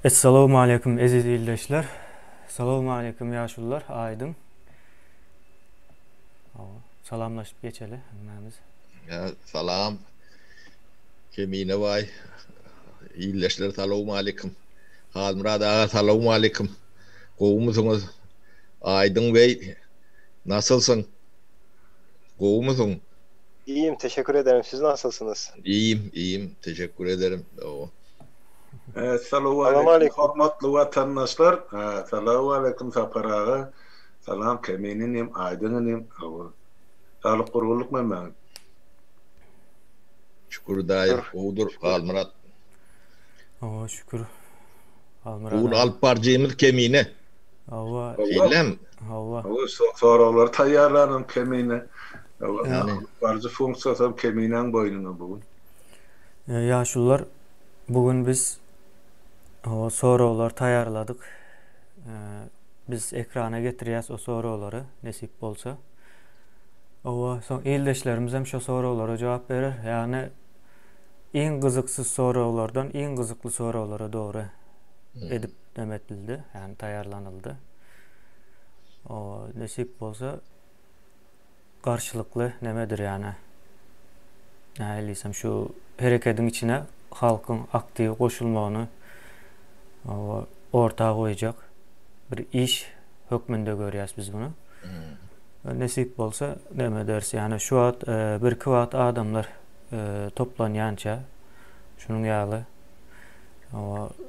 Assalamu alaikum aziz izleyiciler. Assalamu alaikum yaşullar, aydın. Salamlaşıp geçeli hemmemiz. Ya, salam. Kemine vay. İyileşler salamu aleyküm. Halmurad ağa salamu aleyküm. Kovmuşsunuz. Aydın Bey. Nasılsın? Kovmuşsun. İyiyim, teşekkür ederim. Siz nasılsınız? İyiyim. Teşekkür ederim. Assalamu Salam alaikum aleyküm. hormatly vatandaşlar. Assalamu alaikum saparağa. Salam keminim, aydınım. Sağlık kuruluk men. Şükür dair. Oğudur Halmurad. Şükür. Oğul alp parcığımız kemine. Hava. İlem. Hava. Sorular tayarlanım kemine. Yani. Barcı funksiyonum keminen boynuna bugün. Yaşullar, bugün biz sorular tayarladık. Biz ekrana getiriyaz o soruları nesip bolsa. Son ildeşlerimiz hem şu sorulara cevap verir. Yani en kızıksız sorulardan en kızıklı sorulara doğru edip demetildi. Yani tayarlanıldı. O nesip bolsa karşılıklı nemedir yani. Neyliysem şu hareketin içine halkın aktif koşulmağını ortağa koyacak bir iş hükmünde görüyoruz biz bunu. Nesip bolsa neme dersi yani şu at bir kıvat adamlar toplanyança şunun yağlı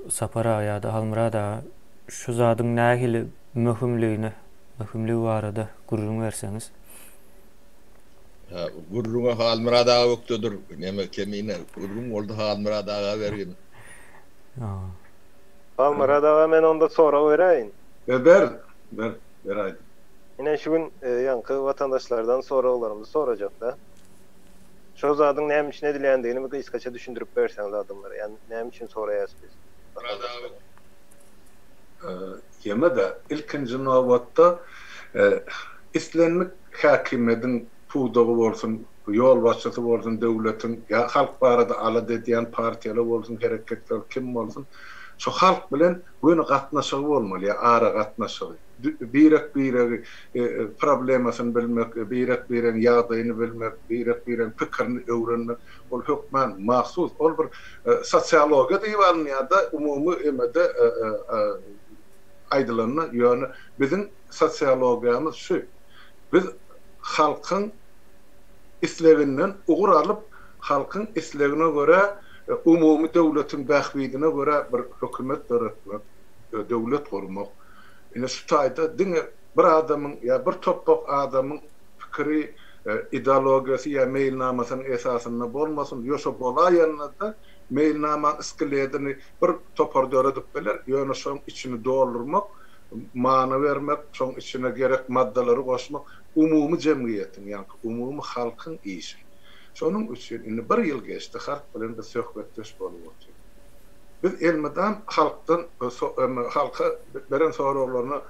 sapara ya da halmıra da şu zadın nahili mühimliği varada gururun verseniz. Gurruna Halmurad ağa yoktudur. Neme kemine. Gurrun oldu Halmurad ağa vergin. Almarada hemen onda sonra vereyim. Ver aydın. Yine şu gün yankı vatandaşlardan sorularımızı soracak da. Şu zadın neyim için edilendiğini bir iskaça düşündürüp verseniz adımları. Yani neyim için sorayız biz. Yeme de ilkinci novatta İslamik hakimiyetin pudağı bolsun, yol başçısı bolsun, devletin ya halk barada ala dediyen partiyalar bolsun, hareketler kim bolsun, şu halk bilen bunu gatnaşığı bolmaly, ya ara gatnaşığı. Birek problemasını bilmek, birek ýagdaýyny bilmek, birek pikirini öwrenmek, ol hökmen mahsus, ol bir sosiologiýa diýýan ýa-da umumy emede aýdylanyna ýöne bizim sosiologiýamız şu. Biz halkın isleginden ugur alıp halkın islegine göre umumi devletin bahbidine göre bir hükümet yaratmak, devlet kurmak. Ine şu taýda diňe bir adamın ya bir toprak adamın fikri ideologiyasy ya meýilnamasynyň esasyna bolmasyn, ýoşa bolaýanynda da meýilnama iskiledini bir topar döredip biler, ýöne şoň içini doldurmak, mana vermek, şoň içine gerek maddalary goşmak umumy jemgyýetin, ýani umumy halkyň işi. Şonuň üçin indi bir ýyl geçdi, halk bilen de söhbetdeş bolup otur. Biz elmeden halktan halka beren sorularına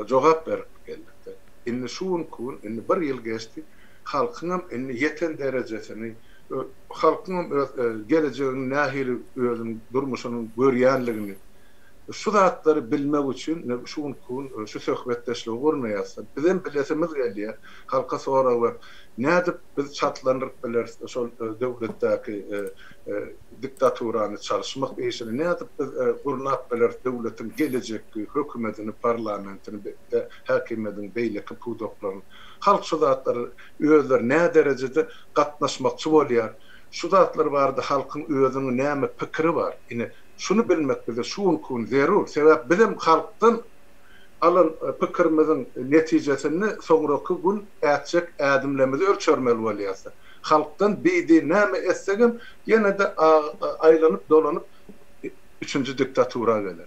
cevap berip geldik. Indi şuun kun, indi bir ýyl geçdi, halkyň indi ýeten derejesini, halkyň geleceğini nähili özüň durmuşynyň görýänligini şu zatları bilmek üçin şuun kun şu söhbetdeşligi gurnaýasa bizem bilesimiz gelýär halka sonra we nädip biz çatlandyryp biler şol döwletdäki diktaturany çalışmak işini nädip biz gurnap biler döwletin gelecekki hökümetini parlamentini hakimiyetiň beýleki pudoklaryny halk şu zatları özleri nä derejede gatnaşmakçy bolýar şu zatlar bardy halkyň özüniň näme pikiri bar ine şunu bilmek bize şuun kun zerur. Sebep bizim halktan alan pikirmizin netijesini soňraky gün ätjek ädimlerimizi ölçermeli bolýasa. Halktan beýdi näme etsegem ýene de aýlanyp dolanyp üçüncü diktatura gelir.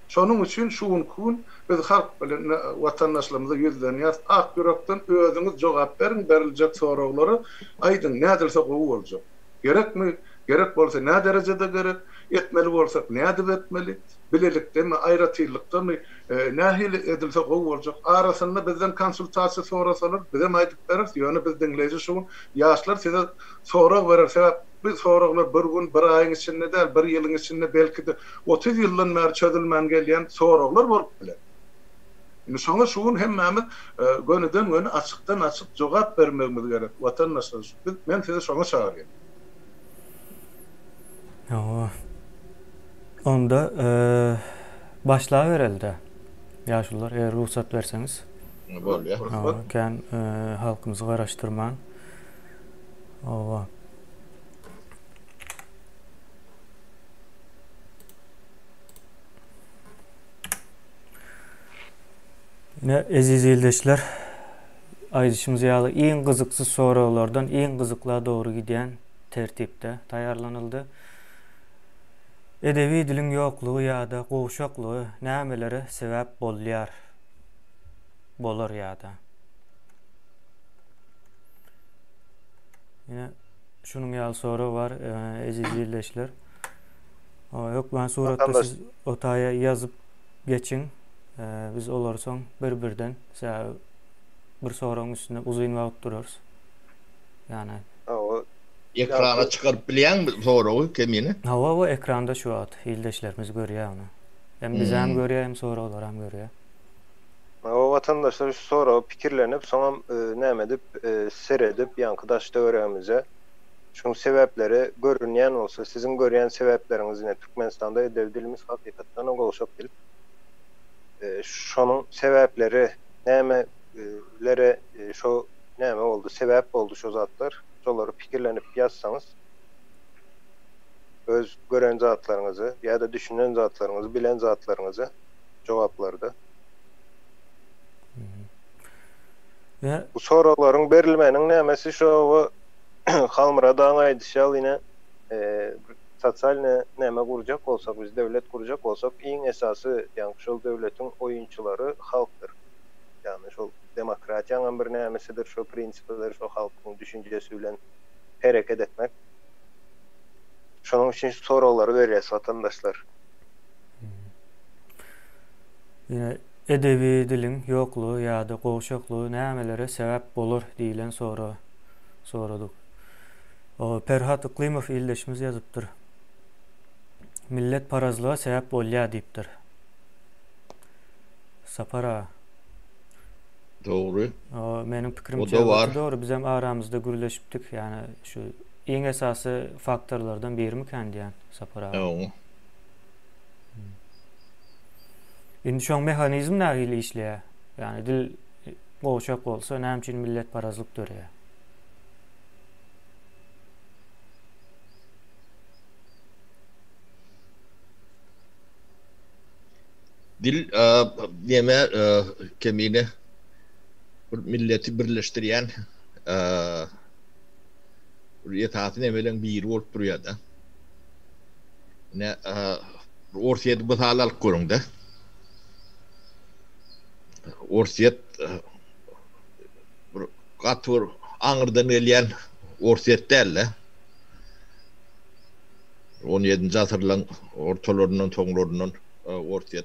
Şonuň üçin şuun kun biz halk bilen watandaşlarymyza ýüzlenýär. Ak ýürekden özüňiz jogap beriň, beriljek soraglary aýdyn nädirse gowy boljak. Gerekmi? Gerek bolsa ne derecede gerek etmeli bolsak ne edip etmeli bilelikde mi aýratyrlykda mı nähili edilse gowy boljak arasynda bizden konsultasiýa sorasalar bize aýdyp berer ýöne biz diňleýiji şu ýaşlar size sora berer sebäp biz soraglar bir gün, bir aýyň içinde däl, bir ýylyň içinde belki de 30 ýyldan bäri çözülmän gelýän soraglar bolup biler. Indi şoňa şuň hemmemiz gönüden göne açykdan açyk jogap bermegimiz gerek. Watandaşlar, men size şoňa çağırýan. Onda başlaýabereldi. Ýaşullar, eger ruhsat berseňiz. Bolýar. Kän halkymyzy garaşdyrman. Owa. Ne aziz ýoldaşlar, aýdyşymyz ýaly iň gyzykly soralardan iň gyzykla dogry giden tertipde taýarlanyldy. Edebi diliň ýoklugy ýa-da gowşaklygy nämelere sebäp bolýar? Bolar ýa-da. Ýene şunun ýaly soru bar, aziz ýoldaşlar. Ýok, ben suratda siz otaýa ýazyp geçiň. Biz olar soň bir-birden bir soraň üstüne uzun wagt durarys. Ýani Ekrana çıkarıp bilýän soragy kemini? Hawa ekranda şu at, ýoldaşlarymyz görýär onu. Hem biz hem görýär, hem soralar hem görýär. O vatandaşlar şu soragy pikirlenip, soňam näme edip, seredip, ýankydaşda öwremize. Şuň sebäpleri görünýän bolsa, sizin görýän sebäpleriniz ne? Türkmenistanda edeb dilimiz hakykatdan gowşak dil. Şonun sebäpleri nämelere şo näme boldy, sebäp boldy şo zatlar. Şolary pikirlenip ýazsaňyz, öz gören zatlaryňyzy ýa-da düşünen zatlaryňyzy, bilen zatlaryňyzy jogaplardy. Bu soralaryň berilmeniň nämesi şo halmyra daň aýdyşal ýene sosial näme gurjak bolsak, biz döwlet gurjak bolsak, iň esasy ýani şol döwletiň oýunçylary halkdyr. Ýani şol demokratiýanyň bir nämesidir, şo prinsipler, şo halkyň düşünjesi bilen hereket etmek. Şonuň üçin soralary berýär vatandaşlar. Ýene edebi diliň ýoklugy ýa-da gowşaklygy nämelere sebäp bolar diýilen soradyk. Perhat Iklimow ýoldaşymyz ýazypdyr. Millet parazlyga sebäp bolýar diýipdir. Sapara. Doğru. Menin pikirimçe doğru. Biz hem aramızda gürleşipdik. Yani şu en esası faktörlerden biri mi kendiyen Sapara? Evet. Şimdi şu an mekanizm nähili işleýär? Yani dil gowşak bolsa näme millet parazlyk dörýär? Dil deme kemine milleti birleştirýän ýetatyny emelen bir bolup durýar da. Ne orsiýet bu halal görüňde. Orsiýet gatyr aňyrdan gelýän orsiýet däl. 17-nji asyrlaryň ortalaryndan toňlaryndan orsiýet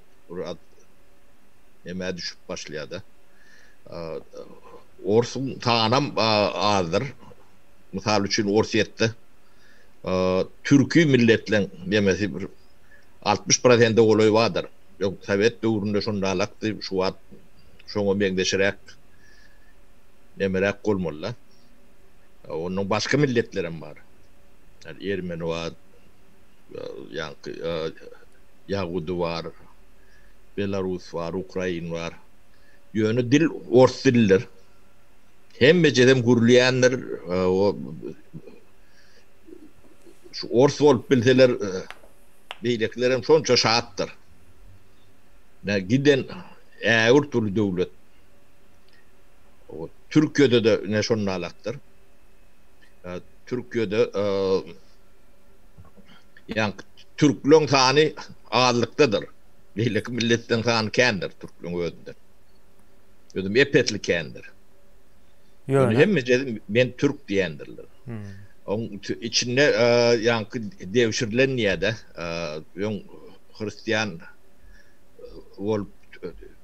eme düşüp başlaýardy. Orsun taanam azdır. Misal üçin orsiýetde türkü milletleň demesi 60% goloy bardyr. Ýok, Sowet döwründe şondalakdy, şu wagt şoňa meňdeşirek nemerek bolmaly. Onuň başga milletlerim bar. Ermeni bar, Yahudi var, Belarus var, Ukrayn var. Ýöne dil ors dildir. Hemme jedem gürleýänler o şu ors bolup bilseler beýleklerim şonça şaatdyr. Ne giden ägir türlü döwlet. O Türkiýede de ne şonalakdyr. Türkiýede ýa Türkleň sany azlykdadyr. Beýlek milletten sany kendir Türkleň özünde. Özüm epetli kendir. Ýöne hemme jedim men Türk diýendirler. Oň içinde ýanky devşirilen ýerde ýön Hristiýan bolup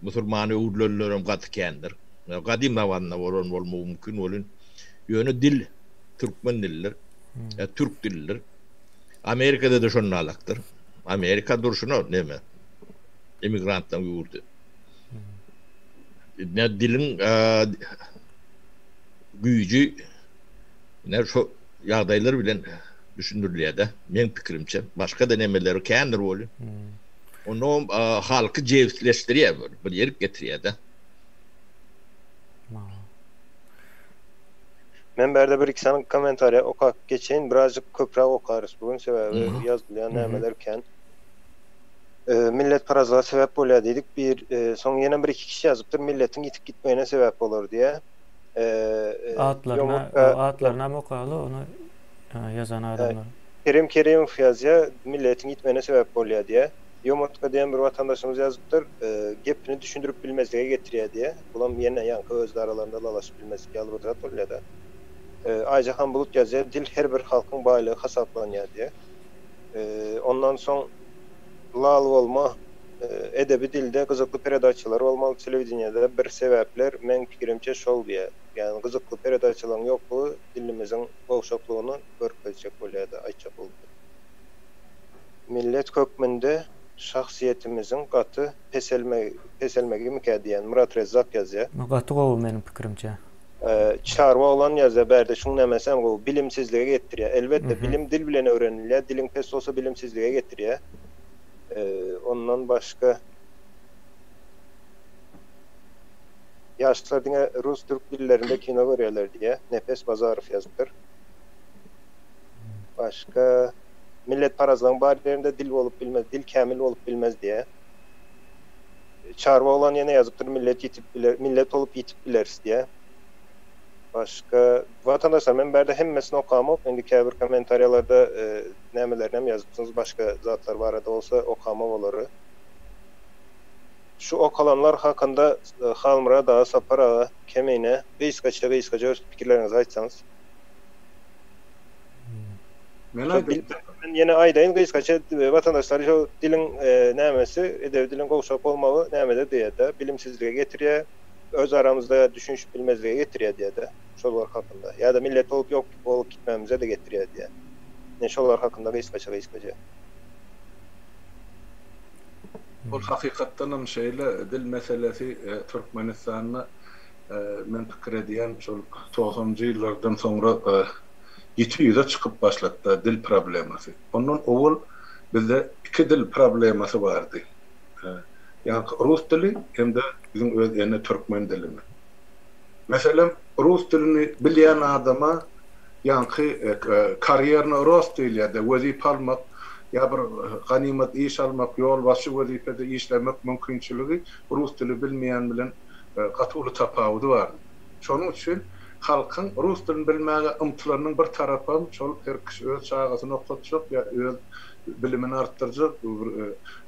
musulman öwrülerim gat kendir. Gadim nawanna bolan bolmagy mümkin bolun. Ýöne dil türkmen dilleri. Türk dilliler. Amerika'da da şonun alaktır. Amerika durşunu neme? Emigrantdan yurdu. Ne dilin güýji ne şu ýagdaýlar bilen düşündürilýär-de. Men pikirimçe başga da nemeleri kändir bolu. Onu halkı jewsleşdirýär bolu. Bir ýerip getirýär-de. Men berde bir iki sana komentarya okap geçeyin. Birazcık köprek okarız bugün sebebi yazılayan nemelerken. Millet parazlığa sebep bolýar dedik. Son ýene bir iki kişi yazıptır. Milletin gitip gitmeyene sebep olur diye. Atlarına mı okalı onu yazan adamlar. Kerim yazıya milletin gitmeyene sebep bolýar diye. Yomotka diyen bir vatandaşımız yazıptır. Gepini düşündürüp bilmezliğe getiriyor diye. Bulam yine yankı özlü aralarında lalaşıp bilmezliğe alıbıdrat oluyor da. Aycahan Bulut yazıyor. Dil her bir halkın baylığı hasaplanıyor diye. Ondan son lal olma edebi dilde kızıklı peredaçılar olmalı televizyonda bir sebepler men pikirimçe şol diye. Yani kızıklı peredaçıların yokluğu dilimizin boşlukluğunu görkezecek oluyor da ayçak oldu. Millet kökmünde şahsiyetimizin katı peselmegi mükediyen Murat Rezzak yazıyor. Katı o benim pikirimçe. Çarva olan yazıyor berde şunu demesem o bilimsizliğe getiriyor. Elbette bilim dil bilen öğreniliyor. Dilin pes olsa bilimsizliğe getiriyor. Ondan başka yaşlılar dine Rus Türk dillerinde kino görüyorlar diye Nefes Bazarov yazıdır. Başka millet parazlığın barilerinde dil olup bilmez, dil kamil olup bilmez diye. Çarva olan yine yazıptır millet olup yitip bileriz diye. Başka vatandaşlar men berde hemmesini okamam. Endi käbir komentaryalarda nämelerine yazıpsınız başka zatlar var da olsa okamam olary. Şu okalanlar hakında Halmıra da Sapara kemine beýskaça öz pikirlerinizi aýtsaňız. Men ýene aýdaýyn beýskaça vatandaşlar şu dilin nämesi edebi dilin gowşap bolmagy nämede diýede bilimsizlige getirýär. Öz aramızda düşünüş bilmezliğe getiriyor diye de şollar hakkında. Ya da millet olup yok olup gitmemize de getiriyor diye. Ne şollar hakkında gıyskaça. Bu hakikattanım şeyle dil meselesi Türkmenistan'da men pikir ediyen şol 90-njy ýyllardan sonra ýetýüze çykyp başlatdy dil problemasi. Ondan owul bizde iki dil problemasi bardy. Yani Rus dili hem de bizim özüne Türkmen dilini. Mesela Rus dilini bilýän adama yani kariyerini Rus dilinde wezip almak ya bir ganimet iş almak yol başı wezipede işlemek mümkinçiligi Rus dili bilmeýän bilen gatyly tapawudy bar. Şonuň üçin halkyň Rus dilini bilmäge ymtylarynyň bir tarapy şol her kişi öz çağasyny okutjak ya öz bilimini artdyrjak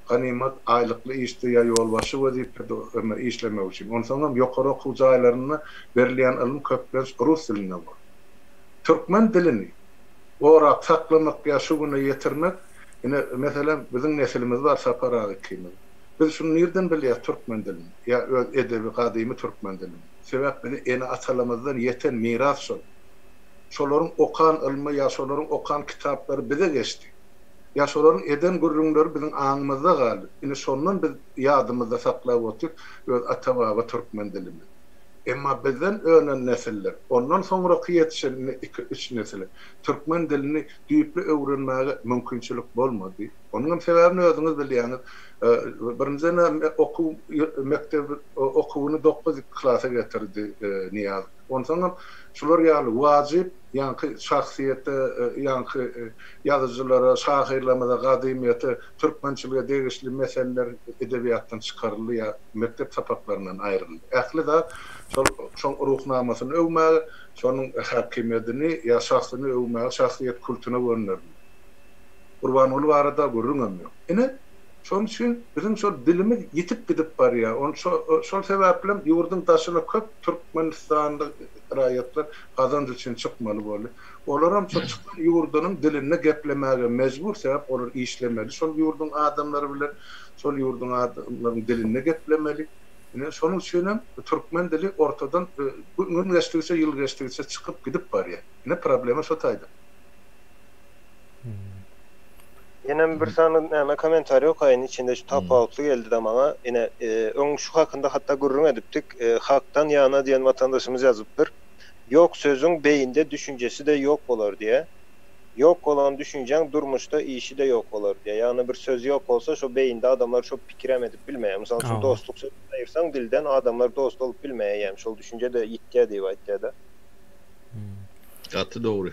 ganimet aýlykly işde ya ýolbaşy wezipede ömer işlemek üçin. Ondan soň ýokary okuw jaýlaryna berilýän ilim köplenç Rus diline bar. Türkmen dilini orak saklamak ya şu güne yetirmek yine mesela bizim nesilimiz var Saparagy kimi. Biz şunu nereden bilýär Türkmen dilini? Ya edebi gadymy Türkmen dilini. Sebäpleri ene atalarymızdan yeten miras şol. Şolaryň okan ilmi ya şolaryň okan kitaplary bize geçdi. Ya şolaryň eden gurrunlary bizim aňymyzda galy. Ine şondan biz ýadymyzda saklap otyk öz ata-baba Türkmen dilini. Emma bizden öňen nesiller, ondan soňra ýetişen 2-3 nesiller Türkmen dilini düýpli öwrenmäge mümkinçilik bolmady. Onuň sebäbini özüňiz bilýäňiz. Birinjene okuw mektebi okuwyny 9 klasa getirdi Niyaz. Ondan soň şular ýaly wajyp ýa-ni şahsiýete ýa-ni ýazyjylara, şahyrlamada gadymyýety türkmençilige degişli meseleler edebiýatdan çykarylýar, mektep sapaklarynyň aýryldy. Ähli da şol ruhnamasyny öwmäge, şonuň hakimiýetini ýa şahsyny öwmäge, şahsiýet kulturyna gönderdi. Gurbanyl barada gurrunam ýok. Ine şonuň üçin bizim şol dilimiz ýetip gidip barýar. Onu şol sebäplen ýurdun daşyna köp Türkmenistanly raýatlar gazanç üçin çykmaly boldy. Olar hem şol çykan ýurdunyň dilini geplemäge mejbur sebäp olar işlemeli. Şol ýurdun adamlary bilen şol ýurdun adamlaryň dilini geplemeli. Ine şonuň üçin hem Türkmen dili ortadan gün geçtikçe ýyl geçtikçe çykyp gidip barýar. Ine problema şo taýda. Yine bir sana näme komentar yok ayın içinde şu tapawutlu geldi de bana. Yine öň şu hakında hatta gurrun edipdik. Haktan yana diyen vatandaşımız yazıptır. Yok sözün beyinde düşüncesi de yok bolar diye. Yok olan düşüncen durmuşda işi de yok olur diye. Yani bir söz yok olsa şu beyinde adamlar çok pikirem edip bilmeýär. Mesela şu dostluk sözü ayırsan dilden adamlar dost olup bilmeýär. Şu düşünce de ýitdiýär diýip aýtdy. Gatı doğru.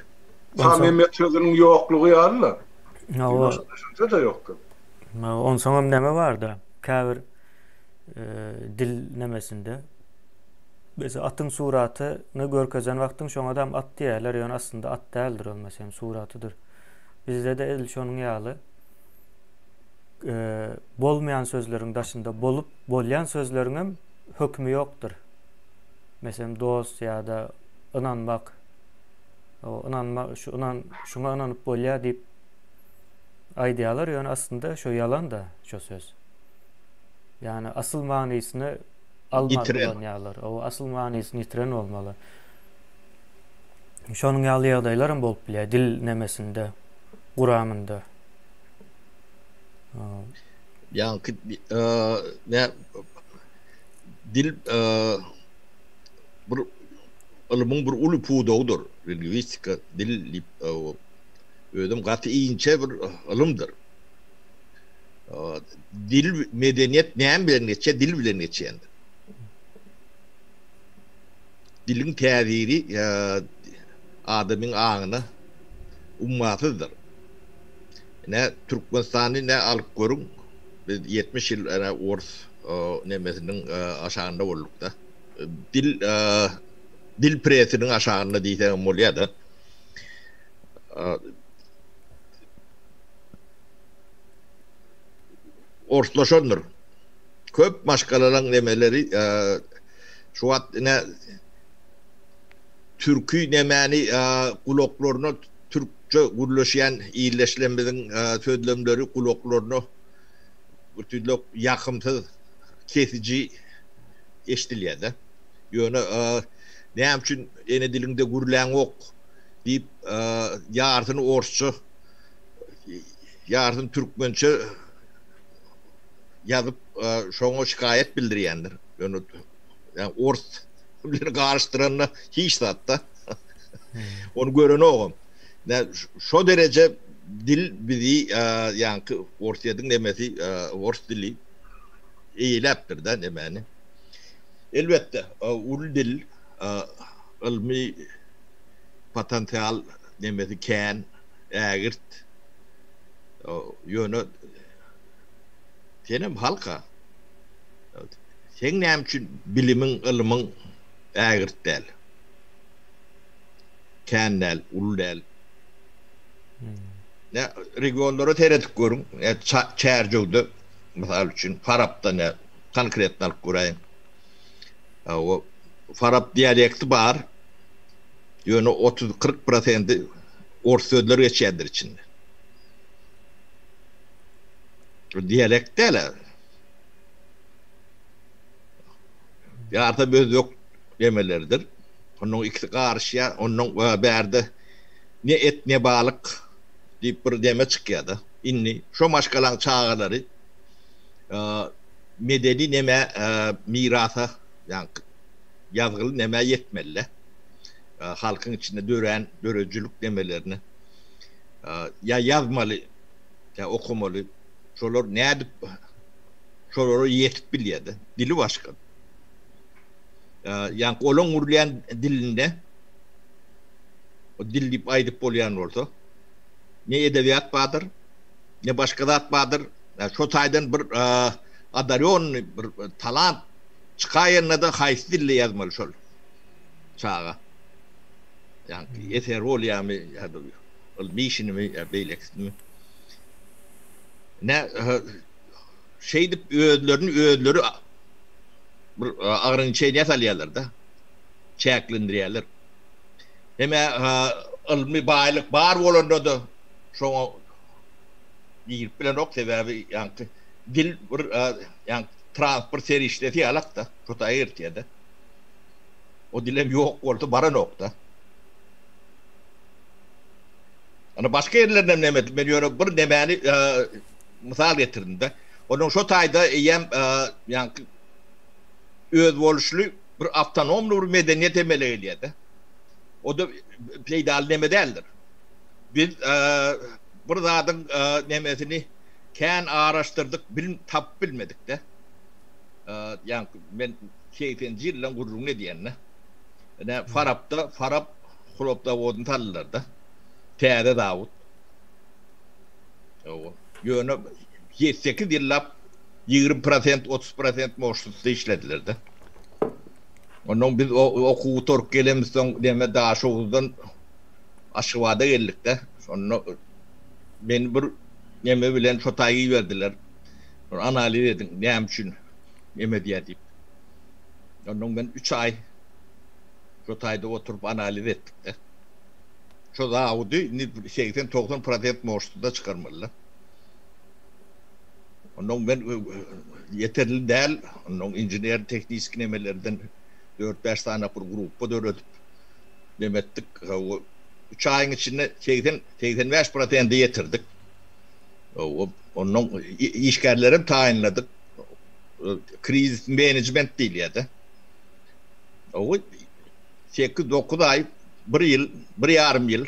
Samimiyet sözünün yokluğu ýaly. O düşünce de yoktu. on soňam näme bardy? Käbir dil nemesinde mesela atın suratyny görkezen wagtyň şoň adam at diýerler, ýöne aslında at däldir ol meselen suratydyr. Bizde de edil şonuň ýaly bolmayan sözleriň daşynda bolup bolýan sözleriň hem hökmü ýokdur. Meselen dost ýa-da ynanmak, o ynanmak şu şuna ynanyp bolýar diýip aýdýarlar, ýöne aslında şo ýalan da şo söz. Yani asıl manysyny almadylar. O asıl manysyny ýitiren bolmaly. Şonuň ýaly ýagdaýlar hem bolup bilýär dil nemesinde, guramynda. Yani ne dil bir ilmin bir ulu puğdağıdır. Lingvistika dil ödüm gaty iýinçe bir ilmdir. Dil medeniyet näme bilen geçe, dil bilen geçýändir. Dilin täziri adamyň aňyna ummatydyr. Ne Türkmenistany ne alyp görüň. Biz 70 ýyl ana Ors nemesiniň aşagynda bolduk da. Dil presiniň aşagynda diýsem bolýar da. Orslaşandır. Köp maşgalaryň nemeleri şu wagt ne türkü nemeni kulaklarına Türkçe gürleşen iyileşlenmeden sözlemleri kulaklarına bütünlük yakımsız kesici eşdilýär da. Ýöne näme üçin ene dilinde gürlen ok diýip ýarsyny orsça ýarsyny türkmençe ýazyp şoňa şikayet bildirýändir. Ýöne yani ors bilen garşdyranyna hiç zatda. Onu gören oğum. Şo derece dil bizi yani ortayadyň nemesi ors dili eýlepdir da nemeni. Elbette ul dil ilmi potansiyal nemesi kän ägirt ýöne senem halka sen näme üçin bilimiň ilmiň ägirt däl kän däl ul däl ne regionlara teredip görün çärjewde misal üçin Farapda ne konkret alyp göreýin o Farap dialekti bar ýöne 30-40% ors sözler geçýärdir içinde diyalekt däl ýarda böz ýok demeleridir. Onuň ikisi garşy, onuň bärde ne et ne balyk diýip bir deme çykýardy. Inni şo maşgalaň çağalary medeni neme mirasa ýani ýazgyly neme ýetmeli. Halkyň içinde dörejilik demelerini ya ýazmaly ya okumaly. Şolar nädip şolary ýetip bilýärdi. Dili başga. Yani olan urlayan dilinde o dil diýip aýdyp bolýan bolsa ne edebiyat badır ne başga zat badır. Şo taýdan bir adaryon bir talant çykaýanda da haýsy dille ýazmaly şol çağa. Yani eser bolýarmy ýa-da bilmişinimi beýleksimi. Ne şeydip öýdleri bir ağrın şeyine salýarlar da. Çäklendirýärler. Heme ilmi baýlyk bar bolanda da şoňa ýigip bilen ok sebäbi ýani dil bir ýani transport serişleti alak da şo taýyrtýarda. O dilem ýok bolsa baran ok da. Ana başka yerlerden nemet veriyor bir nemeni misal getirdim de. Onun şu tayda yani öz boluşlu bir avtonom bir medeniyet emeli eliyedi. O da peydal neme değildir. Biz bir zatın nemesini kän araştırdık, tap bilmedik de. Yani ben şeytanci yıllan gururun ne diyenle. Yani Farap Xulopda odun tallarda. Täze Davut. O yönü 7-8 yıllap 20% 30% moşsuzda işlediler de. Onun biz okuw tork gelemizden deme daha şoğuzdan aşıvada geldik de. Sonra ben bir neme bilen şotayı verdiler. Analiz edin näme üçin neme diye deyip. Onun ben 3 ay şotayda oturup analiz ettik de. Şu da avdu 80-90% moşsuzda çıkarmalılar. Onun ben yeterli değil. Onun injiner teknik nemelerden 4-5 tane bir grupa dördüp demettik. 3 ayın içinde 85% yetirdik. Onun işgərlərim tayinladık. Kriz management değil ya da. O 8-9 ay, 1 yıl, 1,5 yıl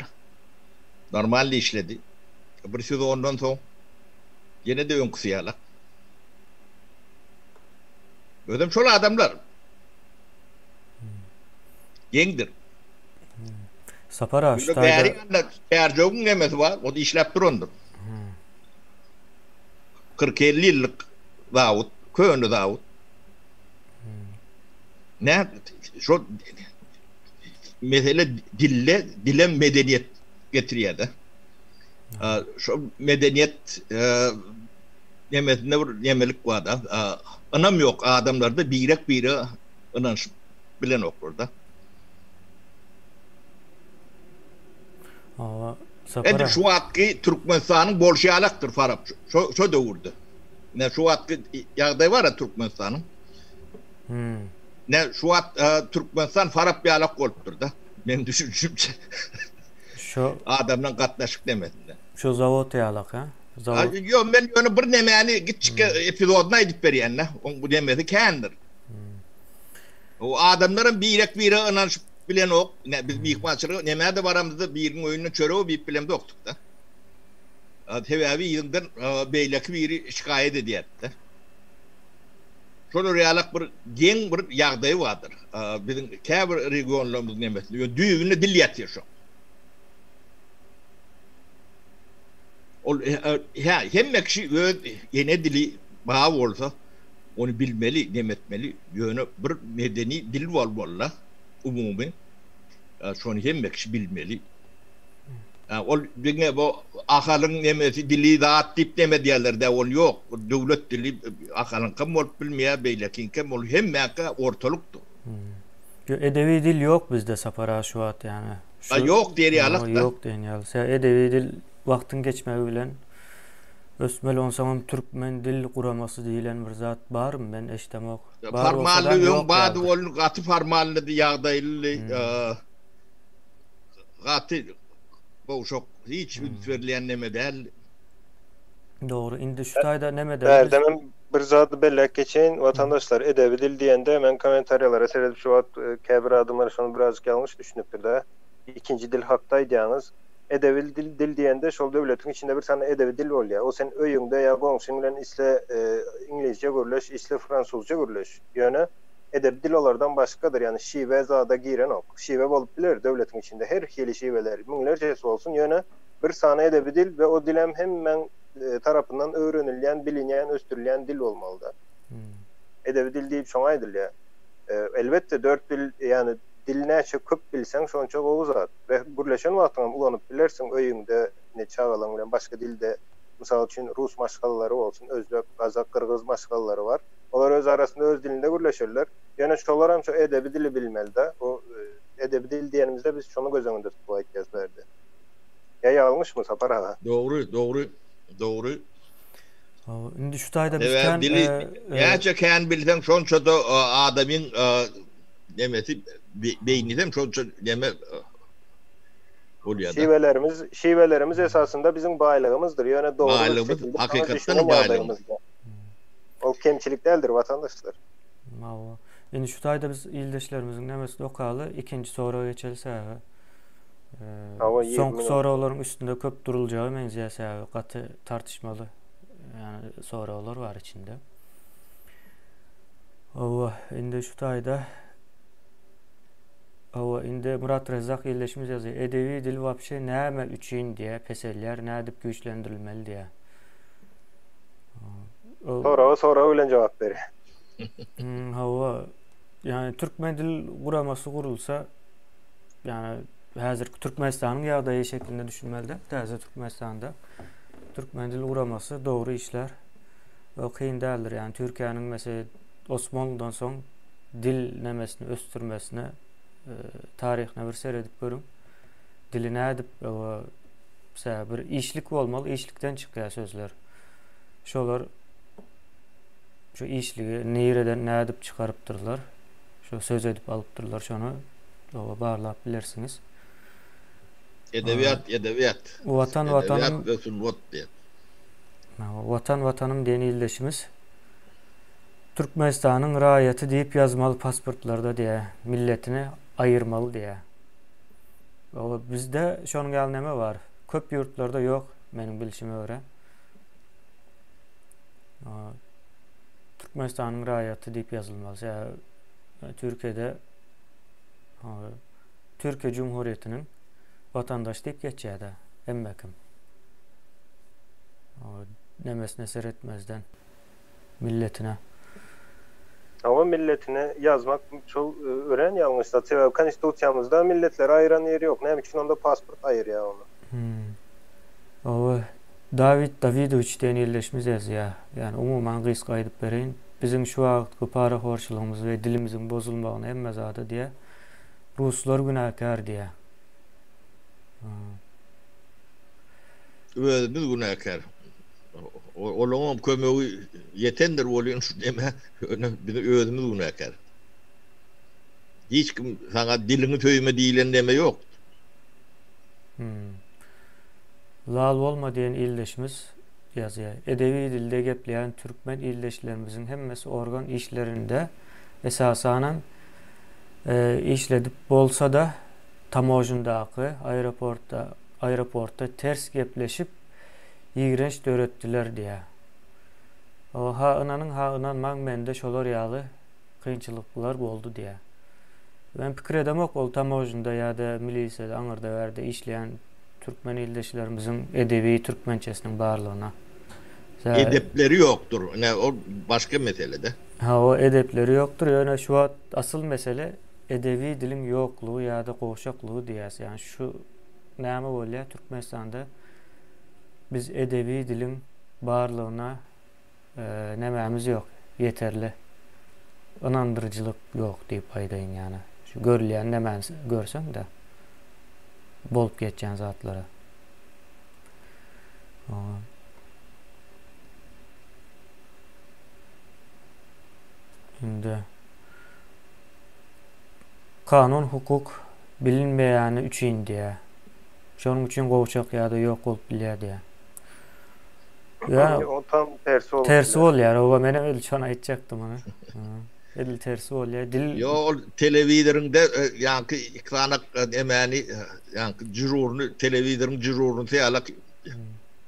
normal işledi. Bir sezondan sonra yine de önküsüyalar. Ödüm şöyle adamlar. Yengdir. Sapara şu tayda tercihun nemesi var. O da işlep durandır. 40-50 yıllık Davut, köyünde Davut. Ne? Şu mesela dille medeniyet getiriyor da. Şu medeniyet yemelik var da. Anam yok adamlarda bire inanç bilen yok burada. Endi şu atki Türkmenistan'ın Bolşeviklaktır Farap. Şu döwürde. Ne şu atki ýagdaý var ya Türkmenistan'ın. Ne şu Türkmenistan Farap ýalak bolupdyr da. Men düşünjümçe. Şu adamdan gatnaşyk demediler. Şu zavod ýalak ha. Zavod. Yo men ýöne bir nemeni gitçike epizodyna edip berýänler. On bu demedi kändir. O adamların bire inanç bilen ok. Ne biz büyükmaçılığı nemede varamızda birin oyununu çöreği bir bilen doktuk da. Tevavi yıldan beyleki biri şikayet ediyetti. Şöyle realak bir gen bir ýagdaý vardır. Bizim käbir regionlarımız nemesli. Düýbüne dil ýetýär şu. Ol hemme kişi ýene dili bağa bolsa onu bilmeli, demetmeli. Ýöne bir medeni dil bolmaly. Umumi şonu hemme kişi bilmeli. Ol diňe bu ahalın nemesi dili zat dip deme diýerler ol ýok. Döwlet dili ahalın kim bolup bilmeýär beýlekin kim ol hemme ortalykdyr. Edebi dil yok bizde Sapara şu at yani. Yok diýerler. Yok diýenler. Sen edebi dil wagtyň geçmegi bilen ösmeli onsamam Türkmen dil kuraması diýilen bir zat barmy ben eşitemok. Formally ýok bady ol gaty formally ýagdaýly gaty bu şok hiç ümitverleyen neme değil. Doğru. Indi şu tayda neme değil. Demem bir zatı bellek geçeyin vatandaşlar edebi dil diýende men komentaryalara seredip şu wagt käbir adamlar şonu birazcık ýalňyş düşünüpdir da. İkinci dil haktaý diýäňiz. Edebi dil diýende şol döwletiň içinde bir tane edebi dil bolýar. O sen öýüňde ýa goňşuň bilen isle inglizce görleş, isle fransuzca görleş. Ýöne edeb dil olardan başkadır. Yani şive zada giren ok. Şive bolup biler döwletiň içinde her hili şiveler müňlerce bolsun. Ýöne bir sany edebi dil ve o dilem hemmen tarapından öwrenilýän, bilinýän, östürilýän dil bolmalydy. Edebi dil diýip şoňa aýdylýar. Elbetde 4 dil yani dilinäçe köp bilseň şonça gowy zat. Ve birleşen wagtyňam ulanyp bilersiň öýüňde ne çağalan bilen başga dilde misal üçin rus maşgalary bolsun, özbek, kazak, kırgız maşgalary var. Olar öz arasında öz dilinde gürleşirler. Yani şolar hem şu edebi dili bilmeli de. O edebi dil diyenimizde biz şunu göz önünde tutma ihtiyaç verdi. Ya yanlış mı Sapara? Doğru. Indi şu tayda bizden ýa-da kän bilsen şonça da adamyň demeti beýnidem şonça deme Olýar. Şiwelerimiz esasında bizim baýlygymızdyr. Ýöne dogry Baýlygymız, şekilde hakykatdan düşünen baýlygymız. ýagdaýymyz. O kemçilik däldir watandaşlar. Mawa. Indi şu taýda biz ildeşlerimiziň nämesi okaly ikinji soraga geçelse. Soňky soraklaryň üstünde köp duruljagy menzýär, gaty tartışmaly. Yani soralar var içinde. Indi şu taýda indi Murat Rezzak ildeşimiz ýazýar. Edebi dil wapşe näme üçin diýe peseller nädip güýçlendirilmeli diýe. Sonra bilen jogap ber. Yani Türkmen dil guramasy gurulsa, yani häzirki Türkmenistanyň ýagdaýy şeklinde düşünmeli. Täze Türkmenistanda Türkmen dil guramasy dogry işler. O kyn däldir. Yani Türkiýanyň mesela Osmanlıdan soň dil nemesini östürmesine tarihine bir seredip görün. Dili nädip bir işlik bolmaly, işlikden çykýar sözler. Şolar şu işligi nereden nädip çykarypdyrlar. Şu söz edip alypdyrlar, şonu barlap bilersiniz. Edebiyat. Vatan vatanım ve sünnet diye. Vatan vatanım diyen ildeşimiz Türkmenistan'ın raýaty diýip yazmaly pasportlarda diye milletini ayırmalı diye. Bizde şonuň ýaly näme var? Köp ýurtlarda ýok, meniň bilişime görä. Türkmenistan'ın raýaty diýip yazılmaly. Türkiýede Türkiýe Cumhuriyetiniň vatandaş diýip geçýär-de, emmekim. Nemesine seretmezden milletine. Ama milletine yazmak çok ören yanlışta. Sebep konstitusiýamyzda milletleri ayıran yeri yok. Näme üçin onda pasport ayırýar onu. David Davidoviç diýen ýerleşmiz ýazýar. Yani umuman gysga aýdyp bereýin. Bizim şu wagtky paraxorçylygymyz we dilimiziň bozulmagyny emme zady diýe Ruslar günahkar diýe. Özümüz günahkar. Olağım kömegi yetendir bolýan şu deme, biz özümüz günahkar. Hiç kim sana dilini töýme diýilen deme ýok. Lal bolma diýen ildeşimiz ýazýar. Edebi dilde gepleýän türkmen ildeşlerimiziň hemmesi organ işlerinde esasanan işledip bolsa da tamojundaky aeroportda ters gepleşip ýigrenç döretdiler diýe. Inanmaň mende şolar ýaly kynçylyklar boldu diýe. Ben pikir edemok ol tamojunda ýa-da milisiýada aňyrda berde işleýän türkmen ildeşlerimiziň edebi türkmençesiniň barlygyna. Edepleri ýokdur. O başka meselede. O edepleri ýokdur. Ýöne şu asıl mesele edebi dilin ýoklugy ýa-da goşaklygy diýäs. Yani şu näme bolýar Türkmenistanda biz edebi dilin barlygyna nämämiz ýok, yeterli. Inandırıcılık ýok diýip aýdaýyn ýani. Şu görülýän nämäni görseň de bolup geçen zatlara. Şimdi kanun hukuk bilinmeýäni üçin diye. Şonuň üçin gowçak ýa-da ýok bolup bilýär diye. Ya o tam tersi olur. Tersi bolýar. O mene öyle şonu aýtjaktym onu. Edil tersi bolýar. Dil Yo telewizorunda ýa-ki ekrana emani ýa-ki jururny telewizorun jururny täýalak.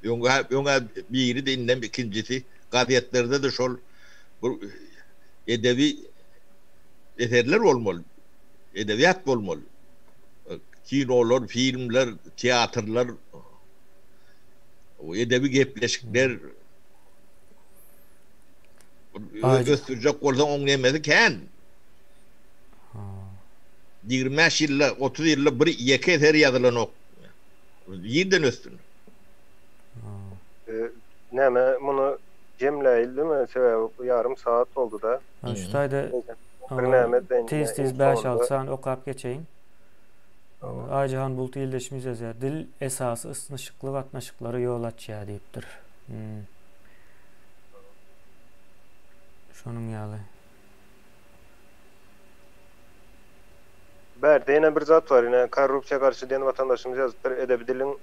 Ýöňe biri de inden ikincisi gazetlerde de şol bu edebi eserler bolmaly. Edebiyat bolmaly. Kinolar, filmler, teatrlar, o edebi gepleşikler gösterjek bolsa oň nemesi ken. 20 ýylla, 30 ýylla bir ýeke eser ýazylan ok. Ýerden östün. Näme muny jemleýildimi? Sebäbi yarım saat oldu da. Şu taýda tez 5-6 saat okap geçeýin. Aýjahan Bulut ildeşimiz ýazýar. Dil esasy ysnışykly gatnaşyklary ýol açýar diýipdir. Şonuň ýaly. Berde yine bir zat var, yine korrupsiya karşı diyen vatandaşımız yazıptır. Edebi dilin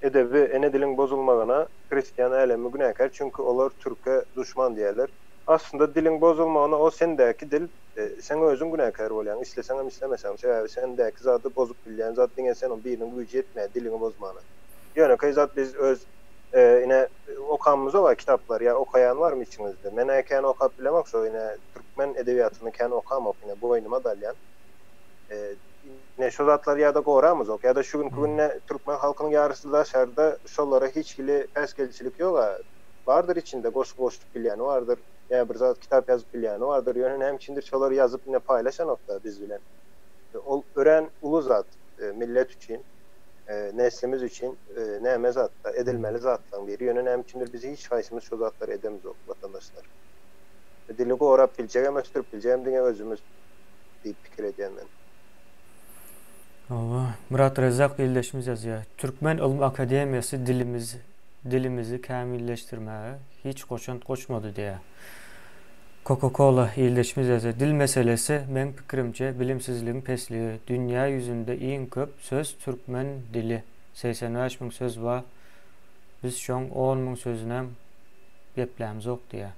edebi ene dilin bozulmagana Hristiyan alemi günahkar, çünkü olar Türk'e düşman diýerler. Aslında dilin bozulmagana o sendäki dil sen özün günahkar bolýan. İslesen hem islemesen, sebäbi sendäki zaty bozup bilýän zat diňe sen o birinin güýji etmä dilini bozmana. Ýöne kay zat biz öz yine okanmız ola kitaplar ya, okayan var mı içinizde? Men ekän okap bilemek so, yine Türkmen edebiýatyny kän okamak, yine boynuma dalýan. Ne şu zatlar ya da goramız ok, ya da şu günne Türkmen halkının yarısı da şerda şollara hiç bile peskelçilik yok ha. Vardır içinde goşuk bilýän vardır. Ya bir zat kitap yazıp bilýän vardır. Ýöne hem içindir şolary yazıp ne paylaşan okda biz bilen. Ol ören ulu zat millet için, neslimiz için näme zatda edilmeli zatdan biri. Ýöne hem içindir bizi hiç haýsymyz şu zatları edemiz ok vatandaşlar. Dili gorap biljek hem östürüp biljek hem diňe özümüz diýip pikir edýän men. Murat Rezzak ildeşimiz yazıyor. Türkmen Ilim Akademiyası dilimizi kamilleştirmeye hiç koşmadı diye. Coca-Cola ildeşimiz yazıyor. Dil meselesi men pikirimçe bilimsizliğin pesliği. Dünya yüzünde iň köp söz Türkmen dili. 85.000 söz var. Biz şoň 10.000 sözünem geplämiz ok diye.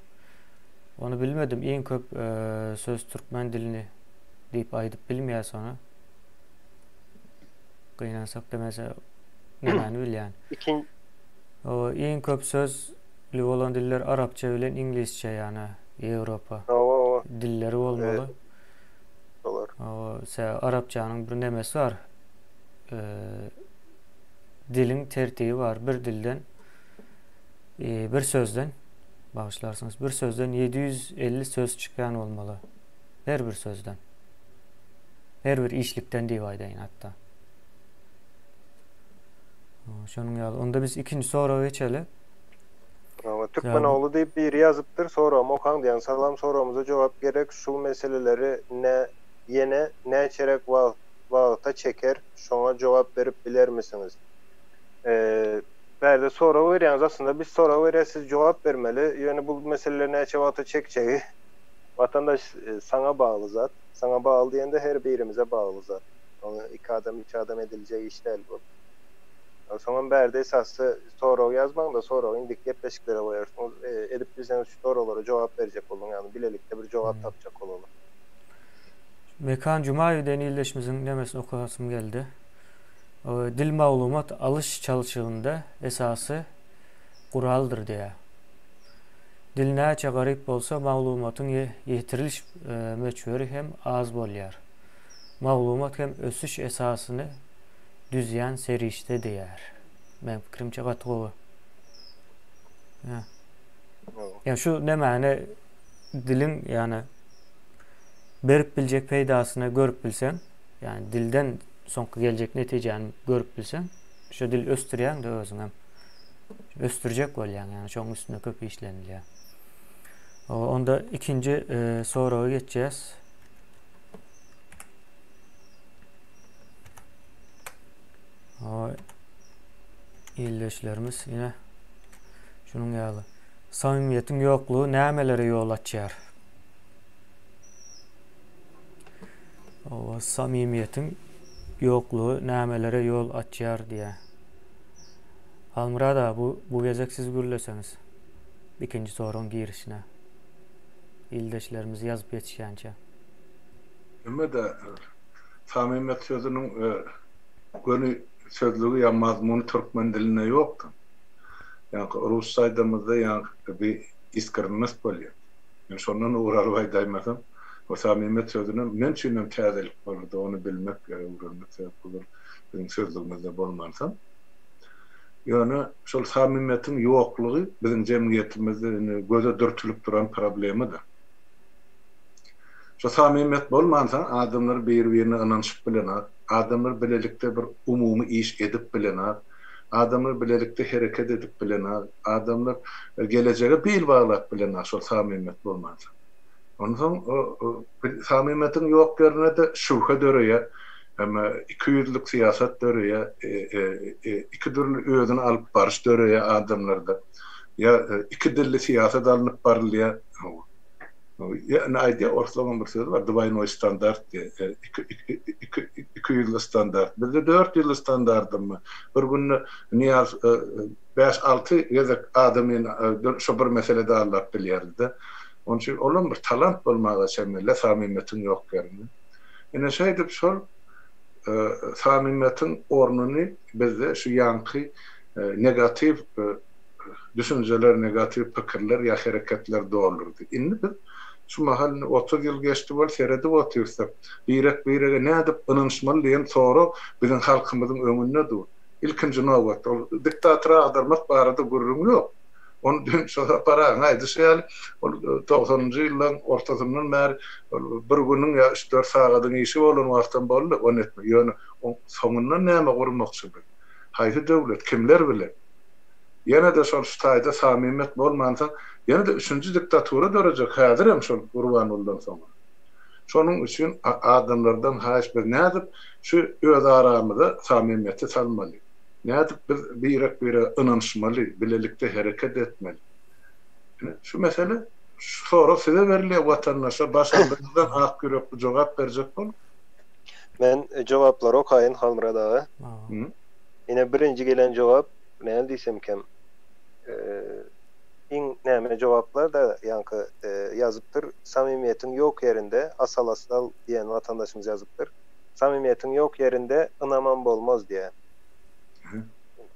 Onu bilmedim. Iň köp söz Türkmen dilini diýip aýdyp bilmeýär sonra. Kıynasak demese nemeni bilýän. O iň köp sözli bolan diller Arapça bilen İngilizce, ýani Ýewropa dilleri bolmaly. Dolar. Arapçanyň bir nemesi var. Dilin tertibi var. Bir dilden bir sözden bağışlarsınız. Bir sözden 750 söz çıkan olmalı. Her bir sözden. Her bir işlikten diýip hatta. Şonun ýaly. Onda biz ikinci soraga geçeli. Türkmen oğlu diýip biri yazıptır. Soram okan diýen salam soramyza jogap gerek. Şu meseleleri ne çerek wagta çeker. Şoňa jogap berip biler misiniz? Berde soraw berýäňiz, aslında biz soraw berýär, siz jogap bermeli. Ýöne bu meseleleri näçe wagta çekçegi vatandaş sana bağlı zat. Sana bağlı diýende her birimize bağlı zat. Onu iki adam ediljek iş däl bu. Soňam berde esasy soraw ýazmaň da soraw indik gepleşiklere goýarsyňyz. Edip bizden şu sorawlara jogap berjek bolun, ýani bilelikde bir jogap tapjak bolalım. Mekan Jumaýy denildeşimizin nemesini okasym geldi. Dil maglumat alış çalışygynda esasy guraldyr diýär. Dil näçe garyp bolsa maglumatyň ýetiriliş möçberi hem az bolýar. Maglumat hem ösüş esasyny düzýän serişde diýär. Men pikirimçe gatgowy. Ya şu nemeni dilin, yani berip biljek peýdasyny görüp bilsen, yani dilden soňky geljek netijeni görüp bilsen, şu dil östürýän de özüň hem östürjek bolýan, yani şoň üstüne köp işlenilýär. Onda ikinci soraga geçeceğiz. İlleşlerimiz yine şunun ýaly. Samimiýetiň ýoklugy nämelere ýol açýar? Samimiýetiň ýoklugy nämelere ýol açýar diýär. Almurada bu gezek siz gürleseňiz. İkinci soruň girişine. İldeşlerimiz yazıp ýetişýänçe. Ümede samimiýet sözüniň gönü sözlüğü ya mazmunu Türkmen diline yoktu. Yani Rus saydamızda yani bir iskırınız bolýar. Yani şondan uğralı aýdaýmasam, o samimiýet sözünün men üçin täzelik boldy, onu bilmek uğralyk sebep bolar. Bizim sözlüğümizde bolmansam. Yani şol samimiýetiň ýoklugy bizim jemgyýetimizde göze dürtülüp duran problemidir. Şu samimiýet bolmansa adamlar bir-birine ynanşyp bilenler, adamlar bilelikde bir umumy iş edip bilenler, adamlar bilelikde hereket edip bilenler, adamlar geleceğe bil bağlap bilenler şol samimiýet bolmansa. Ondan o samimiýetiň ýoklugyna da şubha döreýär. Ama 200'lük siyaset döreýär, iki türlü özüni alıp barış döreýär adamlarda. Ya iki dilli siyaset alınıp barylýar. Yani ayda ortalama bir söz var. Dubai no standart diye. 2 yıllı standart. Bir de 4 yıllı standartım mı? Bir gün niyaz 5-6 yazık adamın şu bir meselede Allah bilirdi. Onun için olan bir talant bulmağa şemelle samimiyetin yok yerine. Yine şey deyip sol samimiyetin ornunu bizde şu yankı negatif düşünceler, negatif fikirler ya hareketler doğururdu. İnni biz şu mahalini 30 yıl geçti var, seredi otursak. Birek ne edip ınınışmalı diyen sonra bizim halkımızın ömrüne dur. İlkinci nöbet. Diktatora adırmak barada gurrum yok. Onu dün şu para haydi şöyle 90-njy ýyllaryň ortasyndan bäri bir günüň ya 3-4 sagatyň işi bolan wagtdan boldy on etme. Ýöne soňundan näme gurmakçy? Haýsy döwlet kimler bilen? Ýene de şol ştaýda samimiýet bolmansa, ýene de 3-nji diktatura dörejek. Häzir hem şol Gurban boldan soň. Şonuň üçin adamlardan haýyş bir nädip şu öz aramyda samimiýeti salmaly. Nädip biz birek ynanşmaly, bilelikde hereket etmeli. Şu mesele sonra size berilýär watandaşa başgalardan ak yürekli jogap berjek bol. Men jogaplary okaýyn Halmyradagy. Ine birinji gelen jogap näme diýsem kem iň näme jogaplar da ýankı ýazypdyr. Samimiýetiň ýok ýerinde asal diýen watandaşymyz ýazypdyr. Samimiýetiň ýok ýerinde ınaman bolmaz diýe.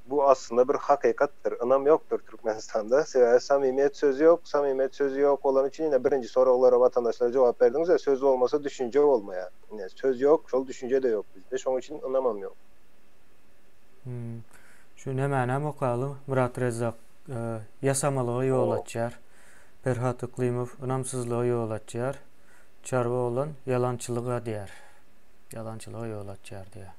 Bu aslında bir hakikattir. Inam yoktur Türkmenistan'da. Samimiyet sözü yok. Samimiyet sözü yok olan için yine birinci sorulara vatandaşlara cevap verdiniz ya, söz olmasa düşünce olmaya. Yine söz yok, şol düşünce de yok bizde. Şoň için inamam yok. Şu ne mänem okaly Murat Rezzak ýasamalyga ýol açýar. Ferhat Yklymow ynamsyzlyga ýol açýar. Çarwa olan yalançylyga diýer. Yalançylyga ýol açýar diýer.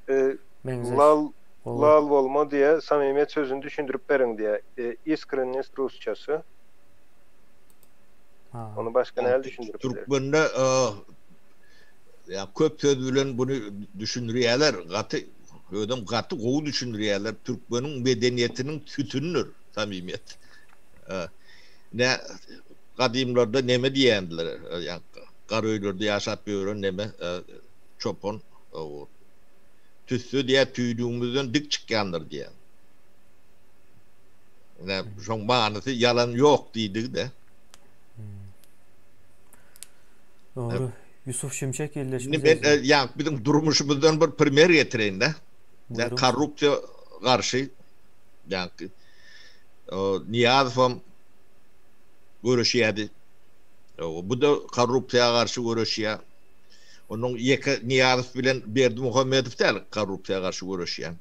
Lal bolma diye samimiyet sözünü düşündürüp berin diye. İskrennes Rusçası. Onu başka näle düşündürüp berin? Türkmende ya köp söz bilen bunu düşündürýärler. Gaty gowy düşündürýärler. Türkmeniň medeniyetiniň tütünüdür samimiyet. Ne gadimlarda neme diýendiler? Yani Garaöýlerde ýaşap ýören neme çopon o tüssü diye tüydüğümüzden dik çıkandır diye. Yani şoň manysy yalan yok diýdik de. Doğru. Yusuf Şimşek ýerleşmesi. Ben yani bizim durmuşumuzdan bir primer getireyin de. Yani korrupsiya karşı yani Niyazow görüşýärdi. Bu da korrupsiýa karşı görüşýär. Onun Niyazow bilen Berdimuhammedow täl korrupsiýa garşy görüşýär.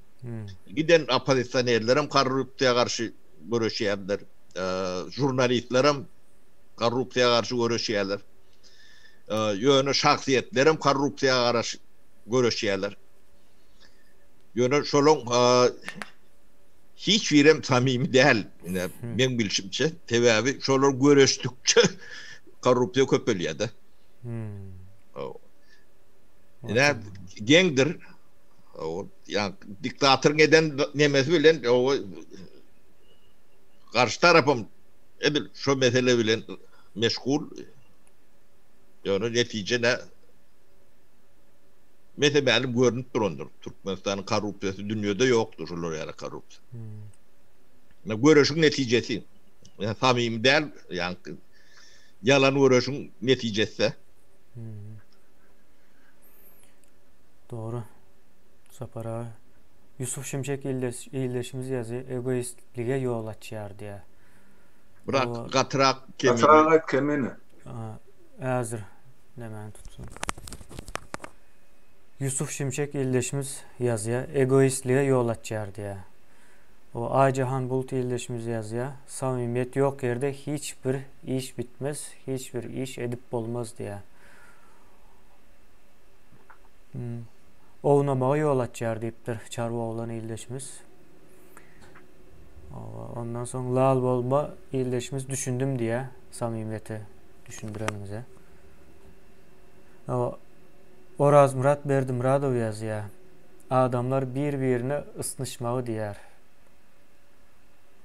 Giden opozisionerler hem korrupsiýa garşy görüşýärler. Jurnalistler hem korrupsiýa garşy görüşýärler. Ýöne şahsiýetler hem korrupsiýa garşy görüşýärler. Ýöne şolaň hiç birem samimi däl. Men bilişimçe täbäbi şolar görüşdükçe korrupsiýa köpelýär-de. Yani gengdir. Yani diktatör neden nemesi bilen o karşı tarafım edil şu mesele bilen meşgul. Yani netice ne mesela benim görünüp durundur. Türkmenistan'ın korrupsiyası dünyada yoktur. Şular yani korrupsiya. Yani görüşün neticesi. Yani samimi değil. Yani yalan görüşün neticesi. Doğru. Sapara. Yusuf Şimşek ýerleşmesi ýazy egoistlige ýol açýar diýe. Bırak gatyrak kemini. Hazır. Näme tutsun. Yusuf Şimşek ýerleşmesi ýazýa egoistlige ýol açýar diýe. O Ajahan Bulut ýerleşmesi ýazýa samimiýet ýok ýerde hiçbir iş bitmez, hiçbir iş edip bolmaz diýe. Ownamaga ýol açýar diýipdir çarwa olan ýerleşmesi. Ondan soň lal bolma ýerleşmesi düşündüm diýe samimiýeti düşündirenimize. Oraz Murat Berdimuradow ýazýar. Adamlar bir-birine ısnışmagy diýer.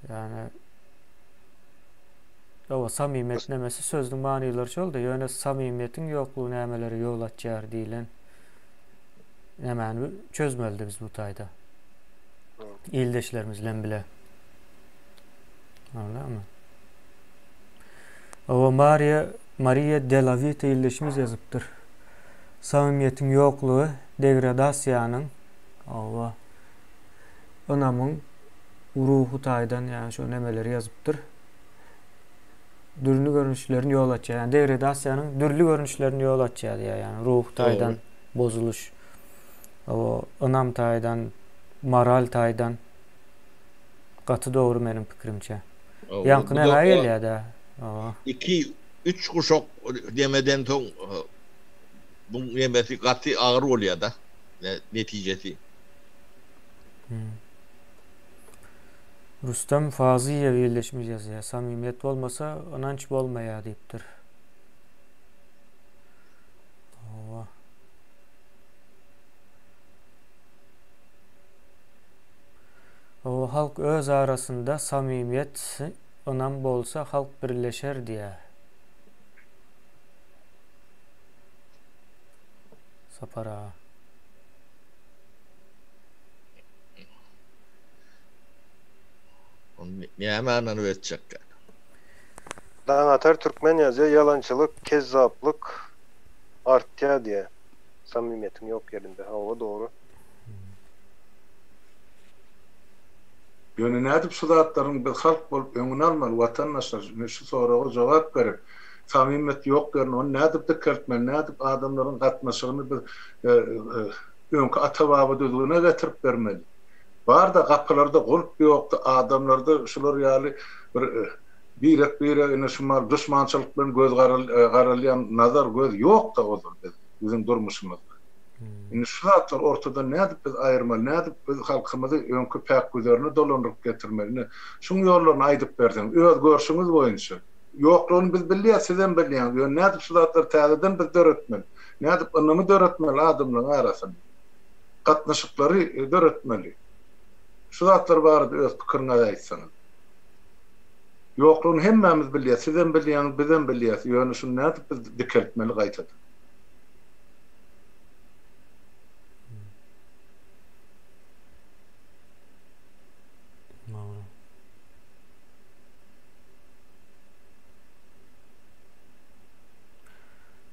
Yani o samimiyet nemesi sözün manyları şol da ýöne samimiyetin ýoklugy nämeleri ýol açýar diýilen nämeni çözmeldi biz bu taýda. İldeşlerimizle bile. Anladın mı? O Maria Delavite ildeşimiz yazıptır. Samimiyetin yokluğu degradasiyanın önamın ruhu taydan yani şu nemeleri yazıptır. Dürlü görünüşlerin yol açıyor. Yani degradasiyanın dürlü görünüşlerin yol açıyor diye yani ruh taydan bozuluş. O önam taydan, moral taydan katı doğru benim fikrimçe. Yankı ne gel ya da. 2-3 kuşak demeden ton bu nemesi katı ağır oluyor da neticesi. Rustam Fazıyev birleşmiş yazıyor. Samimiyet olmasa inanç olmaya deyiptir. O halk öz arasında samimiyet önem bolsa halk birleşer diye. Sapara. Ne hemen öğretecek. Dağatar Türkmen yazıyor. Yalançılık, kezzaplık artya diye. Samimiyetin yok yerinde. O doğru. Ýöne nädip şu zatlaryň bir halk bolup öňüne almaly, watandaşlar şu soraga jogap berip, samimiýet ýok görün, onu nädip dikertmeli, nädip adamlaryň gatnaşygyny bir öňkü ata-baba düzgüne getirip bermeli. Bar da gapylarda gulp ýokdy, adamlarda şular ýaly bir ine şumal düşmançylyk bilen göz garalýan nazar göz ýok da ozur bizim durmuşymyzda. Indi şu zatlar ortada nädip biz aýyrmaly, nädip biz halkymyzy öňkü päk güzerine dolandyryp getirmeli. Şuň ýollaryny aýdyp berdiň, öz görüşiňiz boýunça. Ýoklugyny biz bilýär, sizem bilýär. Nädip şu zatlar täzeden biz döretmeli. Nädip onymy döretmeli adamlaryň arasynda. Gatnaşyklary döretmeli. Şu zatlar barada öz pikirini aýtsaňyz. Ýoklugyny hemmemiz bilýär, sizem bilýär, bizem bilýär. Ýöne şunu nädip biz dikertmeli gaýtadan.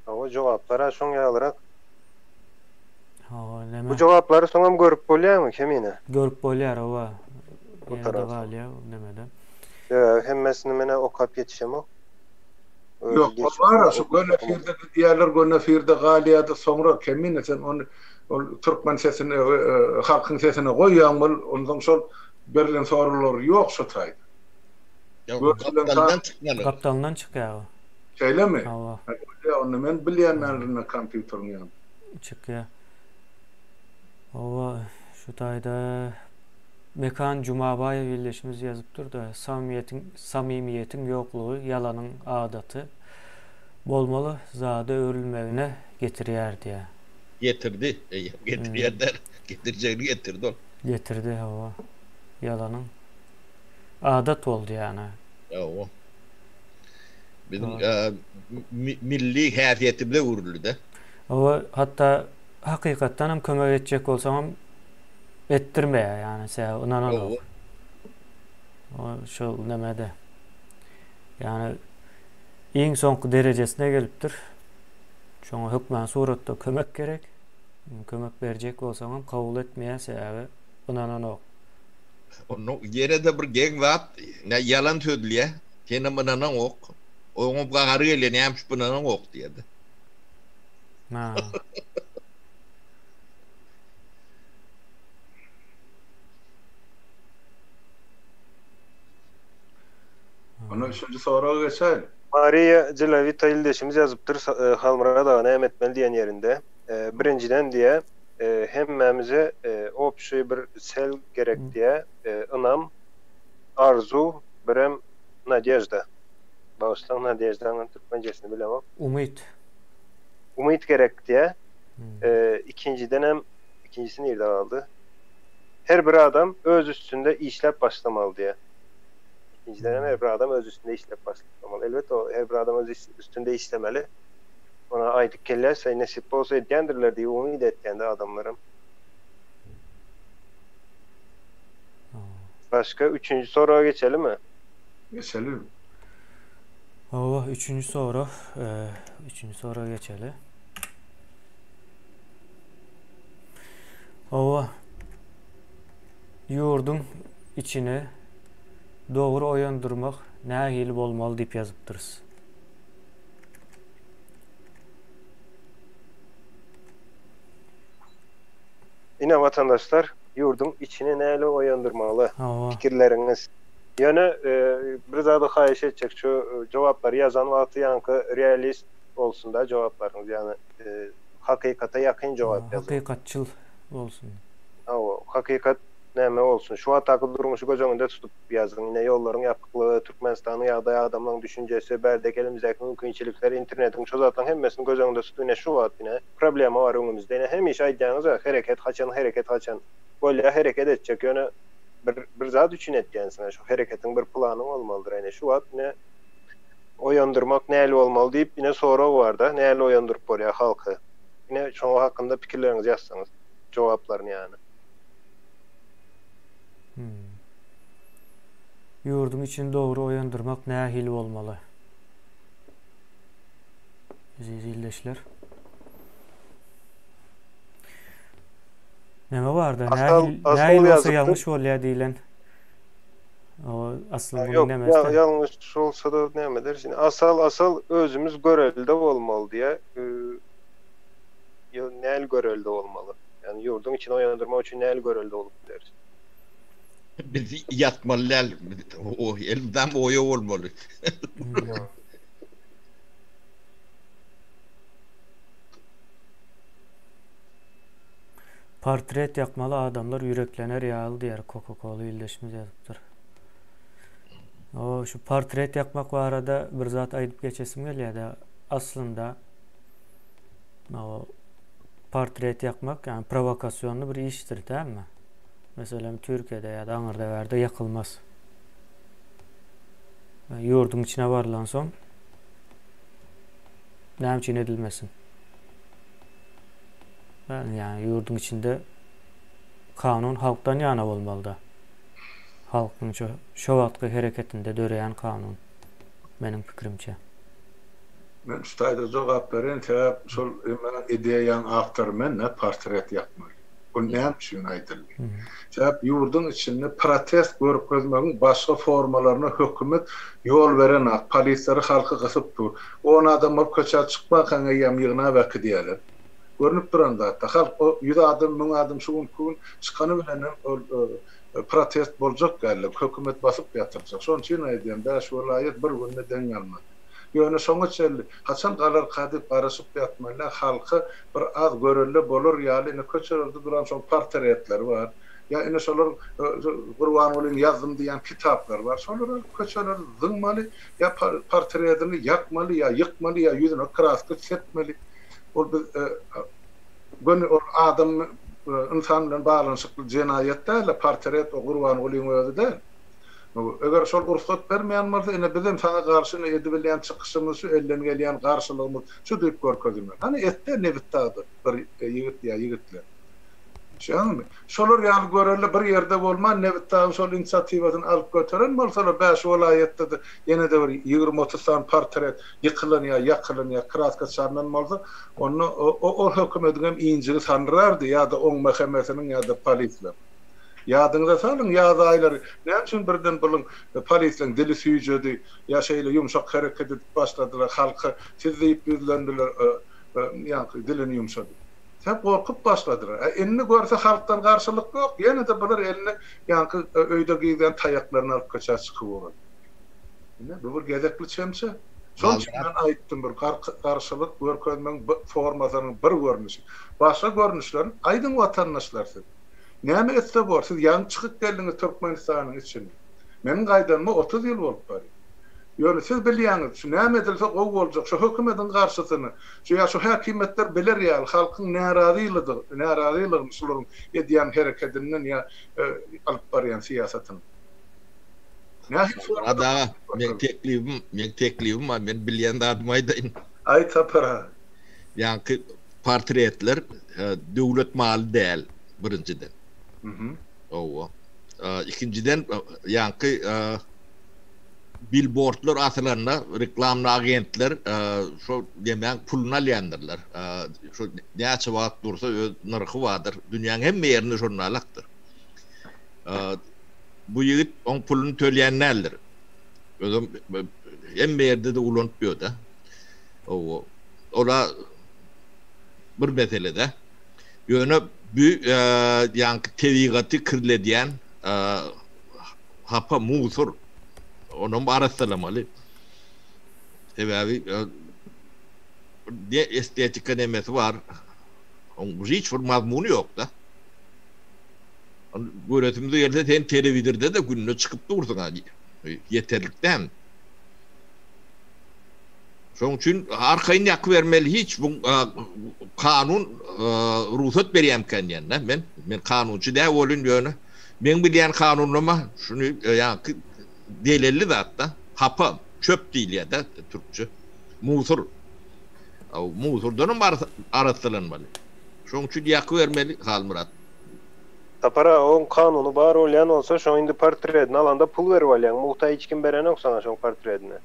O cevaplara şoňa alarak. Bu cevapları soňam görüp bolýarmy kemine? Görüp bolýar owa. Bu tarafda nemede. Hemmesini mene okap ýetişemi. Yok, var şu gönne firde diýerler gönne firde galiýady soňra kemine sen onu Türkmen sesini halkyň sesine goýýan bol ondan şol berilen sorular ýok şu taýda. Kaptandan çykýar. Şeýlemi? Onu men bilýänlerine kompýuteryň ýa. Çykýar. Owa şu taýda Mekan Jumabayew birleşimiz yazıpdyr da samimiyetin ýoklugy ýalanyň adaty bolmaly zada örülmegine getirýär diýe. Getirdi. Getirýärler. Getirjegini getirdi ol. Getirdi hawa. Ýalanyň adat boldy ýani. Ýa. Bizim milli häsiýeti bilen uruldy. Owa hatda hakykatdan hem kömek etjek bolsam ettirmeýär ýani sen unanan. O şol nemede. Ýani iň soňky derejesine gelipdir. Şoňa hökmen suratda kömek gerek. Kömek berjek bolsam hem kabul etmeýär sebäbi unanan ok. Onu ýere-de bir geň wagt, ýalan söýdülýär. Seni unanan ok. Oňa gary gelen näme unanan ok diýdi. Ha. Onu üçüncü soruya geçelim. Maria Celavita ildeşimiz yazıptır. Halmara Dağı'na emetmeli diyen yerinde. Birinciden diye hemmemize opşuy bir sel gerek diye ınam, arzu, birem nadejda. Bağışlan nadejda'nın Türkmencesini bilemem. Umit gerek diye. İkinciden hem ikincisini yerden aldı. Her bir adam öz üstünde işlep başlamalı diye. ikinciden her bir adam öz üstünde işlep başlamalı. Elbette o her bir adam öz üstünde işlemeli. Ona aydık kellerse nasip olsa etkendirler diye umut etkendi adamlarım. Başka üçüncü soruya geçelim mi? Geçelim. Üçüncü soru. Üçüncü soruya geçelim. Yurdun içine doğru oyandırmak nähili bolmaly diýip ýazypdyrys. Yine vatandaşlar yurdun içine nähili oyandırmalı fikirleriniz. Yani bir zada haýyş etjek şu cevapları yazan wagty ýanky realist bolsun da cevaplarınız yani hakykata yakın cevap yazın. Hakykatçıl bolsun. Hakikat näme olsun. Şu ataky durmuşy göz öňünde tutup yazın. Ine ýollaryň ýapyklygy, Türkmenistanyň ýagdaýy adamlaryň düşünjesi, berdeki elimizdäki mümkinçilikler, internetin çözatlaryň hemmesini göz öňünde tutup ine şu wagt ine problema bar öňümizde. Ine hemişe aýdýanyňyz hereket haçan. Bolýa hereket etjek ýöne bir zat üçin etgensiň. Şu hereketiň bir planyň bolmalydyr. Ine şu wagt ine oyandyrmak näli bolmaly diýip ine soraw bar da, näli oyandyryp bolýar halky. Ine şoňa hakynda pikirlerinizi ýazsaňyz, jogaplaryny ýani. Yurdun için doğru oyandırmak nähili bolmaly? Zildeşler. Näme barda? Nähili bolsa ýalňyş bolýar diýilen. O asly bu näme? Ýalňyş bolsa da näme dersin? Asal özümüz görelde bolmaly diýe. Nähili görelde bolmaly? Yani yurdun içine oyandırmak üçin nähili görelde bolup dersin? Biz yatmalylar o elimden oya olmalı. Portret yakmalı adamlar yüreklener yağlı diğer Coca-Cola ildeşimiz yazıptır. Şu portret yakmak var arada bir zat ayıp geçesim geliyor da aslında o portret yakmak yani provokasyonlu bir iştir değil mi? Mesela Türkiye'de ya da Anırdaver'de yakılmaz. Yurdun içine varılan son näme edilmesin. Yani yurdun içinde kanun halktan yana bolmaly da. Halkın şu wagtky hereketinde döreyen kanun. Benim pikirimçe. Men ştaýda jogap beren täp şol ideýaň awtory men portret yapmaly. O näme üçin aýdyldy? Täp yurdun içinde protest görkezmegiň başga formalaryna hökümet ýol beren polisiýary halky gysypdyr. Onu adamlar köçe çykmakan ýam ýygyna wagt diýerler. Görünüp duranda halk o 100 adam 1000 adam şu gün çykany bilen protest boljak geldi. Hökümet basyp ýatyrjak. Şoň üçin aýdym da şu vilayet bir günde deň almady. Ýöne şoňa çeldi. Haçan galar kadyp garaşyp ýatmalar halky bir az görelli bolur ýaly ine köçelerde duran şo portretler bar. Ya ine şolar Gurban Ulin ýazdym diýen kitaplar bar. Şolar köçeler zyňmaly ya portretini ýakmaly ya ýykmaly ya ýüzüne kraska sepmeli. O o adam insan bilen baglanşykly jenayetler portret o Gurban Ulin öýüde. Eger şol ruhsat bermeýän bolsa ene bizim sana garşy edip bilen çykyşymyz elden gelýän garşylygymyz şu diýip görkezilmeli. Hani etde nebitdadyr bir ýigit ýa ýigitler. Şoňmy? Şolar ýaly görelli bir ýerde bolman nebitdagy şol inisiatiwasyny alyp götüren bolsalar 5 vilayetde de ýene de bir 20-30 san portret ýykylan ýa ýakylan ýa kraska çarnan bolsa onu o hökümetiň iňjigi sanrardy ýa-da oň mahkemesiniň ýa-da polisiýa. Ýadyňyza salyň ýazy aýlary näme üçin birden bulun polisiýanyň dili süýjedi ýa şeýle ýumşak hereket edip başladylar halky siz diýip bizlendiler ýa-ni dilini ýumşady. Hep korkup başladylar. Enne görse halktan garşylyk ýok. Ýene de bular elini ýa-ni öýde giýden taýaklaryny alyp kaçar çykyp bolar. Bu bir gezekli çemçe. Şoň üçin men aýtdym bir garşylyk görkezmeň formasynyň bir görnüşi. Başga görnüşler aýdyň watandaşlar. Näme etse bor, siz ýaňy çykyp geldiňiz Türkmenistanyň içine. Meniň gaýdanma 30 ýyl bolup bar. Ýöne siz bilýäňiz, şu näme edilse o boljak, şu hökümetiň garşysyny, şu häkimetler biler ýa, halkyň närazylygyny şolaryň edýän hereketinden ýa alyp barýan siýasatyny. Ada men teklifim var. Men bilýän adam aýdaýyn. Ay tapara. Ýa-ni portretler döwlet maly däl birinciden. Owa. İkinciden ýa-ni billboardlar asylanna reklamly agentler şo demek pulunu alýandyrlar. Şo näçe wagt dursa öz narxy bardyr. Dünýäniň hemme ýerinde şonu alakdyr. Bu ýigit on pulunu töleýän nädir? Özüm hemme ýerde de ulanıp da. Ola bir meselede ýöne bu ýa-ni tebigaty kirledýän hapa musur onun araştırmalı. Sebebi estetik nemesi var. Onun hiç bir mazmunu yok da. Göretimde yerde sen televizyonda da gününe çıkıp dursun hadi. Yeterlikten. Şoň üçin arkaýyn ýak bermeli hiç bu kanun ruhsat berýärken ýa-ni. Men kanunçy dä bolun ýöne. Men bilýän kanunlama şunu ýa-ni delilli zatta hapa çöp değil ya da Türkçe musur. Musurdan araştırılmalı. Şoň üçin ýak bermeli Halmurat. Tapara on kanunu bar bolýan olsa şoň indi portretini alanda pul berip alýan. Muhtaç hiç kim beren yok sana şoň portretini.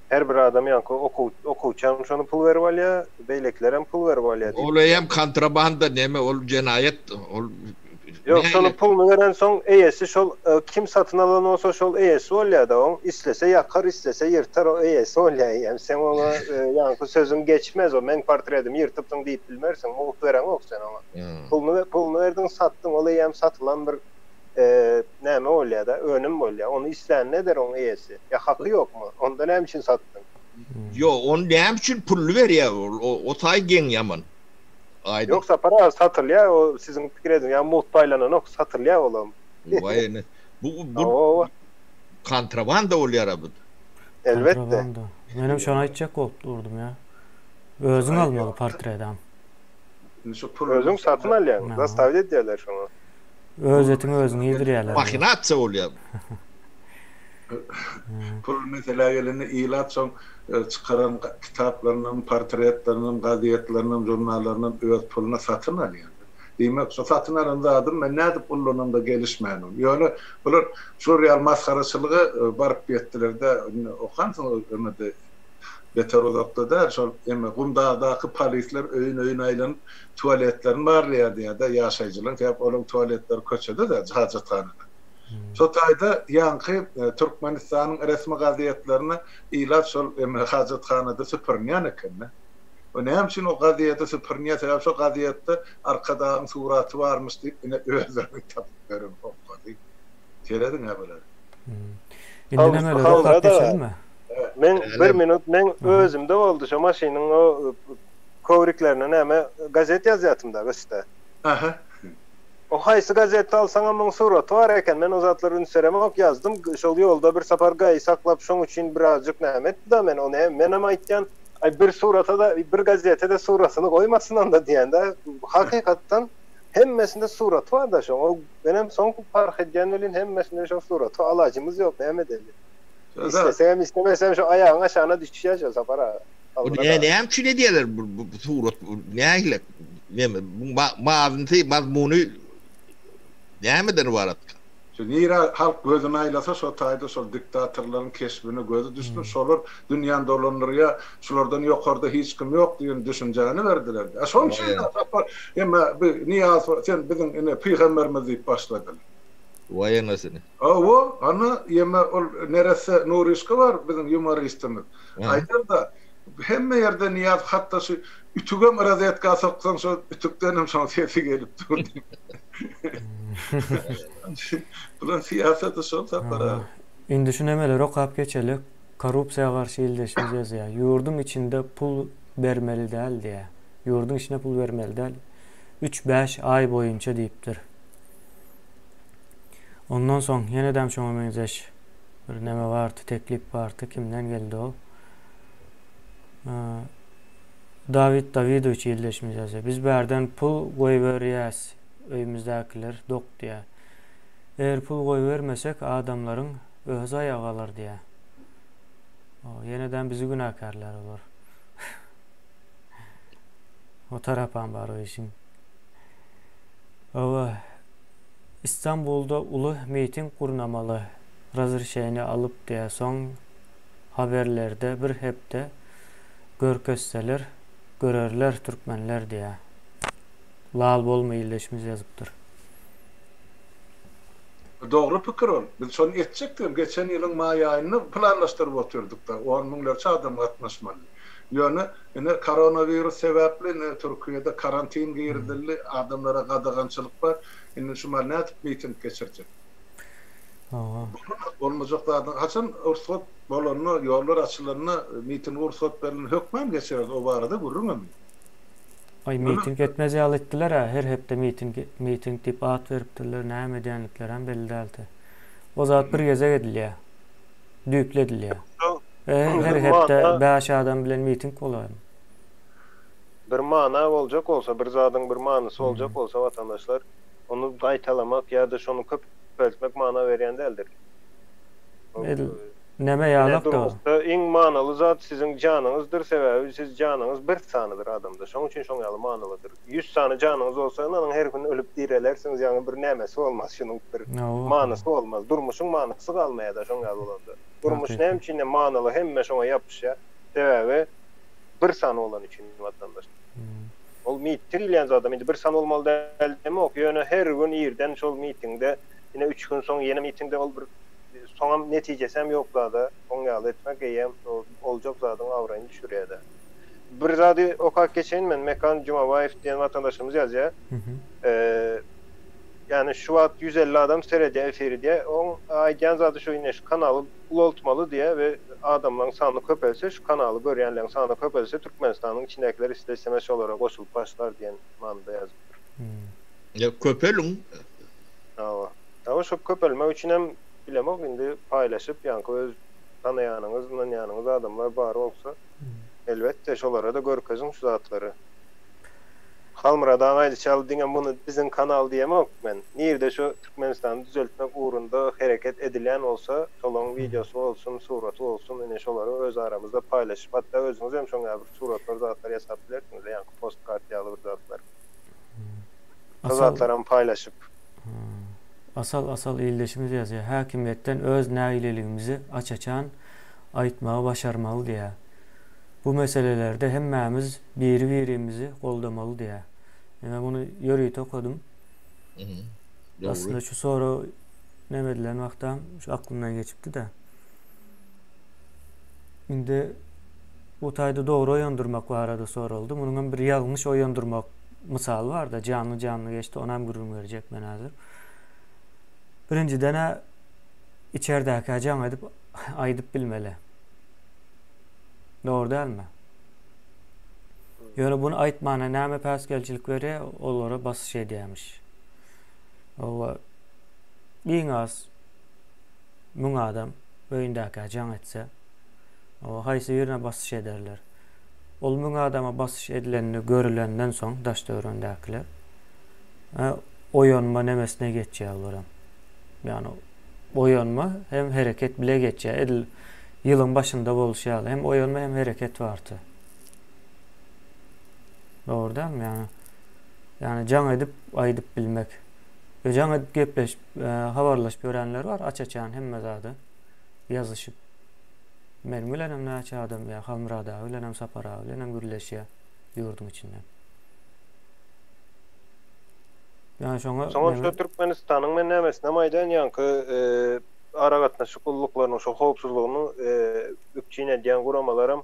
Her bir adam ýa-ni okuwçan şonu pul berip alýar, beýlekler hem pul berip alýar. Ol hem kontrabanda neme ol jenayet ol. Yok şonu pulunu veren son eýesi şol kim satın alan olsa şol eýesi bolýar da on islese yakar islese yırtar o eýesi bolýar. Yani sen ona ýa-ni sözün geçmez o men portretimi yırtypdyň diýip bilmersiň. Muhtaç veren ok sen ona. Pulunu verdin sattın o hem satılan bir näme bolýar da önüm bolýar. Onu islen ne der on eýesi? Ya hakkı yok mu? Onda näme için sattın? Yo on näme için pullu berýär? O taý geň ýaman. Aynen. Yoksa para satılıyor o sizin fikredin ya muhtaylanan ok satılıyor oğlum. Vay ne. Bu kontrabanda bolýar bu. Elbette. Benim şona aýtjak bolup durdum ya. Özüň almaly portretden. Özüň satyn alýan. Zastavit edýärler şonu. Özetini özüň ýedirýärler. Mahinatsa bolýar. Pul mesela geleni ilat son çıkaran kitaplarının, portretlerinin, gazetlerinin, jurnallarının öz puluna satın alýar. Demek so satın alanda adam men näde pulunun da gelişmäni. Ýöne bular şu real maskaraçylygy baryp ýetdiler de okansın ömede beter olapda da şol emme Gumdağdaky polisler öýün aýlan tualetlerini barlaýardy ýa-da ýaşaýjylar täp onuň tualetleri köçede de hajatxanada. So taýda ýanky Türkmenistanyň resmi gazetlerini ilap şol hajatxanada süpürnýän eken. O näme üçin o gazetde süpürnýär sebäp şo gazetde arkadaň suraty barmyş diýip ine özlerini tapyp berip okady. Terediň haberler. Indi näme rokap geçirmi? Men bir minut men özümde boldu şo maşynyň o kovriklerine näme gazet ýazýatymda göstä. Aha. O haýsy gazetde alsaň amyň suraty bar eken men o zatları ünseremok yazdım. Şol ýolda bir sapar gaý saklap şoň üçin birazjyk näme etdi men onu men hem aýtýan ay bir surata da bir gazetede suratyny goýmasynan da diýende hakykatdan hemmesinde surat var da şoň benim soň fark edýän bilen hemmesinde şo suraty alajymyz ýok näme deli. İstesem istemesem şu ayağın aşağına düşýär sapara. Bu näme üçin edýärler bu surat näme mazmuny nämeden barat? Nira halk gözüne aylasa şo taýda şol diktatorlaryň keşbine gözü düştü. Şolar dünýäň dolanlarya şolardan ýokarda hiç kim ýok diýen düşünjäni berdiler. Şoň üçin emma Niyaz sen bizim ine peýgamberimiz diýip başladylar. Vay anasını. O ana emma ol neresi Nurişka var bizim humoristimiz. Aýdar da hemme ýerde Niyaz hatda şu ütüge merazetga soksan şo ütükden hem şoň sesi gelip durdy. Bulan siyasata şol tapara. Indi şu nemeler okap geçelik. Korrupsiýa garşy ildeşmez ýazýar. Ýurdun içinde pul bermeli däl diýe. Ýurdun içine pul bermeli däl. 3-5 ay boýunça diýipdir. Ondan soň ýene-de şoňa meňzeş bir neme bardy, teklip bardy. Kimden geldi o? David Davidoviç ildeşmez ýazýar. Biz berden pul goýup berýäs. Öýümizdekiler dok diýär. Eger pul goýup bermesek adamlaryň öz ayağa alır diye. O yeniden bizi günahkarlar olur. O tarapan var o işin. O İstanbul'da ulu miting kurnamalı. Razır şeyini alıp diye son haberlerde bir hepte görkösteler, görerler Türkmenler diye. Lal bolma illeşimiz yazıptır. Doğru pikir ol. Biz şonu etjekdim. Geçen ýylyň maý aýyny planlaşdyryp oturduk da 10 miňlerçe adam gatnaşmaly. Ýöne ine koronavirus sebäpli Türkiýede karantin girdildi, adamlara gadagançylyk bar. Ine şu nädip miting geçirjek. Olmajak zaten. Haçan ursat bolanyny, ýollar açylanyny, miting ursat berilen hökmem geçirer o barada gurrunam. Ay miting etmez ýaly etdiler ha, her hepde miting dip at beripdiler, näme diýenlikler hem belli däldi. O zat bir geze edilýär. Düýpledilýär. Her hepde 5 adam bilen miting bolar. Bir mana boljak bolsa, bir zadyň bir manysy boljak bolsa vatandaşlar onu gaýtalamak ýa-da şonu köpeltmek mana berýän däldir. Näme ýalak da? Iň manaly zat siziň janyňyzdyr, sebäbi siz janyňyz bir sanydyr adamda. Şoň üçin şoň ýaly manalydyr. 100 sany janyňyz bolsa, onyň her gün ölüp direlersiňiz, ýa-ni bir nämesi bolmaz, şunyň bir manysy bolmaz. Durmuşyň manysy galmaýar da şoň ýaly bolanda. Durmuş näme üçin manaly hemme şoňa ýapyşýar, sebäbi bir sany olan üçin vatandaş. Ol miting bilen adam indi bir sany bolmaly dälme ok. Ýöne her gün ýerden şol mitingde, ýene 3 gün soň ýene mitingde ol bir soňam netijesem ýokda da oň ýaly etmek eýem oljak zadyň awraýyny düşürýär. Bir zady okak geçen men Mekan Jumabayev diýen watandaşymyz ýazýar. Yani şu an 150 adam seyrediyor efiri diye. On aýdýan zady şu ine şu kanaly ulotmaly diye ve adamlaryň sany köpelse şu kanaly görýänleriň sany köpelse Türkmenistanyň içindekiler istemesi olarak goşulyp başlar diýen manda ýazypdyr. Ya köpelüm. Ama şu köpelmek üçin hem bilemek indi paylaşıp ýa-ni öz tanaýanyňyz, nanýanyňyz adamlar bar bolsa elbetde şolara da görkeziň şu zatlary. Halmyradan aýdy çal diňen bunu biziň kanal diýemek men. Nirde şu Türkmenistany düzeltmek uğrunda hereket edilen olsa, şolaryň videosu bolsun, suraty bolsun, ine şolary öz aramızda paylaşyp, hatta özüňiz hem şoňa bir suratlar, zatlar ýasap bilersiňiz, ýa-ni postkart ýaly bir zatlar. Zatlaryny paylaşyp. Asal illeşimiz ýazýar. Häkimiýetden öz näýiligimizi açaçan aýtmagy başarmaly diýär. Bu meselelerde hemmemiz birimizi goldamaly diýär. Men bunu ýörüýte okudum. Aslında şu soru näme edilen wagtdan şu aklymdan geçipdi de. Indi bu taýda dogry oýandyrmak barada soruldy. Munyň bir ýalňyş oýandyrmak misaly bar da canlı geçti. Ona hem gurur berjek men hazır. Birinciden içerideki ajan edip aýdyp bilmeli. Doğru değil mi? Yani bunu aýtmana näme päsgelçilik berýär, olara basy şey diýmiş. O iň az muň adam öýündäki ajan etse, o haýsy ýerine basy ederler. Ol muň adama basy edilenini görülenden soň daş döwründäkiler oýanma nemesine geçýär olaram. Yani oýanma hem hereket bile geçýär. Yılın başında bolşaly hem oýanma hem hereket bardy. Doğru değil mi yani? Yani can edip aýdyp bilmek. Can edip gepleşip habarlaşıp görenler var. Açaçan hemme zady ýazyşyp. Men bilenem näçe adam ýa Halmyrada, bilenem Sapara, bilenem gürleşýär ýurdun içinden. Yani soňra Türkmenistanyň men nämesine maýdan ýanky ara gatnaşyk ulluklarının şu howpsuzlygyny ökçine diýen guramalarym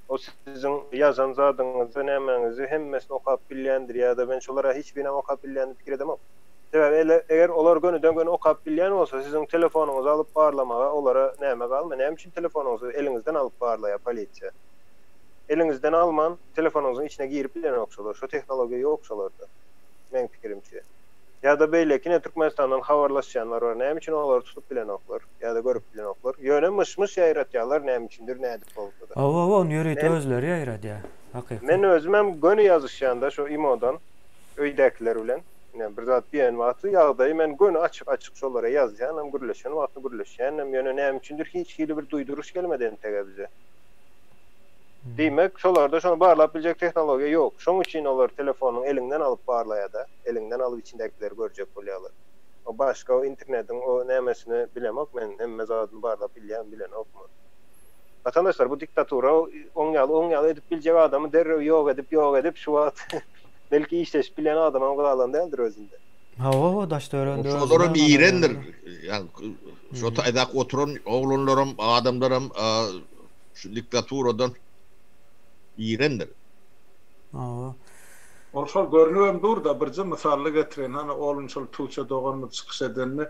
o siziň ýazan zadyňyzy, nämeňizi hemmesini okap bilýändir ýa-da ben şolara hiç bine okap bilýän pikir edemem. Sebäbi eger olar gönüden göne okap bilýän bolsa siziň telefonuňyzy alyp barlamaga olara näme galmy? Näme üçin telefonuňyzy eliňizden alyp barlaýar polisiýa? Eliňizden alman, telefonuňyzyň içine girip bilen okşalar. Şu tehnologiýa ýokşalarda. Men pikirimçe. Ya da beýlekine Türkmenistandan habarlaşýanlar bar. Näme üçin olary tutup bilen oklar, ya da görüp bilen oklar. Ýöne mışmış ýaýratýarlar näme üçindir, nädip bolsa da. Onu ýörüýte özleri ýaýratýar. Hakykat. Men özüm hem göni ýazyşýanda şu imodan öýdäkiler bilen Yani bir zat diýen wagty ýagdaý men göni açyk şolara ýazýan, gürleşen wagty gürleşen, hem ýöne näme üçindir hiç hili bir duýduruş gelmeden tege bize. Diýmek, şolarda şonu barlap biljek tehnologiýa ýok. Şoň üçin olar telefonyň elinden alyp barlaýar-da, elinden alyp içindekileri görjek bolýarlar. O başga o internetin o nämesini bilemek, men hemme zadyny barlap bilen okma. Vatandaşlar bu diktatura oň ýaly edip biljek adamy derrew ýok edip şu wagt belki işleş bilen adama galan däldir özünde. Ha, daşda öğrendi. Şolaram iýrendir. Yani şu taýdak oturan oglanlarym, adamlarym şu diktaturadan iýrendir. Ha. Ol şol görnüwem dur da birje misaly getiren, hani olun şol Tuğça doganyny çykyş edenni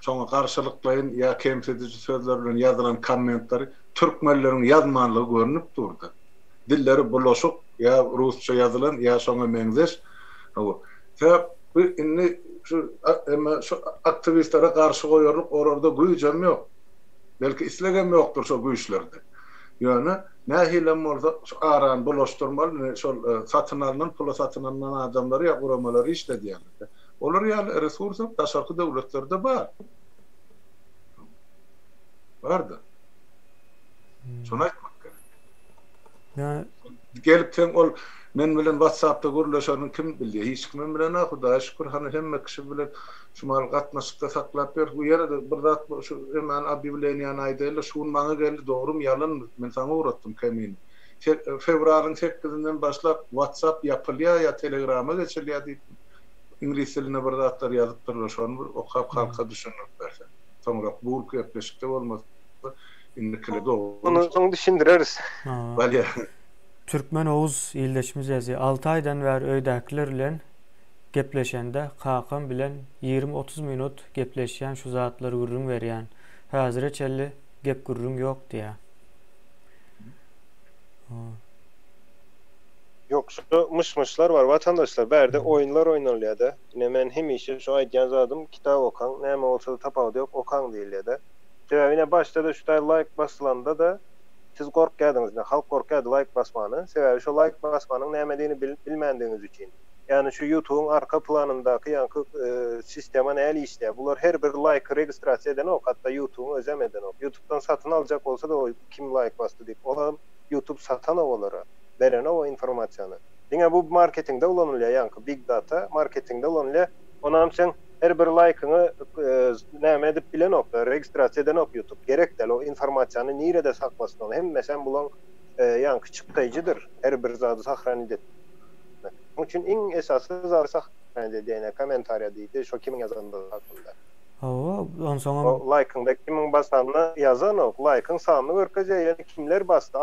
soňa garşylyklaýyn ýa kemsedici sözler bilen ýazylan kommentlary türkmenleriň ýazmanlygy görnüp durdy. Dilleri bulaşyk ýa rusça ýazylan ýa soňa meňzeş. Bu inni şu aktivistlere garşy goýarlyk orada güýjem ýok. Belki islegem ýokdur şo güýçlerde. Ýöne nähilem bolsa aran bulaşdyrmaly, şol satyn alynan, pula satyn alynan adamlary ýa guramalary işledýärler. Olar ýa resursy daşarky döwletlerde bar. Barda. Şonu aýtmak gerek. Yani Gelip teň ol men bilen WhatsApp'ta gürleşeni kim bilýär? Hiç kim bilen Hudaýa şükür hani hemme kişi bilen şumal gatnaşykda saklap ber. Bu ýerde bir zat şu hemen abi bilen ýany aýdýarlar, şuň maňa geldi, dogry ýalan men saňa uratdym kemin. Fevralyň 8-inden başlap WhatsApp ýapylýar ýa Telegram'a geçilýär diýip ingilis diline bir zatlar ýazyp durlar, şonu okap halka düşünüp berse. Soňra bu köpleşikde bolmaz. İndikile dogry. Onu soň düşündireriz. Balya. Türkmen Oğuz ýyldaşymyz ýazy 6 aýdan bäri öýdäkiler bilen gepleşende kakam bilen 20-30 minut gepleşýän şu zatlar gürrüň berýän. Häzir çelli gep gürrüň ýok diýär. Yok, şu mışmışlar var vatandaşlar. Berde oyunlar oynanılıyor da. Yine men hemişe şu aýdýan zadym kitap okan, näme bolsa da tapawdy ýok, okan diýilýär da. Sebäbine başda da şuday like basylanda da siz gorkýadýňyz, halk gorkýady like basmany. Sebäbi şu like basmanyň näme bilmendiňiz üçin. Yani şu YouTube'un arka planındaky ýa sistema näle işleýär? Bular her bir like registrasiýa eden ok, hatda YouTube'un özemeden ok. YouTube'dan satyn aljak bolsa da o kim like bastı diýip, olam YouTube satan olara beren o informasiýany. Diňe bu marketingde ulanylýar, ýa big data marketingde ulanylýar. Onam sen her bir like'ını näme edip bilen ok, registrasiýa eden ok YouTube. Gerek del o informasiýany nirede saklasyn. Hem mesela bulan ýa çıktaýjydyr. Her bir zady sahran edip. Onun için en esaslı zarsak yani dediğine komentarya diýdi, şu kimin yazanında hakkında. On sonra o like'ında kimin basanını yazan o like'ın sanını görkezýär. Yani kimler bastı?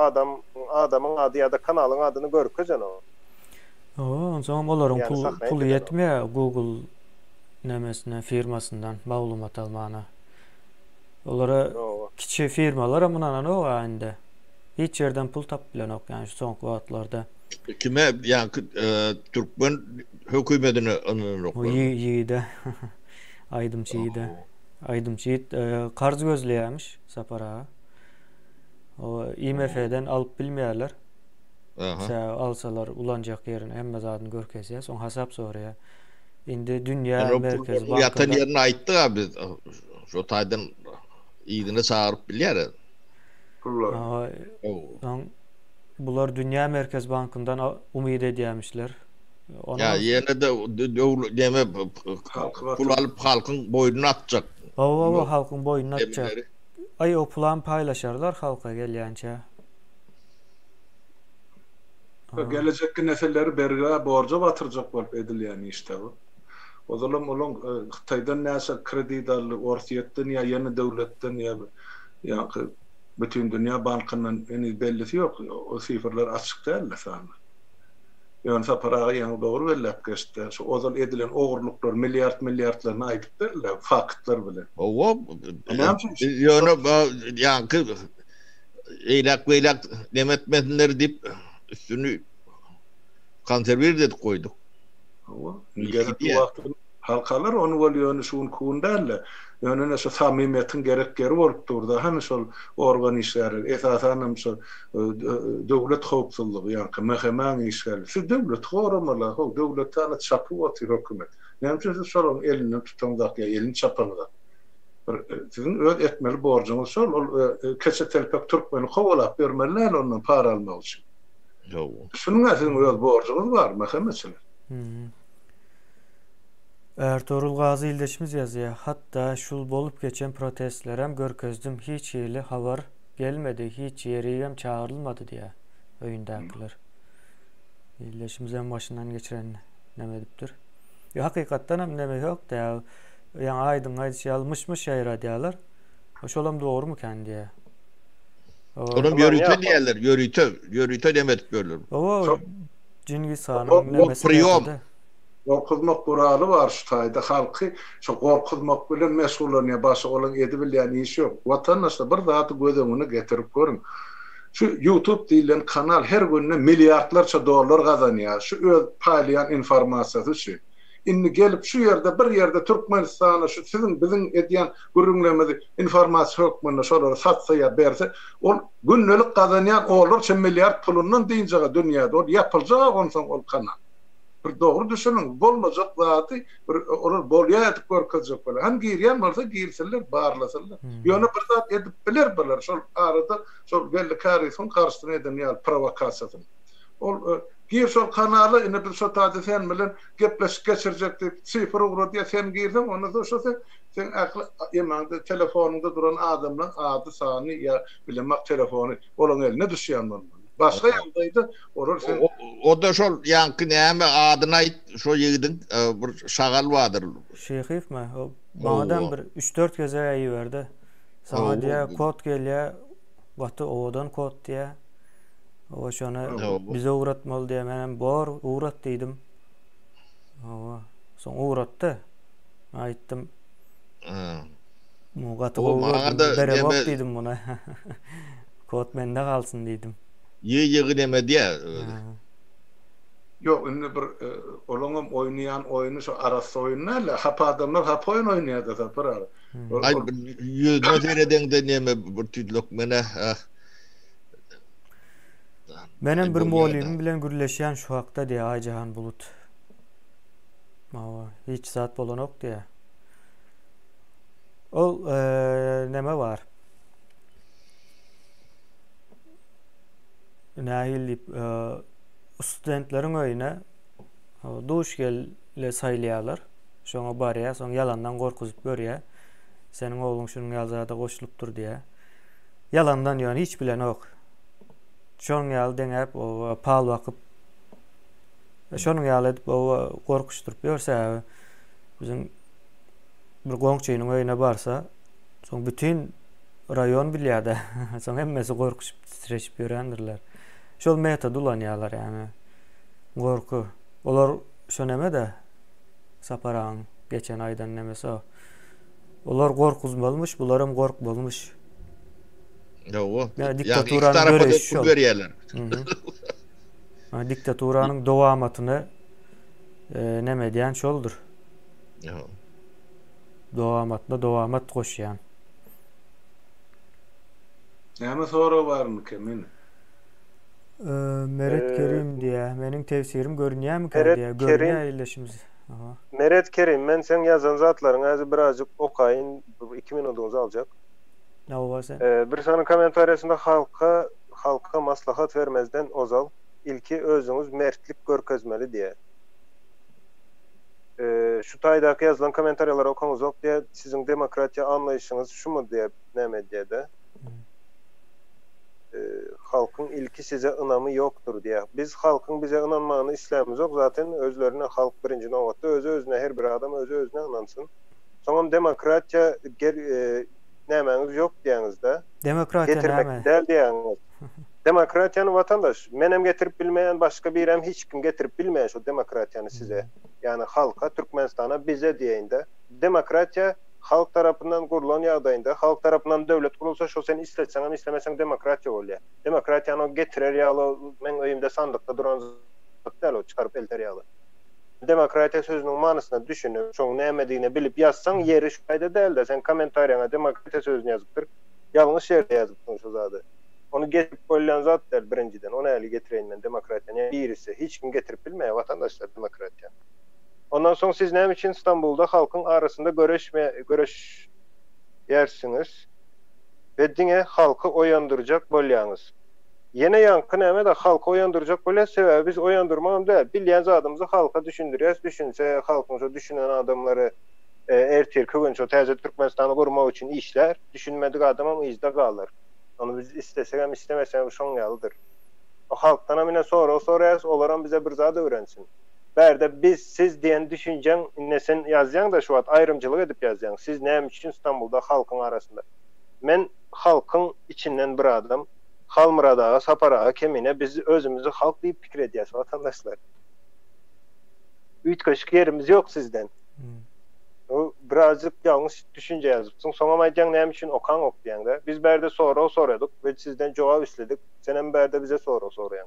Adamın adı ya da kanalın adını görkezýär o. On sonra olaryň Yani pul ýetmeýär Google nämesine firmasından maglumat almana. Olara kiçi firmalar amynan o aýynda. Hiç yerden pul tap bilen ok yani şu soňky wagtlarda. Kime yani Türkmen hökümetine anılır. O ýigide. Aydımçı karz gözleýärmiş sapara. O IMF'den alıp bilmeýärler. Alsalar ulanjak ýerini hemme zadyny görkezýär, soň hasap soraýar. Indi dünýä merkezi bankada ýatan ýerini aýtdy abi. Şu taýdan ýygyny çağıryp bilýär. Pullar. Bular Dünýä Merkez Bankyndan umyd edýärmişler. Ya ýene de döwlet pul alyp halkyň boýuna atjak. Halkyň boýuna atjak. Ay o pulan paýlaşarlar halka gelýänçe. Gelecekki nesilleri berge borca batıracak bolup edilýän işte bu. O zaman olan Xitaydan näse kredit aly, orsiýetden ýa ýene döwletden ýa bütün dünya bankından eni bellisi yok. O sifirler açık değil efendim. Yani parayı yani doğru verlep geçti. O zaman edilen oğurluklar milyardlarına ait derler. Faktlar bile. Yani eylak demetmesinler deyip üstünü konserver dedik koyduk. Gerek bu vaktin halkalar onu oluyor, şun kuğundarlar. Yani şu samimiyetin gerekleri olup durdu. Hani şu organ işleri, esasen şu devlet hukukçuluğu, yani mehman işleri. Şu devlet korumala, devlet tanıt çapı atıyor hükümet. Näme siz şolun elinden tutandak ya elini çapandak. Sizin öz etmeli borcunuz şol, keşe telpek Türkmeni kovalap bermeliler ondan para almak için. Şunun sizin öz borcunuz var mı mesela? Ertuğrul Gazi ildeşimiz yazıyor. Hatta şul bolup geçen protestlerem görkezdim. Hiç yerli havar gelmedi. Hiç yeriyem çağrılmadı diye. Öyündakiler. İldeşimizden başından geçiren nemediptir. Hakikatten hem neme yok da ya. Yani aydın şey almışmış şehre diyorlar. Şolam doğru mu kendiye? Onun yörüte diyorlar. Yörüte demedik görülür. O Cengiz Han'ın nemesi nerede? Korkuzmak buralı var şu tayda halkı. Şu korkuzmak bilen mesullarına başı olan edebilyen işi yok. Vatandaşlar bir zatı gözümünü getirip görün. Şu YouTube deyilen kanal her gününe milyardlarca dolar kazanıyor. Şu öz paylayan informasyası şu. Inni gelip şu yerde bir yerde Türkmenistan'a şu sizin bizim ediyen gürünlemedi informasyon hükmünde şoları satsa ya berse ol günlük kazanyan olur milyard pulundan deyince dünyada ol yapılacak onsan ol kanal. Bir doğru düşünün, bolmazak zatı olur bolyayatıp görkezecek böyle. Hem giryen varsa girsinler, bağırlasınlar. Yonu bir zat edip bilir. Şol arada, şol belli karison karşısına eden ya provokasyasını. Ol gir şol kanalı, yine bir şol tadı sen bilen gepleşik geçirecekti. Sıfır uğru diye sen girdin, onu da şol sen aklı yemanda telefonunda duran adamla adı sani ya bilemek telefonu olan eline düşüyen var. Başka yaldaydı. O da şol yankı näme adyna şo ýigidin bir şagal vardır. Şehif mi? O banadan bir 3-4 kez aýy berdi. Sana diýe kod gelýär. Wagty odan kod diýe. O şonu bize uğratmaly diýe men bor uğrat diýdim. Soň uğratdy. Aýtdym. Mugaty beremok diýdim buna. Kod mende galsyn diýdim. Ýygy näme diýär? Yok, indi bir olongam oynayan oyunu şu arası oyunlarla hap adamlar hap oyun oynaýardy da bir ara. Ay ýüzüne dereden de näme bir tüdlük mene. Benim bir molimim bilen gürleşýän şu hakda diýe Aýjahan Bulut. Hiç zat bolanok diýe. Ol näme var? Nähilip studentlerin öýüne duş gelle saýlaýarlar. Şoňa barýar, soň yalandan gorkuzyp görýär. Seniň ogluň şunun ýazada goşulupdyr diýe. Yalandan ýöne hiç bilen ok. Şoň ýaly deňep o pal wakyp şonuň ýaly edip o gorkuşdurup ýörse bizim bir goňçynyň öýüne barsa soň bütün rayon bilýär-de. Soň hemmesi gorkuşup titreşip ýörendirler. Şol metod ulanýarlar ýani. Gorku. Olar şo näme de Saparaň geçen aýdan nemesi o. Olar gorkuzmalmış, bular hem gork bolmuş. Ýa-o. Diktaturanyň göreşi şol. Berýärler. Diktaturanyň dowamatyny näme diýen şoldur. Ýa. Dowamat goşýan. Näme soru barmy kemin? Meret Kerim diye. Menin tefsirim görünýärmi diye. Görünýär illeşimiz. Meret Kerim, men sen yazan zatlaryň azy birazjyk okaýyn, 2 minutuňyzy aljak. Näme sen? Bir sany kommentariýasynda halka maslahat vermezden ozal. İlki özüňiz mertlik görkezmeli diye. Şu taýdaky ýazylan kommentariýalary okaňyzok diye siziň demokratiýa anlaýyşyňyz şumu diye näme diýdi? Halkın ilki size ınamı yoktur diye. Biz halkın bize inanmağını islämiz yok. Zaten özlerine halk birinci nowatda özüne her bir adam özüne inansın. Sonra demokratiya nämeňiz yok diýeňizde. Demokratiya näme? Del diýeňiz. Demokratiýany vatandaş menem getirip bilmeýän başga birem hiç kim getirip bilmeýän şu demokratiýany size. Yani halka, Türkmenistana, bize diýeňde. Demokratiya halk tarapından kurulan ýagdaýynda, halk tarapından döwlet kurulsa, şo sen isletseň hem islemeseň demokratiýa bolýar. Demokratiýany getirer ýaly men öýümde sandykda duran zat o çykaryp elter ýaly. Demokratiýa sözüniň manysyna düşünip, şoň nämedigini bilip ýazsaň, ýeri şu aýda däl-de sen kommentariýaňa demokratiýa sözüni ýazypdyr. Ýalňyş ýerde ýazypdyr şu zady. Onu getirip bolýan zat däl birinciden. Onu äli getireýin men demokratiýany birisi hiç kim getirip bilmeýär vatandaşlar demokratiýa. Ondan soň siz näme üçin İstanbulda halkyň arasında görüş yersiniz ve diňe halky oýandyrjak bolýaňyz. Yine yankı näme de halka oýandyrjak bolýar, sebäbi biz oýandyrmagam däl. Bilýän zadymyzy halka düşündirýäs, düşünse halkyň düşünen adamlary ertir kögün şo täze Türkmenistany gurmak üçin işler, düşünmedik adamam izde galar. Onu biz istesek hem istemesek şoň ýalydyr. O halkdan amine soraýas, olaram bize bir zat öwrensin. Berde biz siz diýen düşünjen nesen ýazýaň da şu wagt ayrımçylyk edip ýazýaň. Siz näme üçin İstanbulda halkyň arasında? Men halkyň içinden bir adam. Halmyradaga, Saparaga, Kemine biz özümüzü halk diýip pikir edýäs vatandaşlar. Üýtgeşik yerimiz ýok sizden. O birazcık ýalňyş düşünje ýazypsyň. Soňam aýdýaň näme üçin okan ok diýende. Biz berde soradyk we sizden jogap isledik. Senem berde bize soraýan.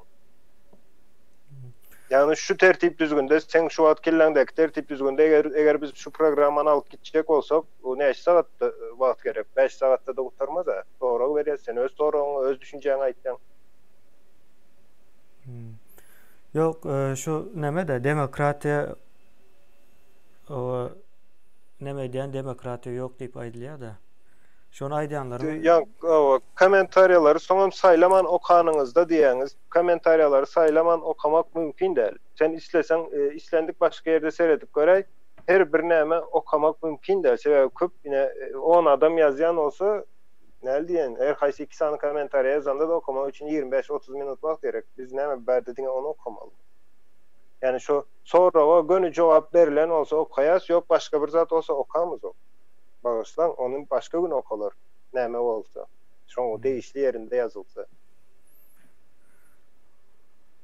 Yani şu tertip düzgünde, sen şu wagt kelläňdäki tertip düzgünde eger biz şu programmany alyp gitjek bolsak, o näçe sagatda wagt gerek? 5 sagatda da gutarmaz ha. Sorak berýär, sen öz soragyňy, öz düşünjäňi aýtdyň. Yok, şu näme de demokratiýa o näme diýen demokratiýa ýok diýip aýdylýar da. Şonu aýdýanlar. Yani o komentaryaları soňam saýlaman okanyňyzda diýäňiz. Komentaryaları saýlaman okamak mümkin däl. Sen isleseň islendik başga ýerde seredip görej. Her bir näme okamak mümkin däl. Sebäbi köp ýene 10 adam ýazýan bolsa, näle diýen, her haýsy 2 sany komentarya ýazanda da okamak üçin 25-30 minut wagt gerek. Biz näme berde diňe onu okamaly. Yani şu soraga gönü jogap berilen bolsa okaýas, ýok başga bir zat bolsa okamyz ok. Bağışlan, onun başka gün okular. Näme bolsa. Şoňa değişli yerinde yazılsa.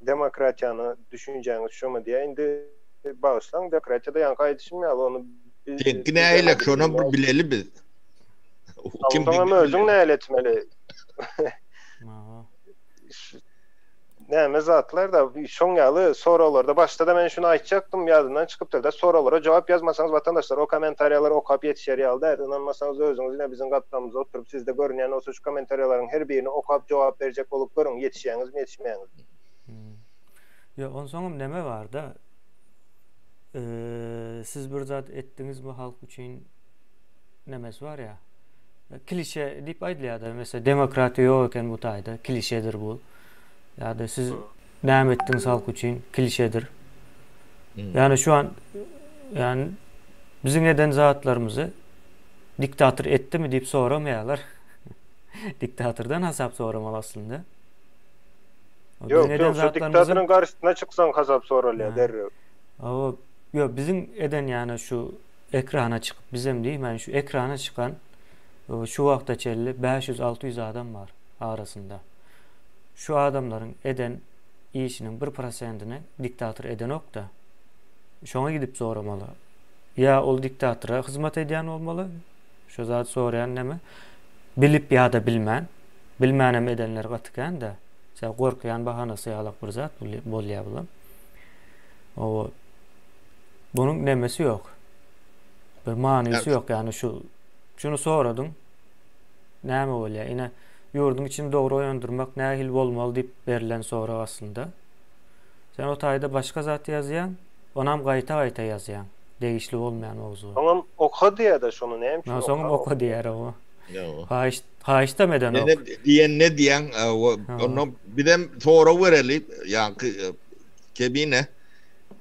Demokratiýany düşünjäňiz şoňa diýe, indi bağışlan, demokratiýada ýanky aýdyşmaýar, onu biz näýlek şonu bir bileli biz. Kim bilir? Özüň näle etmeli? Näme zatlar da şoňaly soralarda başda da men şunu aýtjaktym, ýadymdan çykypdyr da soralara jogap ýazmasaňyz watandaşlar o komentaryaları okap ýetişer ýalda, inanmasaňyz özüňiz ine biziň gatdamyzda oturup sizde görünýän o şu komentaryalaryň her birini okap jogap berjek bolup görüň, ýetişýäňizmi, ýetişmeýäňizmi. Ya on soňam näme bar da? Siz bir zat etdiňizmi halk üçin nämesi bar ya? Klişe diýip aýdylýar da, mesela demokratiýa ýok eken bu taýda, klişedir bu. Yani siz näme etdiňiz halk üçin klişedir. Yani şu an yani bizim eden zatlarımızı diktatör etti mi diýip soramaýarlar. Diktatörden hasap soramaly aslında. Yok, şu diktatörün karşısına çyksaň hasap soralýar derrek. Yok, bizim eden yani şu ekrana çıkıp bizim değil, yani şu ekrana çıkan şu wagtda çelli 500-600 adam var arasında. Şu adamların eden işinin 1%'ini diktatör eden ok da. Şoňa gidip soramaly. Ya ol diktatora hyzmat edýän bolmaly. Şu zat soraýan näme? Bilip ya da bilmän. Bilmänem edenler gatykän da. Sen gorkýan bahanasy ýalyk bir zat bolýar bular. O bunun nemesi yok. Bir manysy yok, yani şunu soradyň. Näme bolýar? Ine ýurdun içini dogry oýandyrmak nähil bolmaly diýip berilen sorak aslında. Sen o taýda başga zat ýazýan, onam gaýta ýazýan. Degişli bolmayan mowzu. Soňam oka diýär-de şonu näme üçin? Soňam oka diýär o. Haýyş demeden ok. Ne diýen, onu birem sorak bereli, ýa-ni kebine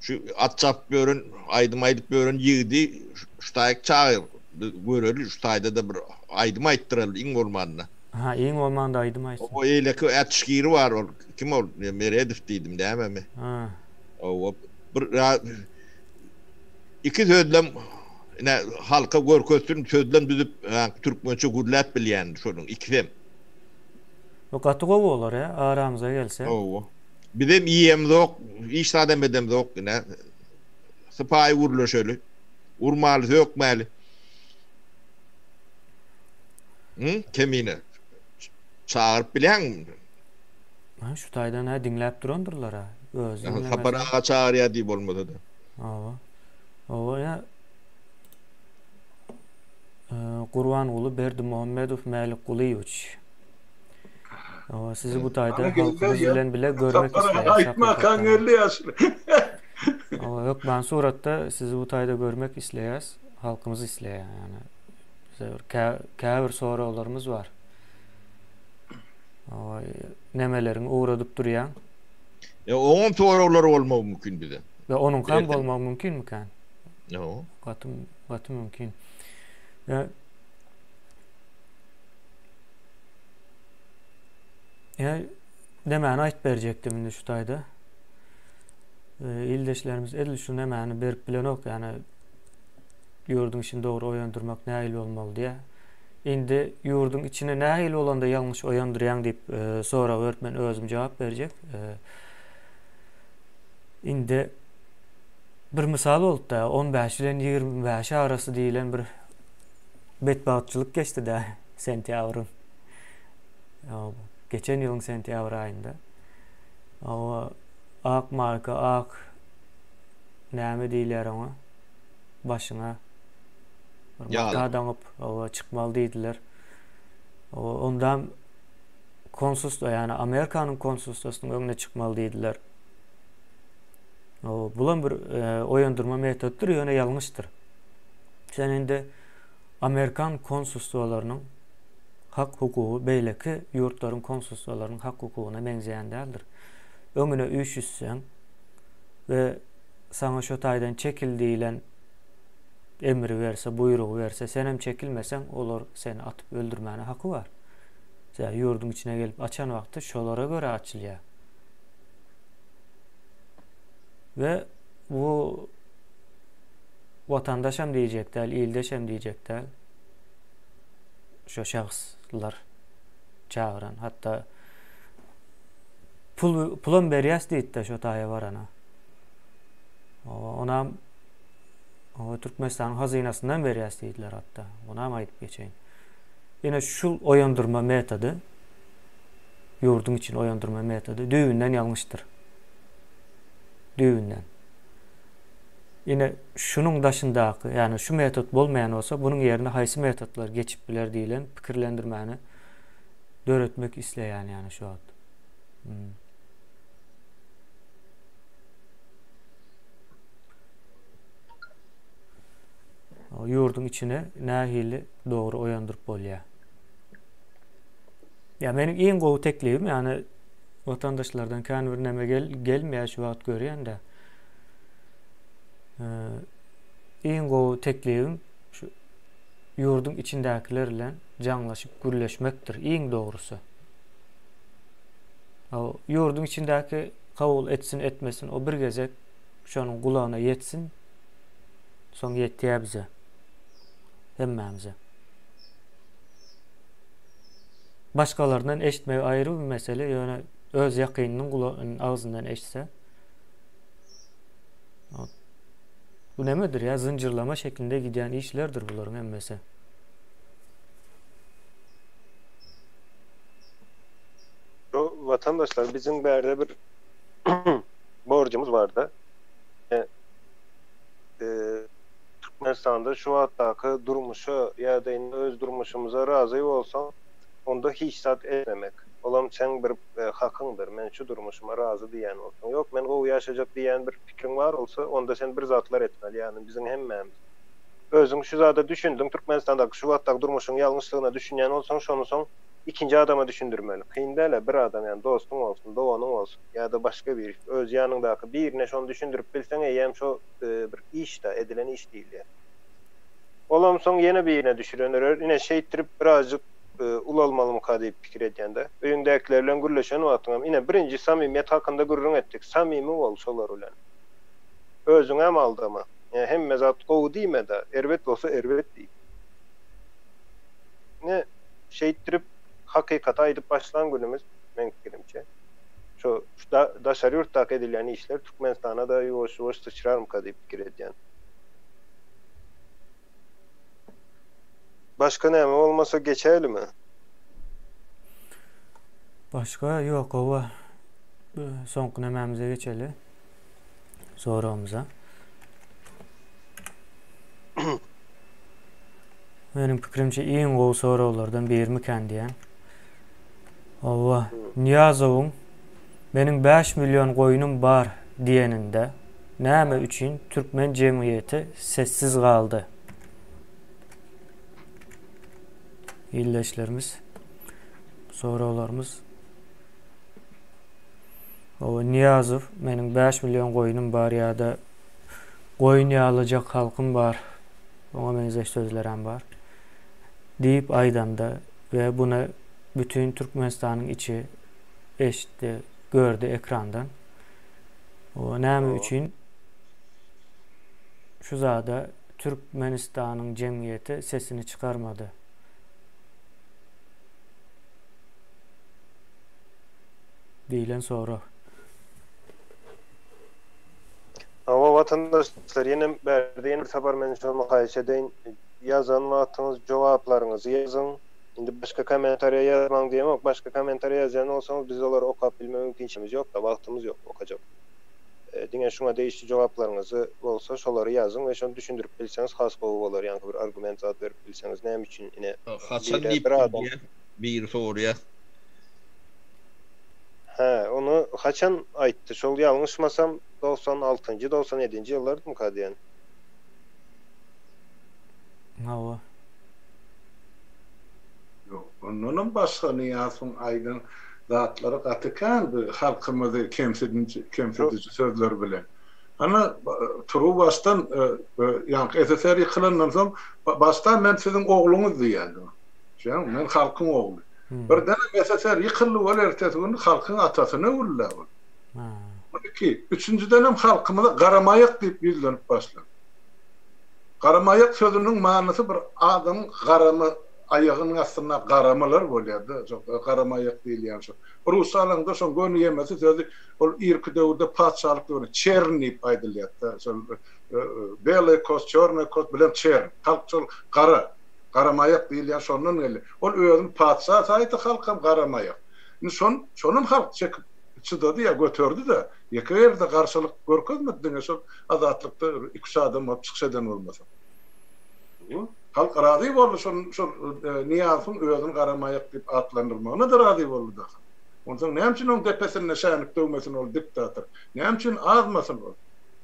şu atçap börün, aýdym aýdyp börün ýygy, ştaýyk çaýyr göreli, şu taýda da bir aýdym aýtdyraly iň bolmanda. Ha, iň bolmanda aýdym aýtdy. O eýleki atşgiri bar, kim ol? Meredif diýdim, dämemi? Ha. O bir iki sözlem ine halka görkezsün sözlem düzüp türkmençe gurlat bilýän şonuň ikisem. O gatyga bolar ya, aramyza gelse. Bizim iyiyemiz yok, iş adam edemiz yok yine. Sıpayı vurulur şöyle. Vurmalı yok mali. Kemine. Çağırıp bilen mi? Şu taýdan ha dinläp durandyrlar ha. Saparaga çağırýar diýip bolmasa da. O ya Gurban ulu Berdimuhammedow Malik Quliýewich. Sizi bu taýda halkymyz bilen bile görmek isleýär. Aýtma kan 50 ýaşly. Ama yok, ben suratda sizi bu tayda görmek isleýäs, halkymyz isleýär yani. Bize käbir soralarımız var. Ama nemelerini uğradıp durýan Oňam soralar bolmagy mümkin bize. ve onun kan Evet. bolmagy mümkin mi kan? No. Gatym mümkin. Ya demäni aýtyp berjekdim indi şu taýda. İldeşlerimiz edil şu nemäni berip bilenok, yani ýurdun içinde dogry oýandyrmak nähil bolmaly diye. Indi ýurdun içine nähil bolanda ýalňyş oýandyrýan diýip sonra öğretmen özüm jogap berjek. Indi bir misal boldy da 15 bilen 25 arasy diýilen bir betbaatçylyk geçti de sentýabryň. Geçen ýylyň sentýabr aýynda. Ak marka, ak näme diýler ona? Başyna marka danyp çykmaly diýdiler. Ondan konsulsta, yani Amerikanyň konsulstasynyň öňüne çykmaly diýdiler. Bulan bir oýandyrma metoddur, ýöne ýalňyşdyr. Sen indi Amerikan konsulstawlarynyň hak hukuky beýleki ýurtlaryň konsulstawlarynyň hak hukugyna meňzeýän däldir. Öňüne üşüşsen ve sana şu taýdan çekil diýilen emri verse, buyrugy verse, sen hem çekilmesen olar seni atyp öldürmäne haky bar. Sen ýurdun içine gelip açan wagtda şolara göre açylýar. Ve bu vatandaşam diýjekler, ildeşem diýjekler. Şu şahslar çağıran, hatta pulun berýäs diýdi şu taýa barana. Ona Türkmenistanyň hazynasyndan berýäs diýdiler hatta. Ona aýdyp geçeýin. Ýene şul oýandyrma metody, ýurdun için oýandyrma metody düýünden ýalňyşdyr. Düýünden. Ýene şunun daşyndaky, yani şu metod bolmayan olsa bunun yerine haýsy metodlar geçip biler diýilen pikirlendirmäni döretmek isleýän yani şu an. O ýurdun içine nähili dogry oýandyryp bolýar. Ya meniň iň gowy teklifim, yani vatandaşlardan kan bir näme gelmeýär şu wagt görýän-de. Iň gowy teklifim şu ýurdun içindekiler bilen jaňlaşyp gürleşmekdir, iň dogrusy. O ýurdun içindäki kabul etsin etmesin, o bir gezek şonuň gulagyna ýetsin. Soň ýetýär bize. Hemmämize. Başkalarından eşitmek ayrı bir mesele. Yani öz yakınının ağzından eşitse. Bu nemedir ya? Zincirlama şeklinde giden işlerdir bunların emmesi. O vatandaşlar, bizim berde bir borcumuz vardı. Türkmenistan'da şu hattaki durmuşa ya da öz durmuşumuza razı olsan onda hiç zat etmemek. Olam sen bir hakındır. Men şu durmuşuma razı diýen olsun. Yok, men o yaşayacak diýen bir fikrin var olsa onda sen bir zatlar etmeli. Yani bizim hemmemiz. Özüň şu zada düşündüň, Türkmenistan'daki şu hattaki durmuşun ýalňyşlygyna düşünýän olsaň şonu soň ikinci adama düşündürmeli. Kıyın değil, bir adam, yani dostun olsun, doğanın olsun ya da başka bir öz yanındaki birine şonu düşündürüp bilsen eyyem şu bir iş de edilen iş değil ya. Olam son yeni birine düşürenler yine ettirip birazcık ulalmalı mı kadıyıp fikir ediyende. Öğündekilerle gürleşen o atınam. Yine birinci samimiyet hakkında gürrün ettik. Samimi olsalar ulan. Özün hem aldı mı? Yani hem mezat kovu değil mi de ervet olsa ervet değil. Ne ettirip hakikata aydıp başlan günümüz men fikrimçe. Şu daşarı yurtdaki edilen işler Türkmenistan'a da yavaş yavaş sıçrar mı kadıyıp fikir ediyen. Başka ne olmasa geçerli mi? Başka yok, ova sonku nememize geçeli. Soramıza. Benim fikrimçe iň gowy soralardan biri miken diýen. Ova Niyazowyň "Meniň 5 milyon goýunum bar" diýeninde näme üçin Türkmen jemgyýeti sessiz kaldı? İlleşlerimiz, soralarımız. O Niyazov, menin 5 milyon goýunum bar ýa-da goýun ýalyjak halkym bar. Oňa benzeş sözlerem bar. Diýip aýdanda we buna bütün Türkmenistanyň içi eşitdi, gördü ekrandan. O näme üçin şu zada Türkmenistanyň jemgyýeti sesini çıkarmadı. Diýilen soru. Ama vatandaşlar yine berdiğin bir haber menşonu kayşedeyin yazan vatanız cevaplarınızı yazın. Şimdi başka komentarya yazmam diyemem. Başka komentarya yazan olsanız biz onları okuyup bilme mümkünçimiz yok da vaktimiz yok okuyacak. Dine şuna değişti cevaplarınızı olsa şoları yazın ve şunu düşündürüp bilseniz has bolu olur. Yani bir argument zat verip bilseniz neyim için yine Hasan bir soruya. He, onu kaçan ayttı? Şol yanlışmasam 96. 97. yıllardı mı kadiyen? Hawa. Yok, onun başka Niyaz'ın aydın zatları katıkandı halkımızı kemsedici sözler bilen. Ana turu baştan yani SSR yıkılandan sonra baştan ben sizin oğlunuz diyedim. Ben halkın oğlu. Bir dene SSR yıkıldı ve ertesi gün halkın atasını vurdular. İki, üçüncü dönem halkımıza garamayak deyip yüzlenip başladı. Garamayak sözünün manası bir adamın garamı ayağının aslında garamalar oluyordu. Garamayak değil yani. Rus alanda son gönü yemesi sözü o irki dövrde patşalık dövrde çernip aydılıyordu. Belekos, Çornekos bilem çern. Halk çok garamayak değil yani sonunun eli. O özün patşa sayıtı halkım garamayak. Sonun halk çekip çıdadı ya götürdü de iki yerde karşılık görkezmedi. Son azatlıkta iki adım çıksadan olmasa. Halk razı oldu son Niyaz'ın özün garamayak deyip adlandırmağına da razı oldu da. Ondan ne için onun tepesine şayanıp dövmesin ol diktatör. Ne için azmasın ol.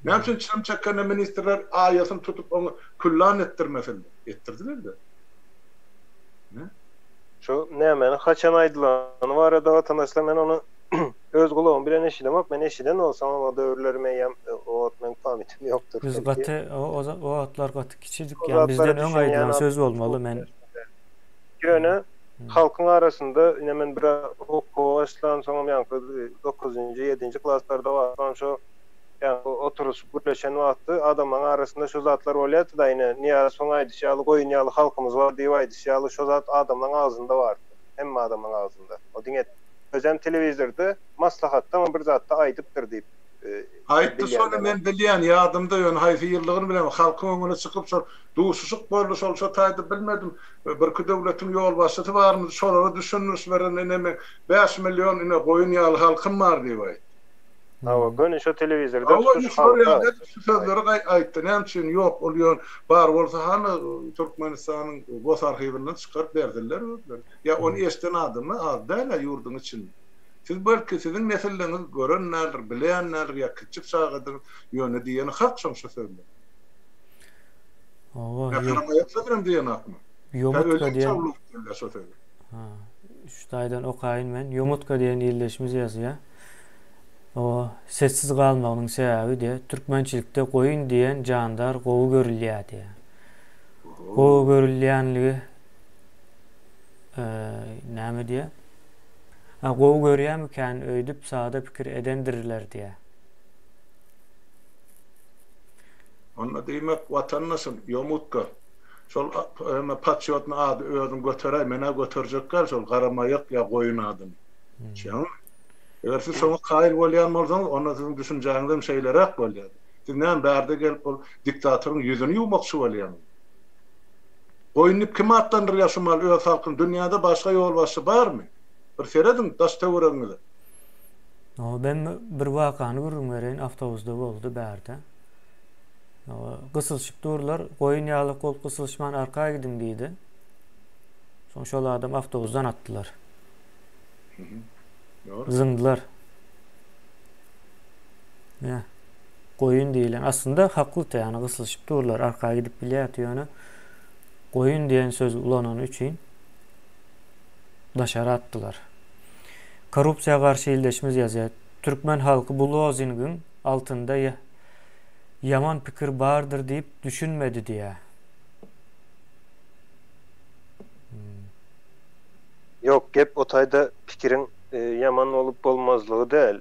Ne için çamçakkana ministerler ayasını tutup onu kullan ettirmesin. Ettirdiler de. Ne? Şu ne hemen kaçan aydılanı var ya da vatandaşlar ben onu öz kulağım bilen eşidem ben eşiden olsam ama dövrlerime yem o atmen pamitim yoktur. Biz gatı o atlar gatı kiçicik yani bizden ön aydılan söz olmalı men. Yöne halkın arasında yine men bir oku başlan sonra yani 9. 7. klaslarda var şu yani oturup birleşen vaxtı adamın arasında şu zatlar oluyordu da yine niye son aydışalı koyunyalı halkımız var diye aydışalı şu zat adamın ağzında vardı. Hem adamın ağzında. O dinet özem televizörde maslahatta ama bir zatta aydıptır deyip ayıttı sonra men bilýän ýadymda ýön haýsy ýyllygyny bilen halkyň öňüne çykyp şol duýşuşyk boldy şol taýdy bilmedim bir döwletiň ýol başçysy barmy şolara düşünmüş beren eneme 5 milyon ine goýun ýaly halkym bar diýip aýtdy. Awa gönü şu televizörde şu sözleri aýtdy. Näme üçin ýok bolýan bar bolsa hany Türkmenistanyň Bos arhiwinden çykaryp berdiler. Ya onu eşden adamy adala ýurdun içinde. Siz belki sizin nesilleriniz görenler, bilenler ya küçük çağıdır yönü diýeni hak şu sözler. Owa, ýok sözlerim diýen akmy. Yomutka diýen. Şu taýdan okaýyn men. Yomutka diýen ýerleşimiz ýazýar. O sessiz kalmagynyň sebäbi de türkmençilikde goýun diýen jandar gowy görülýär diýär. Gowy görülýänligi näme diýär? Gowy görýärmiken öýdüp sada pikir edendirler diýär. Onda diýmek watandaşym yomutka. Şol patriotny ady özüm göteräý, mene göterjekler şol garamaýak ýa goýun adyny. Şeňi eger siz şonu kaýyl bolýan bolsaňyz, onda siziň düşünjäňiz şeýlerek bolýar. Siz näme bärde gelip bol diktatorun ýüzüni ýuwmakçy bolýan. Goýuny kim atlandyrýar şumal öz halkyň dünýäde başga ýol başy barmy? Bir seredin daş töwereňize. Ben bir wakany görüňmerin awtobusda boldy bärde. Gysylşyp durlar, goýun ýaly kol gysylşman arkaga gidin diýdi. Soň şol adam awtobusdan atdylar. Zındılar. Ya. Goýun diýilen aslında haklydy ýani gyslyşyp durlar arkaga gidip bilýär ýöne. Goýun diýen söz ulanan üçin daşara atdylar. Korrupsiýaga garşy ýyldaşmyz ýazýar. Türkmen halky bu lozungyň altynda yaman pikir bardyr diýip düşünmedi diýär. Yok, gep otayda pikirin yaman olup bolmazlığı değil.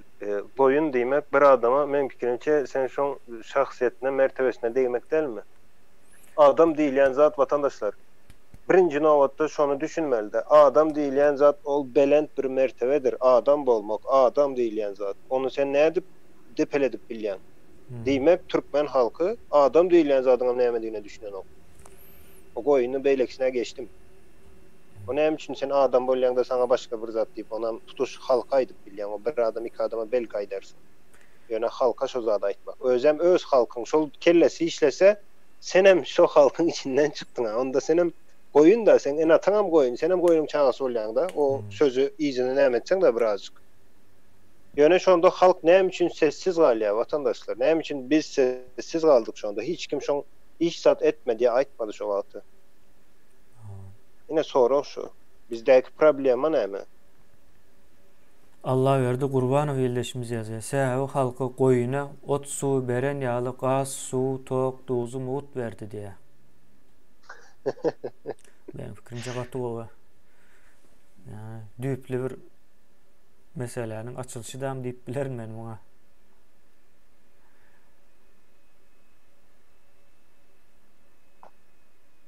Goýun diýmek bir adama men pikirimçe sen şoň şahsiýetine, mertebesine değmek değil mi? Adam diýilen zat vatandaşlar. Birinci nowatda şonu düşünmeli de. Adam diýilen zat ol belent bir mertebedir. Adam bolmak, adam diýilen zat. Onu sen näde depeledip bilýän? Diýmek Türkmen halky adam diýilen zadyň näme diýine düşünen ok. O goýuny beýleksine geçtim. O näme üçin sen adam bolýanda sana başga bir zat diýip ona tutuş halka aýdyp bilýän, o bir adam iki adama bel gaýdarsın. Ýöne halka şo zat aýtmak. Özem öz halkyň şol kellesi işlese sen hem şo halkyň içinden çykdyň. Onda sen hem goýun da sen en ataňam goýun, sen hem goýunyň çagasy bolýanda o sözü ýyzyny näme etseň de birazjyk. Ýöne şonda halk näme üçin sessiz galýar vatandaşlar? Näme üçin biz sessiz galdyk şonda? Hiç kim şoň iş zat etmedi, aýtmady şo wagty. Yine soru şu. Bizdeki problema näme? Allah verdi Gurbanow ýyldaşymyz ýazýar. Sähäw halka goýuna ot suw beren ýaly gaz, suw, tok, duzu, mut berdi diýär. Ben fikrimçe gaty bolar. Ýa, düýpli bir meseleniň açylşy dam diýip bilerim men muňa.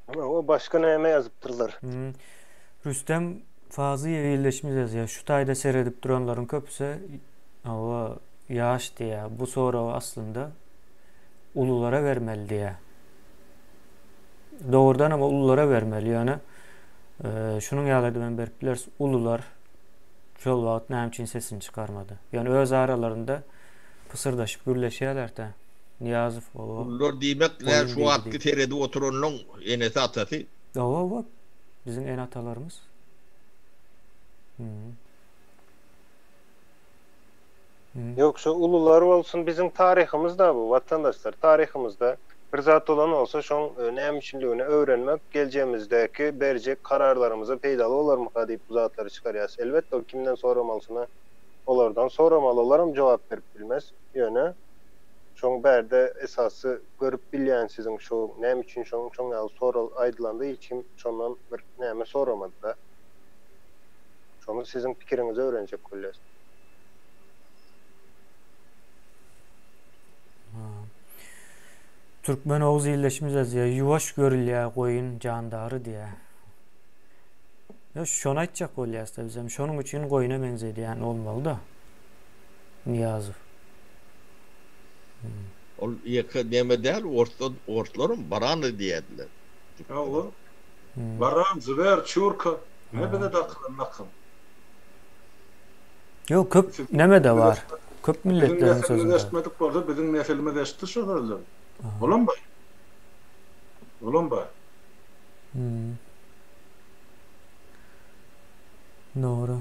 Ama o başka näme ýazypdyrlar? Rüstem Fazy ýyldaşymyz ýazýar. Şu taýda seredip duranlaryň köpüsi o ýaş diýär. Bu soraw aslında ululara bermeli diýär. Doğrudan ama ululara vermeli ýani. Şunun ýalyda men berip bilersiz, ulular şol wagt näme üçin sesini çykarmady. Ýani öz aralarında pısırdaşyp gürleşýärler-de. Niyazow Ulular diýmek şu wagtky terede oturanyň enesi atasy. Bak. Bizim en atalarımız. Yoksa ulular olsun bizim tarihimiz da bu vatandaşlar. Tarihimizde bir zat olan olsa şoň näme üçinligini öwrenmek geleceğimizdeki berjek kararlarımıza peýdaly olarmy diýip bu zatlary çykarýas. Elbetde o kimden soramalysyna olardan soramalylarym jogap berip bilmez. Ýöne şoň berde esasy görüp bilýän siziň şu näme üçin şoň ýaly soral aýdylandy, hiç kim şondan bir näme soramady da. Şonu sizin pikiriňizi öwrenjek bolýar. Türkmen Oğuz ýyldaşymyz ýazýar. Ýuwaş görülýär goýun jandary diýär. Ya şonu aýtjak bolýar-da bizem. Şonuň üçin goýuna meňzedi ýani olmaly da. Niyazow. Ol ýeke näme däl, ortlaryň barany diýediler. Allah. Baran, zwer, çurka. Ne bede daklan. Yok, köp näme de var. Köp milletlerin sözü. Biz etmedik bolsa bizim neselime geçti şolarlar. Bolan bay. Doğru.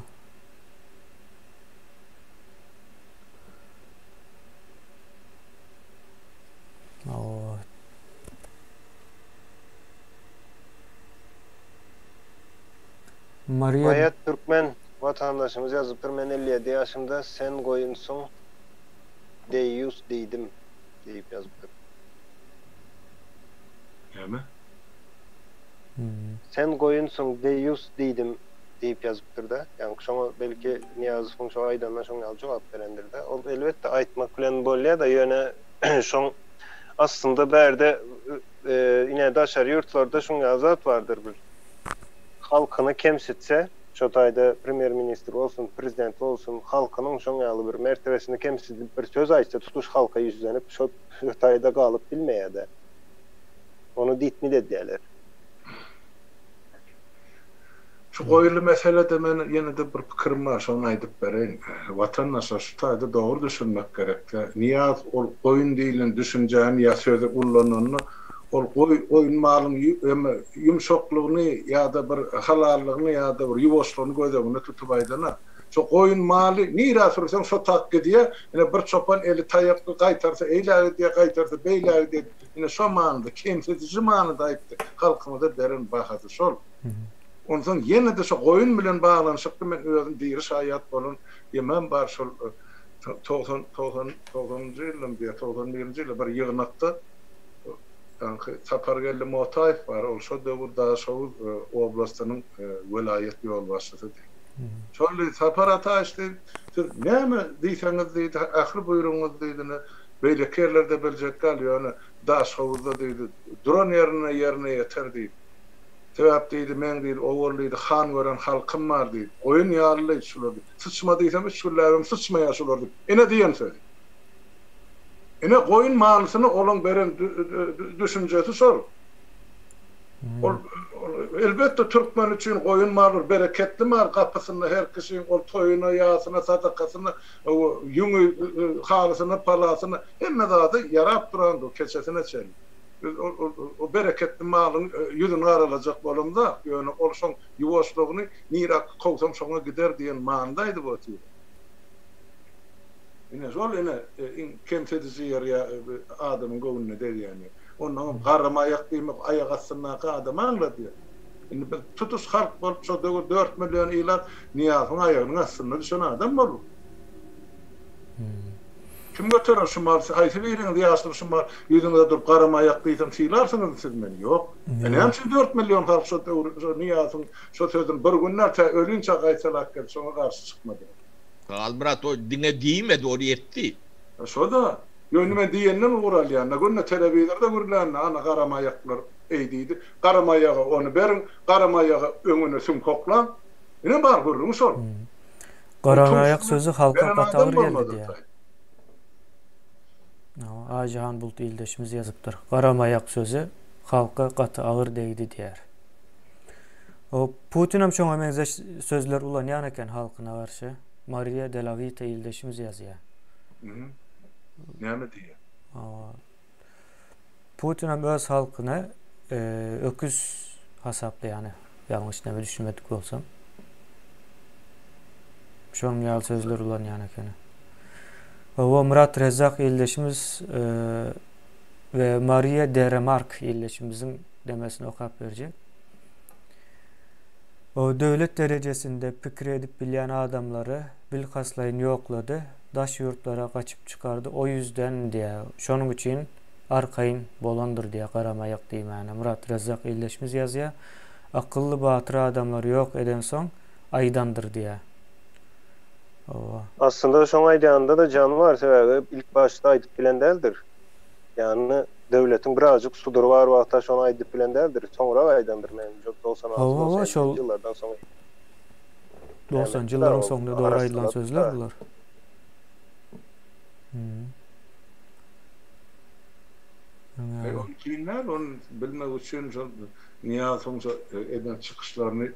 Mayat Türkmen vatandaşımız yazıptır. Men 57 yaşımda sen goýunsun deýýus diýdim diýip yazıptır. Näme? Sen goýunsun deýýus diýdim diýip yazıptır da. Yani şoňa belki Niyazow şo aýdandan şoňa jogap berendir de. Ol elbetde aýtmak bilen bolýar da ýöne şoň aslında berde ine daşary ýurtlarda şoňa zat bardyr bir. Halkyny kemsitse, şo taýda premier ministr bolsun, prezident bolsun, halkynyň şoň ýaly bir mertebesini kemsitip bir söz aýtsa, tutuş halka ýüzlenip şo taýda galyp bilmeýär-de. Onu diýtmi diýerler. Şu goýuly meselede men ýene-de bir pikirim bar, şonu aýdyp bereň. Watandaşlar şu taýda dogry düşünmek gerek. Niyaz ol goýun diýilen düşünjäni ýa sözü ullananyny ol goýun malyň ýumşaklygyny ýa-da bir halallygyny ýa-da bir ýuwaşlygyny gözegine tutup aýdana. Şu koyun maly nira sürsen şu takki diye ine bir çopan eli taýapy gaýtarsa eýläri diye gaýtarsa beýläri diye ine şu manada kemsetici manada aýtdy. Halkymyza derin bahasy şol. Ondan ýene de şu goýun bilen baglanyşykdy men özüm diýri şaýat bolun ýemem bar şol 90-njy ýylda 91-nji ýylda bir ýygnakda Sapargelli Motaýew bar, ol şo döwürde şo oblastynyň welaýet ýol başçysy. Şol Saparata işte näme diýseňiz diýdi, ahir buýrugyňyz diýdi, beýle kerlerde biljek galýany daş howuzda diýdi, duran ýerine ýeter diýdi. Sebäp diýdi, men diýdi, owurlydy han gören halkym bar diýdi. Oýun ýaly şular. Sıçma diýsem şularym sıçmaýar şular diýdi. Ene diýen söz. Ene goýun malysyny olan beren düşünjesi şol. Elbette Türkmen üçin goýun maly bereketli mal, gapysyny her kişiň ol toýuna, ýasyna, sadakasyna, ýüňi halysyna, palasyna hemme zady ýarap durandy, keçesine çel. O bereketli malyň ýüzüni aralajak bolumda, ýöne ol şoň ýuwaşlygyny nirak kowsam şoňa gider diýen mandaýdy bu tür. Ine şol ine kemsetici ýer adamyň göwnüne derýäni. Ondan garamaýak diýmek aýak astyna adam anlady. Indi bir tutuş halk bolup şo 4 milyon ýylar niýazyň aýagynyň astyna düşen adam bolur. Kim götürer şu mal? Haýsy biriň diýýär şu mal ýüzüňde durup garamaýak diýsem siýlarsyňyz siz meni ýok. Hem şu 4 milyon halk şo niýazyň şo sözüň bir günler ölünçe gaýsalak gel şoňa garşy çykmady. Almrat o diňe diýme dori etdi. Şo da ýönüme diýenden ural ýa-ni günne telewizorda görülen ana garamaýaklar eýdidi. Garamaýagy onu berin, garamaýagy öňüne süm koklan. Ine bar görüň şol. Garamaýak sözü halka gatawr geldi diýär. Ajahan Bulut ildeşimiz yazıptır. Garamaýak sözü halka gaty agyr degdi diýär. O Putin hem şoňa meňze sözler ulanýan eken halkyna garşy. Maria Delavite ildeşimiz ýazýar. Näme diýär? Putin hem öz halkyna öküz hasaply, ýani ýalňyş näme düşünmedik bolsam. Şoň ýaly sözler ulanýan eken. O Murat Rezzak ildeşimiz ve Maria Deremark ildeşimizin demesini okap berjek. O döwlet derejesinde pikir edip bilýän adamlary bilhaslaýyn ýoklady, daş ýurtlara gaçyp çykardy. O ýüzden diýär. Şonuň üçin arkaýyn bolandyr diýär garamaýak diýmäni. Murat Rezzak ildeşimiz ýazýar. Akylly batyr adamlar ýok eden soň aýdandyr diýär. Aslında şoň aýdýanda da jan bar, sebäbi ilk başda aýdyp bilen däldir. Ýani döwletiň birazjyk sudury bar wagtda şonu aýdyp bilen däldir. Soňra aýdandyr menimçe 96 ýyllardan soň. 90-njy ýyllaryň soňunda dogry aýdylan sözler bular. Kimler onu bilmek için niýasyň eden çykyşlaryny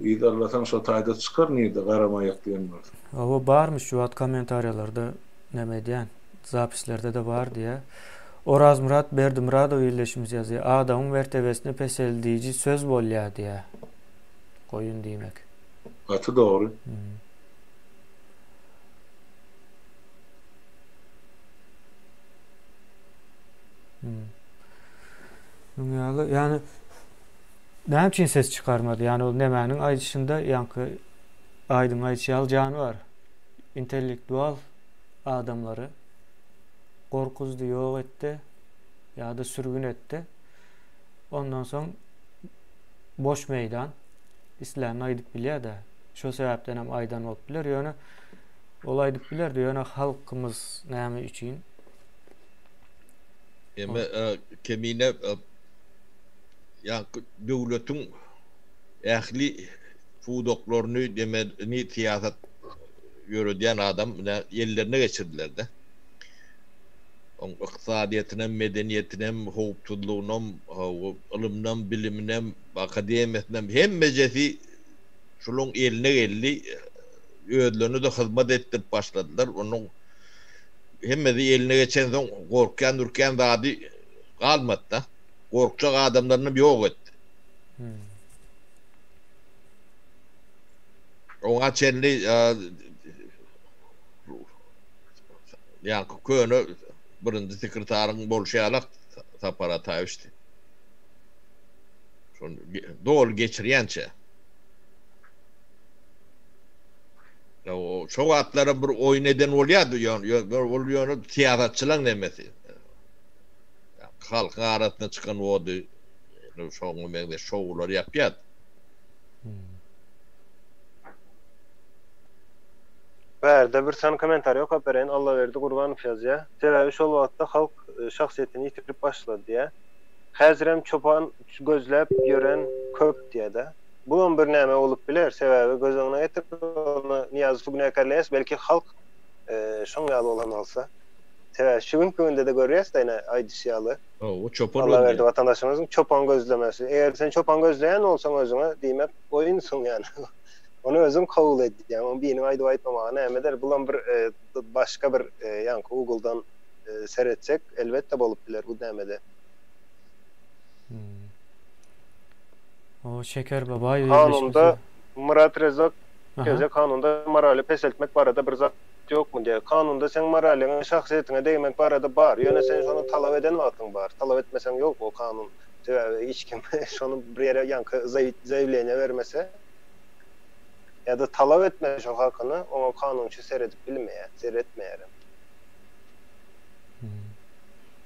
idarlatan şo taýda çykar niýde garamaýak diýen bar. O barmy şu at kommentariýalarda näme diýen? Zapislerde de bar diye. Oraz Murat Berdimuradov ýerleşimiz ýazýar. Adamyň mertebesini peseldiýici söz bolýar diýär. Goýun diýmek. Atı dogry. Yani näme üçin ses çykarmady? Yani o nemäniň aýdyşynda ýanky aýdyň aýdýal jany bar. İntellektual adamları korkuzdu, ýok etdi ýa-da sürgün etdi. Ondan soň boş meýdan isläni aýdyp bilýär da. Şo sebäpden hem aýdan bolup biler. Ýöne ol aýdyp biler, ýöne halkymyz näme üçin kemine ya döwletiň ähli fudoklaryny demeni siýasat ýöredýän adam ýerlerine geçirdiler de. On iqtisadiýetinem, medeniýetinem, howpsuzlugynam, ilminem, biliminem, akademiýetinem hemmejesi şoluň eline geldi. Öýdlerini de hyzmat etdirip başladylar. Onuň hemmesi eline geçen soň gorkýan, ürkýän zady galmady da. Gorkjak adamlaryny ýok etdi. Oňa çenli ýa-ni köne birinji sekretariň bolşýalak Tapara taýyşdy. Şonu dol geçirýänçe. O çok atlara bir oyun eden oluyordu oluyor tiyatroçular nemesi. Halkın arasına çıkan oldu. Şovlar yapıyordu. Berde bir san komentar yok haberin Allah verdi Kurbanov yazıya. Sebebi şol wagtda halk şahsiyetini yitirip başladı diye. Häzirem çopan gözläp gören köp diye de. Bu bir näme olup biler sebebi gözüňe getirip onu Niýazy Günäkerläýäs belki halk şoň ýaly bolan bolsa. Sebebi şu günde de görýäs da ýene aýdysýaly. O çopan Allah verdi vatandaşymyzyň çopan gözlemesi. Eger sen çopan gözleýän bolsaň özüňe diýmek oýunsyň ýani. Onu özüm kabul edýän. Onu benim aýdyp aýtmamagyna näme der? Bulan bir başga bir ýani Google'dan seretsek elbetde bolup biler bu nämede. O Şeker Babay kanunda Murat Rezak geze kanunda morali peseltmek barada bir zat ýokmu diye. Kanunda sen moralini şahsiýetine deýmek barada bar. Ýöne sen şonu talap eden wagtyň bar. Talap etmesen ýok o kanun. Hiç kim şonu bir ýere ýanky zäýleýine bermese ya da talap etme şu hakkını o kanunçu seyredip bilmeye, seyretmeyelim.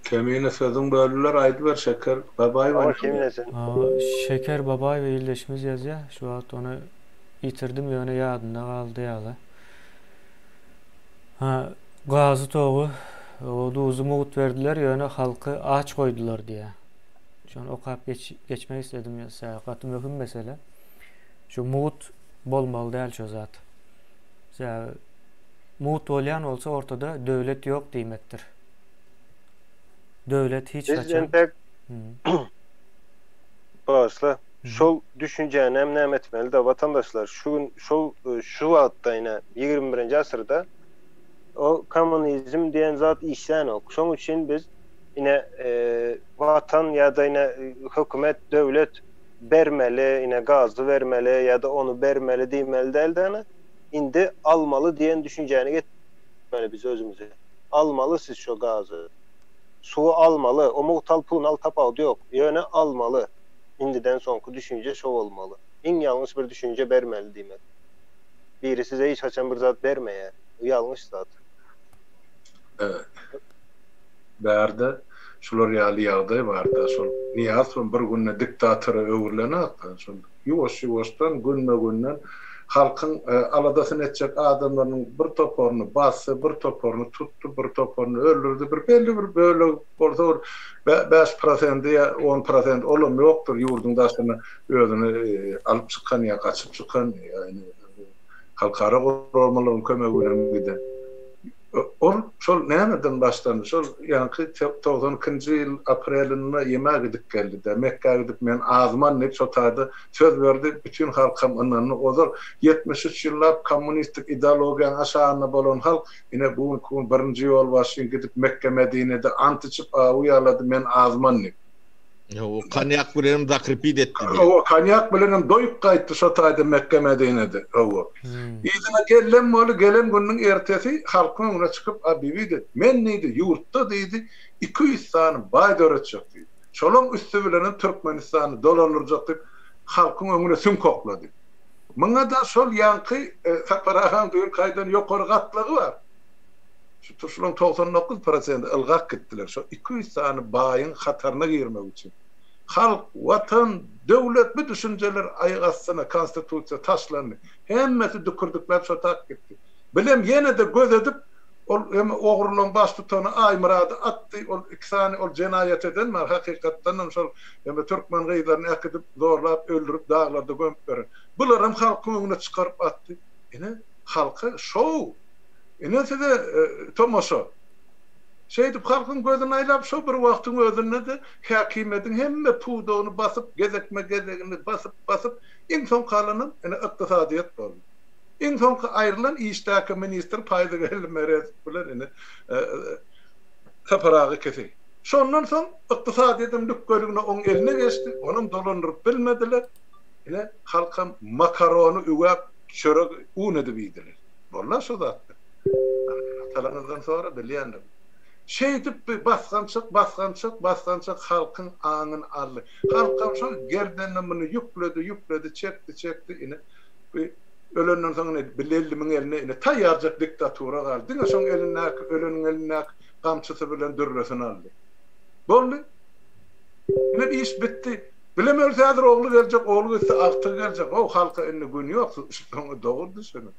Kemine sözün bölüler aydılar Şeker Babay var. Kemine sen. Şeker Babay ve ildeşimiz yazıyor. Şu an onu yitirdim yöne yadında kaldı yalı. Gazı toğu o duzu muğut verdiler yöne halkı aç koydular diye. Şu an okap geçmek istedim ya. Sayakatı mühim mesele. Şu muğut bolmaly däl şu zat. Muğut bolýan bolsa ortada döwlet ýok diýmekdir. Döwlet hiç açan. Başla. Şol düşünjäni hem näme etmeli de vatandaşlar şu wagtda ýene 21-nji asyrda o kommunizm diýen zat işlän ok. Şoň üçin biz ýene watan ýa-da ýene hökümet, döwlet bermeli, ýene gazy bermeli ýa da onu bermeli diýmeli däldäni. Indi almaly diýen düşünjäni getirmeli biz özümüze. Almaly siz şu gazy. Suwu almalı. O muhtal pulun al tapawdy ýok. Ýöne almalı. Indiden soňky düşünje şo bolmaly. Iň ýalňyş bir düşünje bermeli diýmek. Biri size hiç açan bir zat bermeýär. Bu ýalňyş zat. Evet. Bärde şular ýaly ýagdaý barda. Şol Niýazy bir günne diktatora öwürlenip, şol ýuwaş-ýuwaşdan günme-günden halkyň aladasyny etjek adamlaryň bir toporunu basy, bir toporunu tutdu, bir toporunu öldürdi, bir belli bir bölük bolsa 5% ýa 10% olam ýokdur ýurdun daşyny özüni alyp çykan ýa gaçyp çykan ýani halkara gorulmalygyň kömegi bilen giden. Şol nämeden başlandy? Şol ýanky 92-nji ýyl aprelinde ýemek edip geldi. Mekke'ye gidip men azman net şotardy. Söz berdi bütün halkam anany ozar 73 ýyllap kommunistik ideologiýany aşagyna bolan halk ine bu 1-nji ýol başyn gidip Mekke Medine'de antyçyp uýalady men azman net. O kanyak bilen zakripid etdi. O kanyak bilen doýup gaýtdy şotardy Mekke Medine'de. O. Ýyzyna gelen günüň ertesi halkyň öňüne çykyp bibi men näde ýurtda diýdi 200 sany baý döretjek diýdi. Şolaň üstü bilen Türkmenistany dolanyrjak diýip halkyň öňüne süm koklady. Muňa da şol ýanky Taparahan diýip gaýdan ýokary gatlygy bar. Şu tuşlaň 99% ılgak gitdiler. Şu 200 sany baýyň hataryna girmek üçin. Halk, watan, döwlet bu düşünjeler aýgasyna konstitusiýa taşlandy. Hemmesi dükürdükler şu tak gitti. Bilem ýene de göz edip ol ogurluň baş tutany Aýmyrady atdy. Ol ikisany ol jenaýat eden mar hakykatdan şol Türkmen gyýlaryny akdyp zorlap öldürüp dağlarda gömüp beren. Bularym halkyň öňüne çykaryp atdy. Ene halka şow. Ene de tomoşa. Şeydip halkyň gözüne aýlap şo bir wagtyň özünde de häkimetiň hemme puwduny basyp gezekme basyp inson kalanyp ene ykdysadyýat boldy. Inson aýrylan işdäki minister paýda gelmeri bilen ene kaparagy kesi. Şondan soň ykdysadyýatym dükgörüne oň eline geçdi. Onuň dolandyryp bilmediler. Ene halkam makaronu üwäp çörek un edip ýediler. Bolla şo zat. Talanızdan sonra bilýändim. Şeydip bir basgançyk halkın aňyny aldy. Halkam şo gerdenini yükledi, çekti ine. Bir ölenden soňra bilellimin eline ine taýýarjak diktatura galdy. Diňe soň öleniň eline gamçysy bilen dürresini aldy. Boldy. Ine iş bitti. Bilemez häzir ogly geljek, ogly gelse akty geljek. O halka ine gün ýok. Şoňa dogurdy şonu.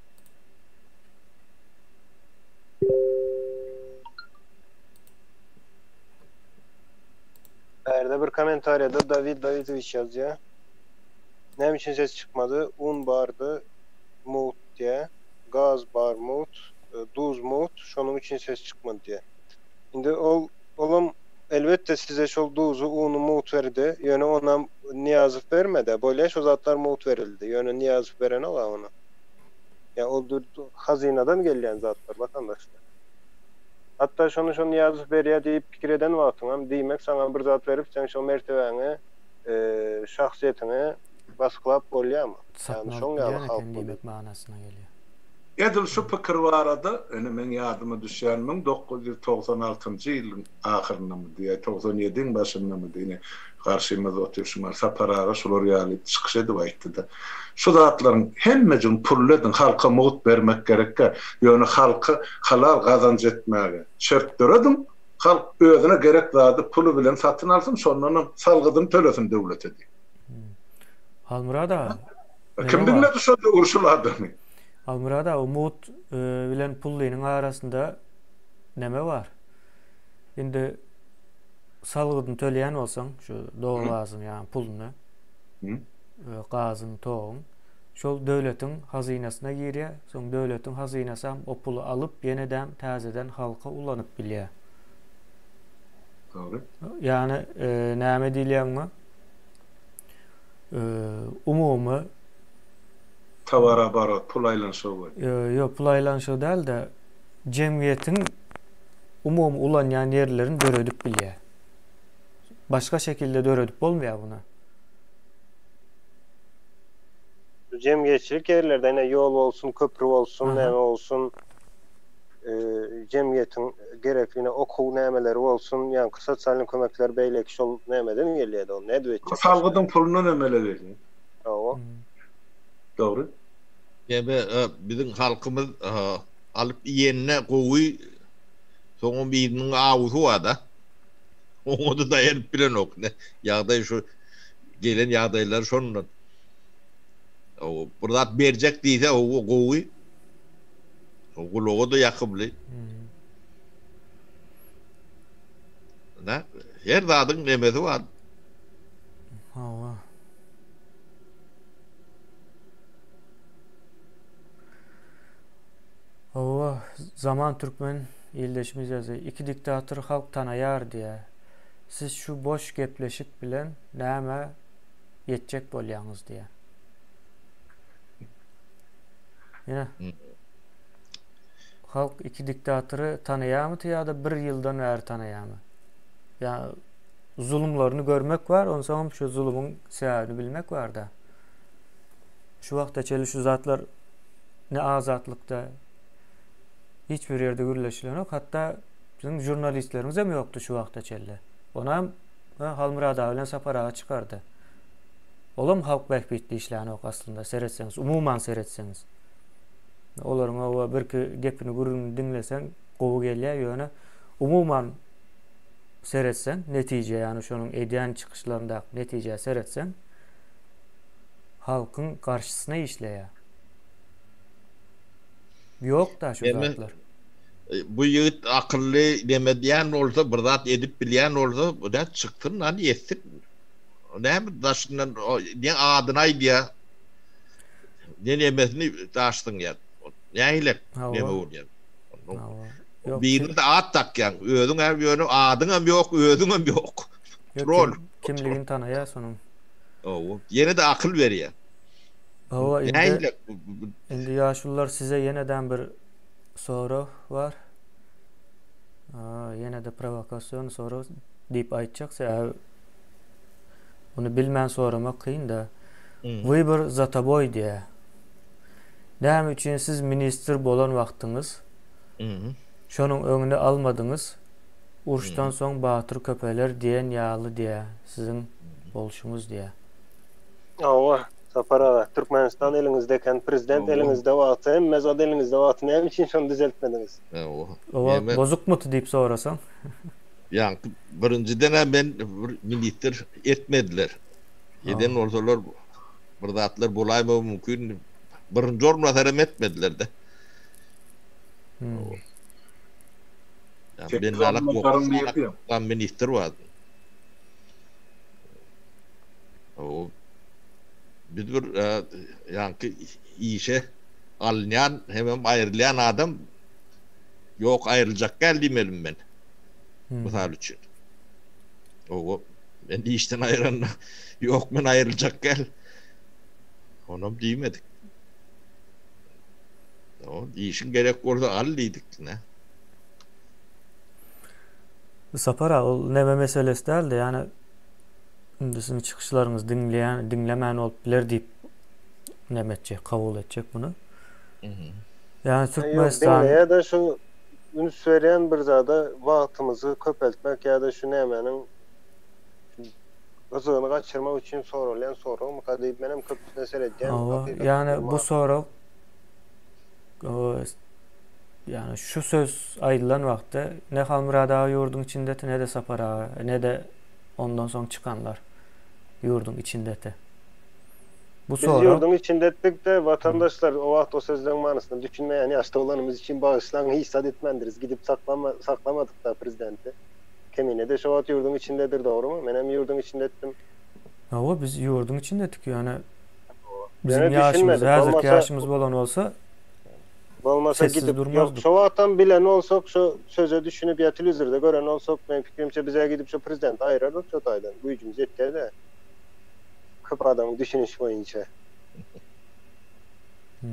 Erde bir komentariyada David Davidoviç yazıyor. Ne için ses çıkmadı? Un bardı, mut diye. Gaz bar mut, duz mut. Şonun için ses çıkmadı diye. Şimdi oğlum elbette size şol duzu, unu mut verdi. Yani ona niyazıf vermedi. Böyle şu zatlar mut verildi. Yani niyazıf veren ola ona. Ya o hazinadan gelen zatlar vatandaşlar. Hatta şonu yazıp beriye deyip pikir eden vaktin diýmek sana bir zat verip sen şu mertebeni şahsiyetini baskılap bolýarmy? Yani şoň ýaly diýmek manasyna gelýär. Edil şu pikir barada, ene men ýadyma düşýän 1996-njy ýylyň ahyrynda mı diýe, 97-iň başynda mı diýe, garşymyza oturşmar saparara şular ýaly çykyş edip aýtdy. Şu zatlaryň hemmejin pulledin halka mowut bermek gerekkä, ýöne halky halal gazanç etmäge şert döredim. Halk özüne gerek zady pulu bilen satyn alsyn, şondan salgydyň tölesin döwlete diýip. Halmurada kim bilmedi şu urşuladymy? Almurada umut bilen pullynyň arasynda neme var? Indi salgydyň töleýän bolsaň, şu doglazyň ýa puluny, gazyň, toğuň, şol döwletiň hazinasyna girýär. Soň döwletiň hazinasy o pulu alyp ýeneden täzeden halka ulanyp bilýär. Doğru. Yani näme diýilýärmi? Umumy Tawara barat, pul aýlanşagy. Ýok, pul aýlanşagy däl de jemgyýetiň umumy ulanýan ýerlerini döredip bilýär. Başka şekilde döredip bolmaýar buna. Cemiyetçilik yerlerde yine yol olsun, köprü olsun, näme olsun, cemiyetin gerekliğine okul nämeleri olsun, yani kısa sanyň kömekler beýleki şol nämeden gelýärdi ol. Ne diýetjek? Salgydyň puluna nämeler berýär. Owa. Doğru. Yani bizim halkımız alıp yenine kovuy soňa biriniň awuzy wada. Onu da dayanıp bilen ok. Ýagdaý şu gelen ýagdaýlar şondan. O burada berjek diýse o gowy. O logo da ýakybly. Na, her zadyň nemesi bar. Hawa. Hawa, Zaman Türkmen ýeldeşimiz ýazy. İki diktator halk tanaýar diýe. Siz şu boş gepleşik bilen näme ýetjek bolýaňyz diýe. Ýa. Halk iki diktatory tanaýarmy ýa-da bir ýyldan bäri tanaýarmy? Ya zulümlerini görmek var, ondan soň şu zulümün sebäbini bilmek var da. Şu wagtda çeli şu zatlar ne azatlıkta hiçbir yerde gürleşilen yok. Hatta bizim jurnalistlerimiz hem yoktu şu wagtda çeli. Onam Halmurada bilen saparaga çıkardı. Olam halk behbitli işläni ok aslında seretseňiz, umuman seretseňiz. Olaryň o bir gepini gurun dinleseň, gowy gelýär ýöne umuman seretsen, netije yani şonun edýän çykyşlarynda netije seretsen halkyň karşysyna işleýär. Yok da şu zatlar. Bu ýigit akylly demedýän bolsa, bir zat edip bilýän bolsa, bu da çyktyn lan ýetdik. Näme daşyndan ne adyny aýdýar. Ne nemesini daşdyň ýa. Nähile neme bolýar. Birini de at takyan, özüň hem ýöne adyň hem ýok, özüň hem ýok. Troll. Kimligini tanaýar sonun. O, ýene de akyl berýär. Hawa, indi ýaşullar size ýeneden bir soru var. Ýene de provokasiýon soru diýip aýtjaksa, bunu bilmän soramak kyn da. Wybor za tobой diýe. Näme üçin siz minister bolan wagtyňyz şonuň öňüne almadyňyz? Uruşdan soň Batyr köpeler diýen ýaly diýä, siziň bolşuňuz diýä. Awa, Sapar aga, Türkmenistan eliňizdeken prezident eliňizde wagty, hem zat eliňizde wagty, näme üçin şonu düzeltmediňiz? Owa bozukmuty diýip sorasaň? Yani birinciden ben minister etmediler. Eden ortalar birdatlar bolayma mümkün. Birinci ormanlar etmediler de. Yani ben alak minister vardı. O bir yani işe alınyan hemen ayrılayan adam yok ayrılacak geldim elim ben. Misal için. O ben işten ayıran yok men ayrılacak gel. Onu diyemedik. O işin gerek orada aldıydık ne. Sapara ol näme meselesi däldi, yani sizin çıkışlarınız dinlemeyen olup biler diýip nämetjek, kabul etjek bunu. Yani Türkmenistan ya da şu ünü söyleyen bir zada wagtymyzy köpeltmek ya da şu nämenin özüni gaçyrmak üçin soralan soraw mukaddim menem köp mesele edýän. Yani bu soraw yani şu söz aýdylan wagtda ne Halmurad ağa ýurdun içindeti, ne de Sapar ağa, ne de ondan soň çıkanlar ýurdun içindeti. Bu soraw ýurdun içindetdik de vatandaşlar o wagt o sözlerin manysyny düşünmeýän ýaşda olanymyz için bağışlaň hissat etmendiriz. Gidip saklamadık da prezidenti. Kemine de şu wagt ýurdun içindedir, dogrymy? Men hem ýurdun içindetdim. Hawa biz ýurdun içindetik, yani bizim ýaşymyz, häzirki ýaşymyz bolan bolsa bolmasa gidip yok şu wagtdan bilen olsak, şu söze düşünüp ya telewizorda gören olsak, men pikirimçe bize gidip şu prezident aýrardyk şu taýdan. Güýjümiz ýetdi de. Köp adamın düşünüş boyunca.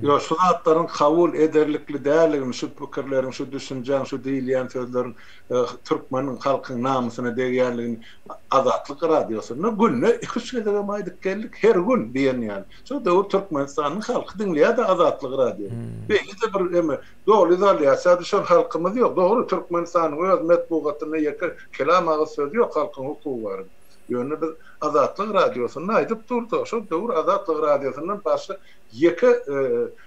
Yo, şu zatların kabul ederlikli däligini, şu pikirlerin, şu düşünjäň, şu diýilýän sözlerin Türkmeniň halkyň namusyna degýänligini Azatlyk radiosyna günne 2-3 kere maýdyk geldik her gün diýen ýaly. Şu döwür Türkmenistanyň halky dinleýär de Azatlyk radio. Beýle bir eme dogry izolýasiýa düşen halkymyz ýok. Dogry Türkmenistanyň öz metbugatyna ýeke kelam agy söz ýok, halkyň hukuky bar. Ýöne biz Azatlyk radiosyna aýdyp durdy. Şu döwür Azatlyk radiosynyň başy ýeke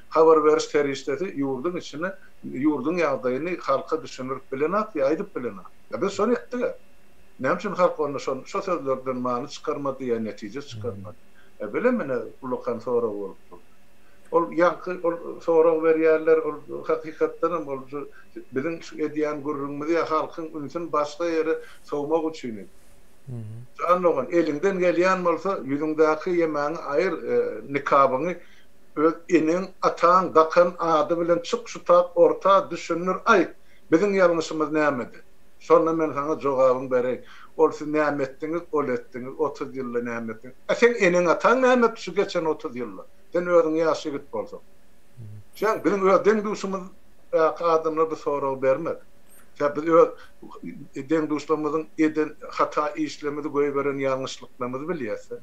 habar beriş terişleri ýurdun içine, ýurdun ýagdaýyny halka düşünürip bilenat, aýdyp bilenat. Ya biz şonu etdik. Näme üçin halk onu şu sözlerden many çykarmady ýa netije çykarmady. Bilemine ulokan sonra bolupdy. Ol ýanky sonra berýärler, ol hakykatdan ol biziň edýän gurrunmyzy ýa halkyň ünsün başga ýere sowmak üçin. Anlagan elinden gelýän bolsa ýüzüňdäki ýemäňi aýır nikabyny öz inin atan gakan ady bilen çık şu tak orta düşünür ay bizim ýalňyşymyz nämedi? Sonra men sana jogabyn bereyim. Ol siz näme etdiňiz, ol etdiňiz, 30 ýyl näme etdiň? Sen inin atan näme etdi şu geçen 30 ýyl? Sen özüň ýaşy git bolsaň. Sen bizim öden duşumyz adamlar bu soraw bermedi. Ya biz den duşlamyzyň eden hata işlemedi goýup beren ýalňyşlyklarymyzy bilýärse.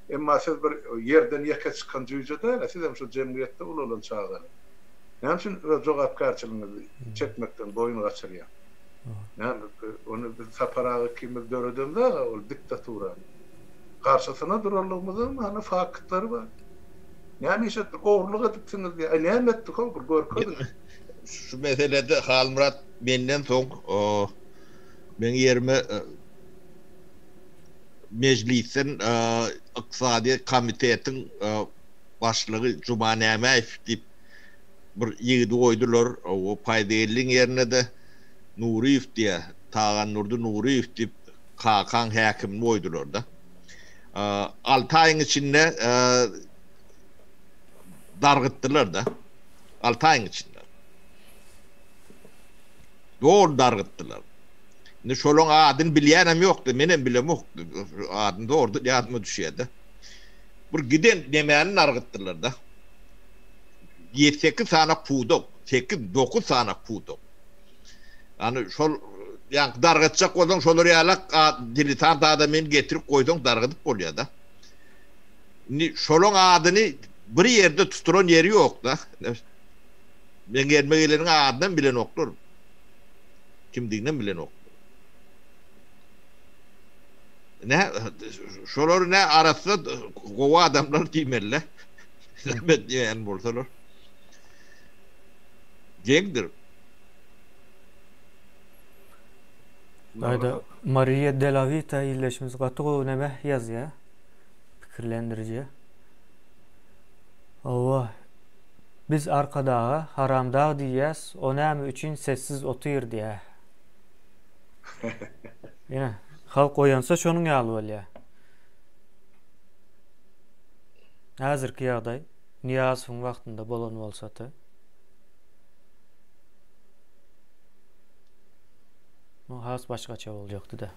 Emma siz bir yerden ýeke çykan jüýjede, siz hem şu jemgyýetde bolan çağa. Näme üçin jogapkarçylygyňyzy çekmekden boyun gaçyrýar? Näme onu bir Saparagy kimdir döredende ol diktatura. Karşysyna durarlygymyzyň mana faktlary bar. Näme işe ogurlyk edipsiňiz diýe. Näme etdik o bir görkedik. Şu meselede Halmurad menden soň men ýerime meclisin iqtisadi komitetiň başlygy Juman Ämäýew diýip bir ýigidi goýdular. O paýdelyň ýerine de Nuriýew diýe, Tagan Nurdy Nuriýew diýip kakan häkim goýdular da. 6 aýyň içinde dargytdylar da. 6 aýyň içinde. Doğru dargytdylar. Ne şolong adyny bilýänem ýokdy, menem bilem ýokdy. Adyny doğru ýadyma düşýärdi. Bir giden demäni dargytdylar da. 7-8 sanak pudok, 8-9 sanak pudok. Yani şol ýa dargytjak bolsaň şolary ýalak diletant adamyn getirip goýdoň dargydyp bolýar da. Ni şolong adyny bir yerde tuturan yeri yok da. Ben gelme gelenin adından bilen oklar. Kimdiğinden bilen oklar. Ne şolar ne arasında kova adamlar diýmerler. Ben diýen bolsalar. Gengdir. Ayda Maria de la Vita illeşimiz gatığı neme yaz ya. Fikirlendirici. Allah. Biz arkadağa haramdağ diýäs, o näme üçin sessiz otyr diýä. Ýene halk oýansa şonuň ýaly bolýar. Häzirki ýagdaý Niýazowyň wagtynda bolan bolsa-da o has başgaça boljakdy da.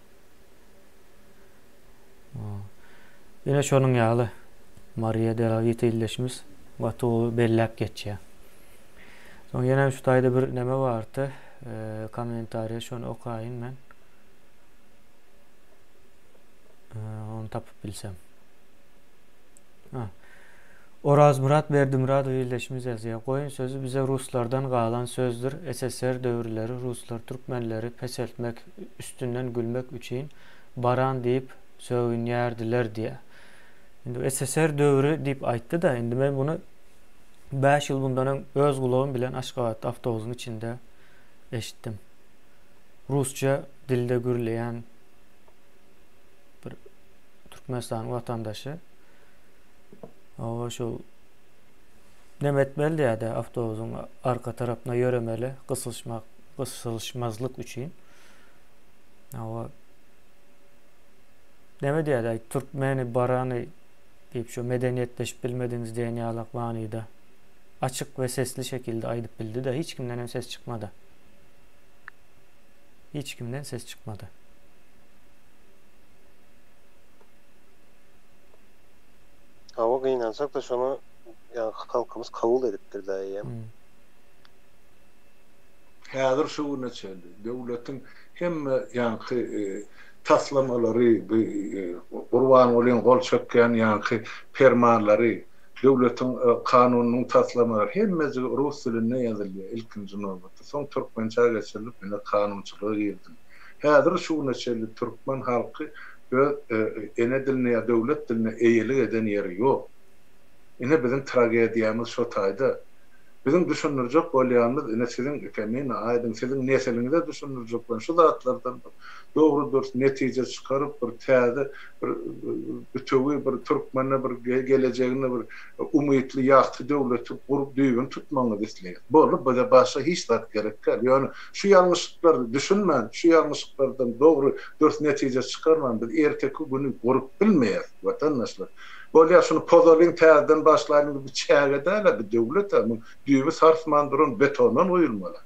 Ýene şonuň ýaly Maria de la Vita illeşimiz gatyğı belläp geçýär. Soň ýene şu taýda bir neme bardy. Kommentariýa şonu okaýyn men. Onu tapıp bilsem. Oraz Murat Berdimuradow illeşimiz ýazýar. Goýun sözü bize Ruslardan galan sözdür. SSR döwürleri Ruslar Türkmenleri peseltmek, üstünden gülmek üçin baran diýip söýünýärdiler diýe. Indi SSR döwürü diýip aýtdy da, indi men bunu 5 ýyl bundan öz gulagym bilen Aşgabat awtobusynyň içinde eşitdim. Rusça dilde gürleýän bir Türkmenistan watandaşy şol nemetmeli ýa-da awtobusyň arka tarapyna ýöremeli gysylşmazlyk üçin. Neme diýär? Türkmeni barany diýip şu medeniýetleşip bilmediňiz diýen ýalak manyda açyk ve sesli şekilde aýdyp bildi de hiç kimden ses çıkmadı. Hiç kimden ses çıkmadı. Hava gynansak da şonu ýa halkymız kabul edipdir da ýa. Häzir şu näçeldi. Döwletiň hemme ýanky taslamalary, Urban bolan gol çökken ýanky fermanlary, döwletiň kanunynyň taslamary hemmesi rus dilinde ýazylýar ilkinji nowbatda. Soň türkmençe geçirilip ine kanunçylygy girdi. Häzir şu näçeldi türkmen halky ene diline ýa döwlet diline eýilik eden ýeri ýok. Ine biziň tragediýamyz şo taýda. Biziň düşünürjek bolýanymyz ine siziň ekemin aýdym, siziň neseliňizde düşünürjek bolan şu zatlardan dogry dürüst netije çykaryp bir täze bir bütüwi bir türkmenne bir gelecegine bir umytly ýagty döwleti gurup düýbün tutmaňyzy isleýär. Bolup bize başga hiç zat gerekler. Ýani şu ýalňyşlyklary düşünmän, şu ýalňyşlyklardan dogry dürüst netije çykarman biz erteki güni gurup bilmeýär watandaşlar. Bolýar şunu pozorlyň täzeden başlaýan bir çäge däl, bir döwlet düýbi sarsmandyran betondan oýulmaly.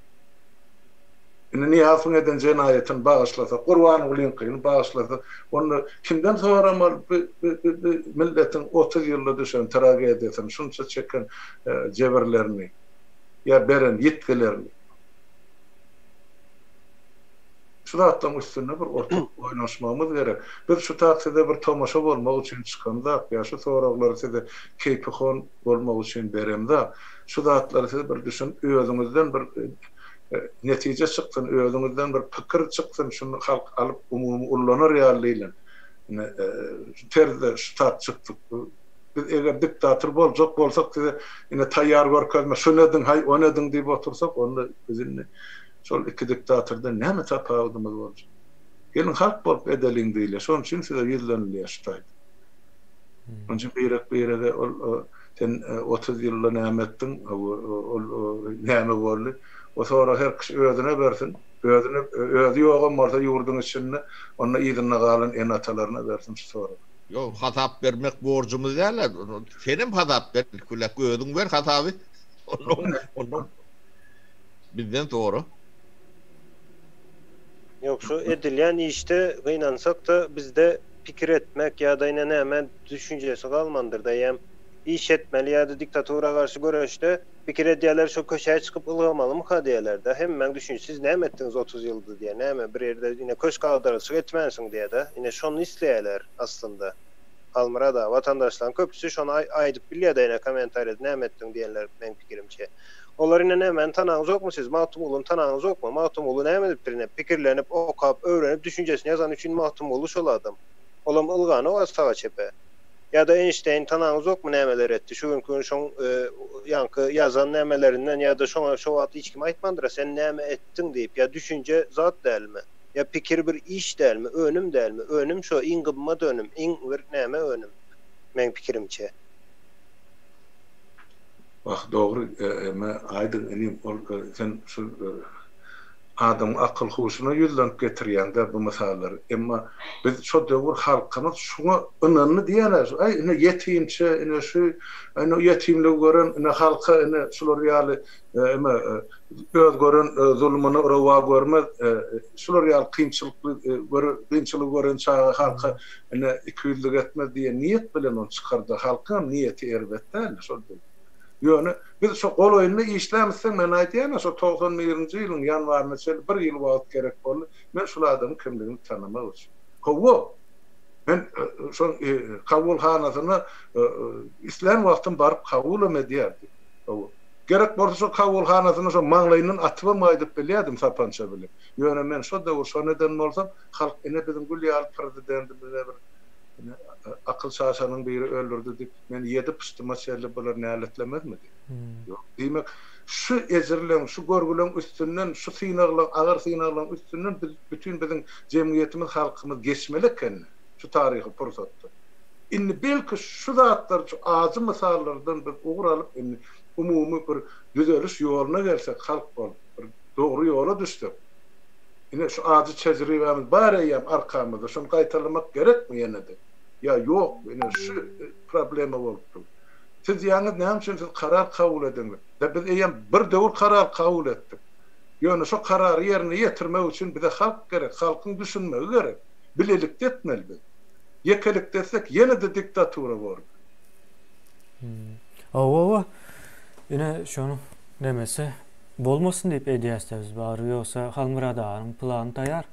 Ine Niýazowyň eden jenaýetini bagyşlasa, Gurbany Gulyňkyny bagyşlasa, onu kimden soramal milletin 30 ýylda düşen tragediýasyn, şunça çeken jeberlerini ýa beren ýetkilerini. Şu zatdan üstüne bir ortak oynaşmamız gerek. Biz şu takside bir tomaşa bolmak üçin çykanda, ýa şu soraglary size keypihon bolmak üçin beremde, şu zatlary size bir düşün, özüňizden bir netije çykdyn, özüňizden bir pikir çykdyn, şunu halk alyp umumy ullanar ýalylan. Terde ştat çykdyk. Biz eger diktator boljak bolsak size ine taýýar görkezme, şu nedin hay, o nedin diýip otursak, onda bizni şol iki diktatordan näme tapawdymyz boljak. Gelin halk bolup edeliň diýler. Şoň üçin size ýyzlanylýar ştaýdy. Onun üçin beýrek sen 30 ýylda näme etdiň, näme boldy? O sonra her kişi özüne bersin. Özü ýogam bolsa ýurduň içinde, onda ýygyna galan en atalaryna bersin sonra. Yo, hatap vermek borcumuz däl. Senem hatap ber, kulak özüň ber hataby. Ondan bizden doğru. Yok şu edilýän işte gynansak da bizde pikir etmek ýa-da ine näme düşünjesi galmandyr da ýa iş etmeli ýa-da diktatora garşy göreşde pikir edýärler şu köşeye çykyp ılgamaly mı diýerler-de. Hemmen düşünsiz näme etdiňiz 30 ýylda diýe, näme bir ýerde ine köş gagdarysy etmensiň diýe de. Ine şonu isleýärler aslında. Almyrada vatandaşlaryň köpüsi şonu aýdyp bilýär da kommentaryada näme etdiň diýenler men pikirimçe. Olar ine näme tanaňyz ýokmy siz? Mahtumuluň tanaňyz ýokmy? Mahtumulu näme dipdirine pikirlenip, okap, öwrenip düşünjesini ýazan üçin mahtumulu şol adam. Olam ılgany o astaga çepe. Ya da Einstein tanaňyz ýokmy nämeler etdi? Şu gün şoň ýanky ýazan nämelerinden ya da şoňa şo wagt hiç kim aýtmandyra sen näme etdiň diýip ya düşünje zat dälmi? Ya pikir bir iş dälmi, önüm dälmi? Önüm şo iň gymmat önüm, iň bir näme önüm? Men pikirimçe. Bak doğru ama aydın enim sen şu adam akıl huşuna yüzlenip getirýär bu meseleler. Emma biz şu döwür halkymyz şuna önünü diýerler. Ay ine yetimçe ine şu ine yetimlik gören ine halka ine şular ýaly emma öz gören zulmyny rawa görmez. Şular ýaly kynçylyk gören çağa halka ine ikiyüzlük etmez diýe niýet bilen onu çykardy. Halkın niýeti elbetde şol. Ýöne biz şu gol oýunyny işlämsek men aýdýan şu 91-nji ýylyň ýanwaryna çel 1 ýyl wagt gerek boldy. Men şu adamyň kimligini tanamak üçin. Howo men şu kabulhanasyna islen wagtyn baryp kabul edýärdi. Howo gerek bolsa şu kabulhanasyna şu maňlaýynyň atyby aýdyp bilýärdim sapança bilen. Ýöne men şu da şu neden bolsam halk ene bizim gülýär prezidentti bilen bir akıl şaşanyň biri öldürdi diýip men 7 pystyma şerli bolar näletlemezmidi? Ýok. Diýmek şu ezirlen, şu görgülen üstünden, şu synaglaň, agar synaglaň üstünden bütün bizim jemgyýetimiz, halkymyz geçmeleken şu taryhy pursatdy. Indi belki şu zatlar, şu azy mysallardan biz ugur alyp indi umumy bir düzeliş ýoluna gelsek halk bol, bir dogry ýola düşsek. Ine şu azy tejribemiz bar eýem arkamyzda, şonu gaýtarlamak gerekmi ýene-de? Ya yok, yani şu problemi oldu. Siz ýalňyz näme üçin siz karar kabul ediňiz? Da biz eýem bir döwür karar kabul etdik. Ýöne şu karary ýerine ýetirmek üçin bize halk gerek, halkyň düşünmegi gerek. Bilelikde etmeli biz. Yekelik desek ýene-de diktatura bolur. Awa. Ine şonu demese bolmasyn diýip edýäsiniz bary ýoksa Halmyradaň plany taýar.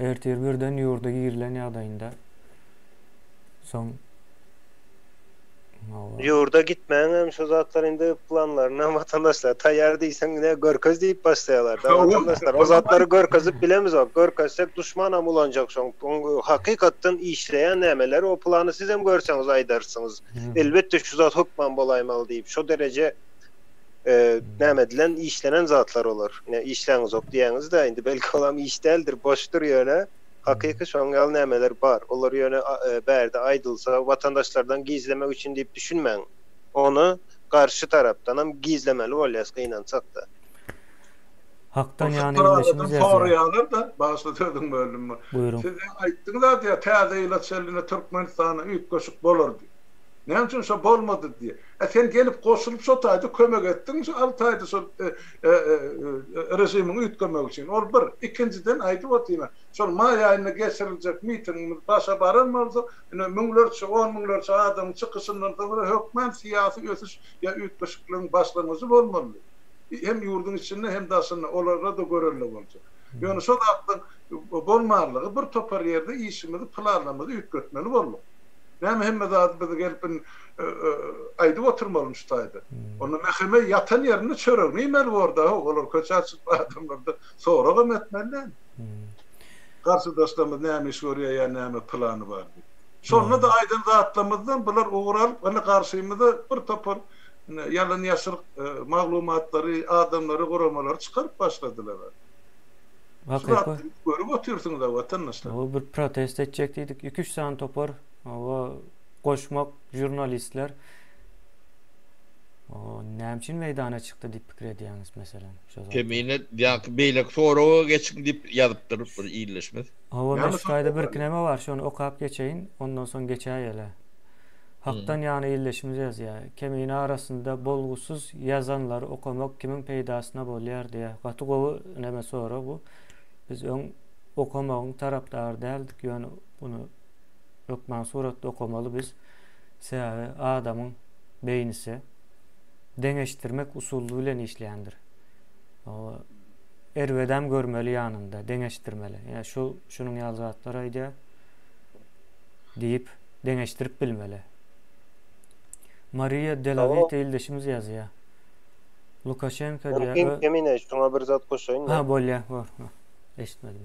Ertir birden ýurda girilen ýagdaýynda son Yurda gitmeň şu zatlar indi planlaryna vatandaşlar taýýar diýsen ne görköz diýip başlaýarlar. Vatandaşlar o zatlary görkezip bilemiz o. Görkezsek düşmanam ulanjak şoň. Hakykatdan işleýän nämeler o plany siz hem görseňiz aýdarsyňız. Elbetde şu zat hukman bolaýmaly diýip şu derece näme dilen işlenen zatlar olar. Ne işleňiz ok diýeniz de indi belki olam iş däldir, boşdur ýöne. Hakyky şoňal nämeler bar. Olar ýöne bärde aýdylsa watandaşlardan gizlemek üçin diýip düşünmäň. Onu karşı tarapdan hem gizlemeli bolýas gynançak da. Hakdan ýany ýerleşimiz ýa. Sory ýalar da başladyň bölümmi. Siz aýtdyňlar diýe täze ýyla çeline Türkmenistana üýt goşuk bolardy. Näme üçin şo bolmady diýe. Sen gelip goşulyp şo taýda kömek etdiň, şo 6 aýda şo rejimiň üýtgemek üçin. Ol bir, ikinciden aýdyp otýan. Şol may aýyna geçiriljek mitingimiz başa barylmasa, müňlerçe, 10 müňlerçe adam çykyşyndan da hökmen siýasy ösüş ýa üýtgeşikligiň başlanmasy bolmaly. Hem ýurdun içinde hem daşyny olarga da görelli boljak. Ýöne şo hakdan bolmalygy bir topar ýerde işimizi planlamaly üýtgetmeli bolmaly. Näme hemme zat bizi gelip aýdyp oturmaly şu taýda. Onu meheme ýatan ýerine çöregmeli orada, olar köçäçik adamlarda soragam etmeli. Garşydaşlarymyz näme iş görýär, näme plany bar. Şonu da aýdyn zatlarymyzdan bular uğralyp, ana garşymyzda bir topar yalan ýaşyryk maglumatlary, adamlary, guramalar çykaryp başladylar. Hakykatda görüp otursunuz da vatandaşlar. O bir protest etjek diýdik, 2-3 saat topar. O goşmak jurnalistler o näme üçin meýdana çykdy diýip pikir edýäňiz meselem. Kemine ýa-ki beýlek soraga geçiň diýip ýazypdyryp bir iýleşmez. Hawa meşgaýda bir kineme bar, şonu okap geçeýin, ondan soň geçäýär ele. Hakdan ýany iýleşimiz ýazýar. Kemine arasynda bolgusuz ýazanlar okamak kimiň peýdasyna bolýar diýe. Gaty gowy näme sora bu. Biz öň okamagyň tarapdary däldik, ýöne bunu ökmen suratda okumalı biz sebäbi adamyň beýnisi deňeşdirmek usuly bilen işleýändir. O erwedem görmeli ýanynda deňeşdirmeli. Ýa şunyň ýazatlary aýdýar diýip deňeşdirip bilmeli. Maria Delavite ildeşimiz yazýar. Lukashenko diýär. Kemine şuna bir zat koşaýyn. Ha, bolýar. Eşitmedim.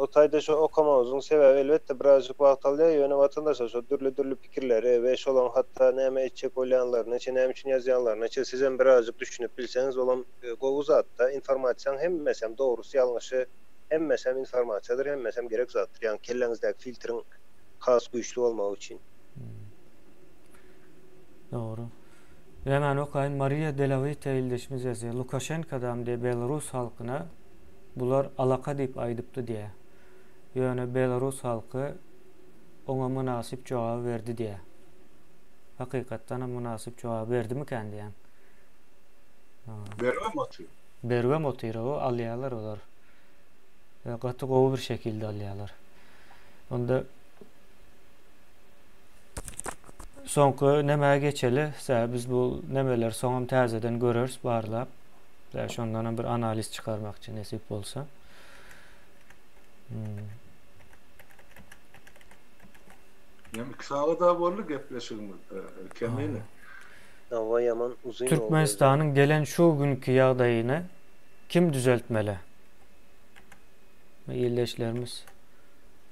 O taýda şu okamawzyň sebebi elbetde birazjyk wagt alýar. Ýöne watandaşlar şu dürli pikirleri we şolan hatda näme etjek bolýanlaryny, näme üçin ýazýanlaryny sizem birazjyk düşünüp bilseňiz, olam gowy zatda informasiýaň hemmesem dogrusy ýalňyşy, hemmesem informasiýadyr, hemmesem gerek zatdyr. Ýani kelleňizdäki filtriň has güýçli bolmagy üçin. Doğru. Hemen okayın. Maria Delavite ildeşimiz yazıyor. Lukashenko'dan diye Belarus halkına bular alaka deyip aydıptı diye. Yani Belarus halkı ona münasip cevabı verdi diye. Hakikaten münasip cevabı verdi mi kendi yani? Berwe motiru o alyalar olar. Gatı gowy bir şekilde alyalar. Onda soňky näme geçeli? Biz bu nämeler soňam täzeden görürs barlap. Şondan bir analiz çıkarmakçı nesip bolsa. Yani kısağa da bolly gepleşigimiz kemini. Dawa ýaman uzun. Türkmenistanyň gelen şu günkü ýagdaýyny kim düzeltmeli? Ýerleşlerimiz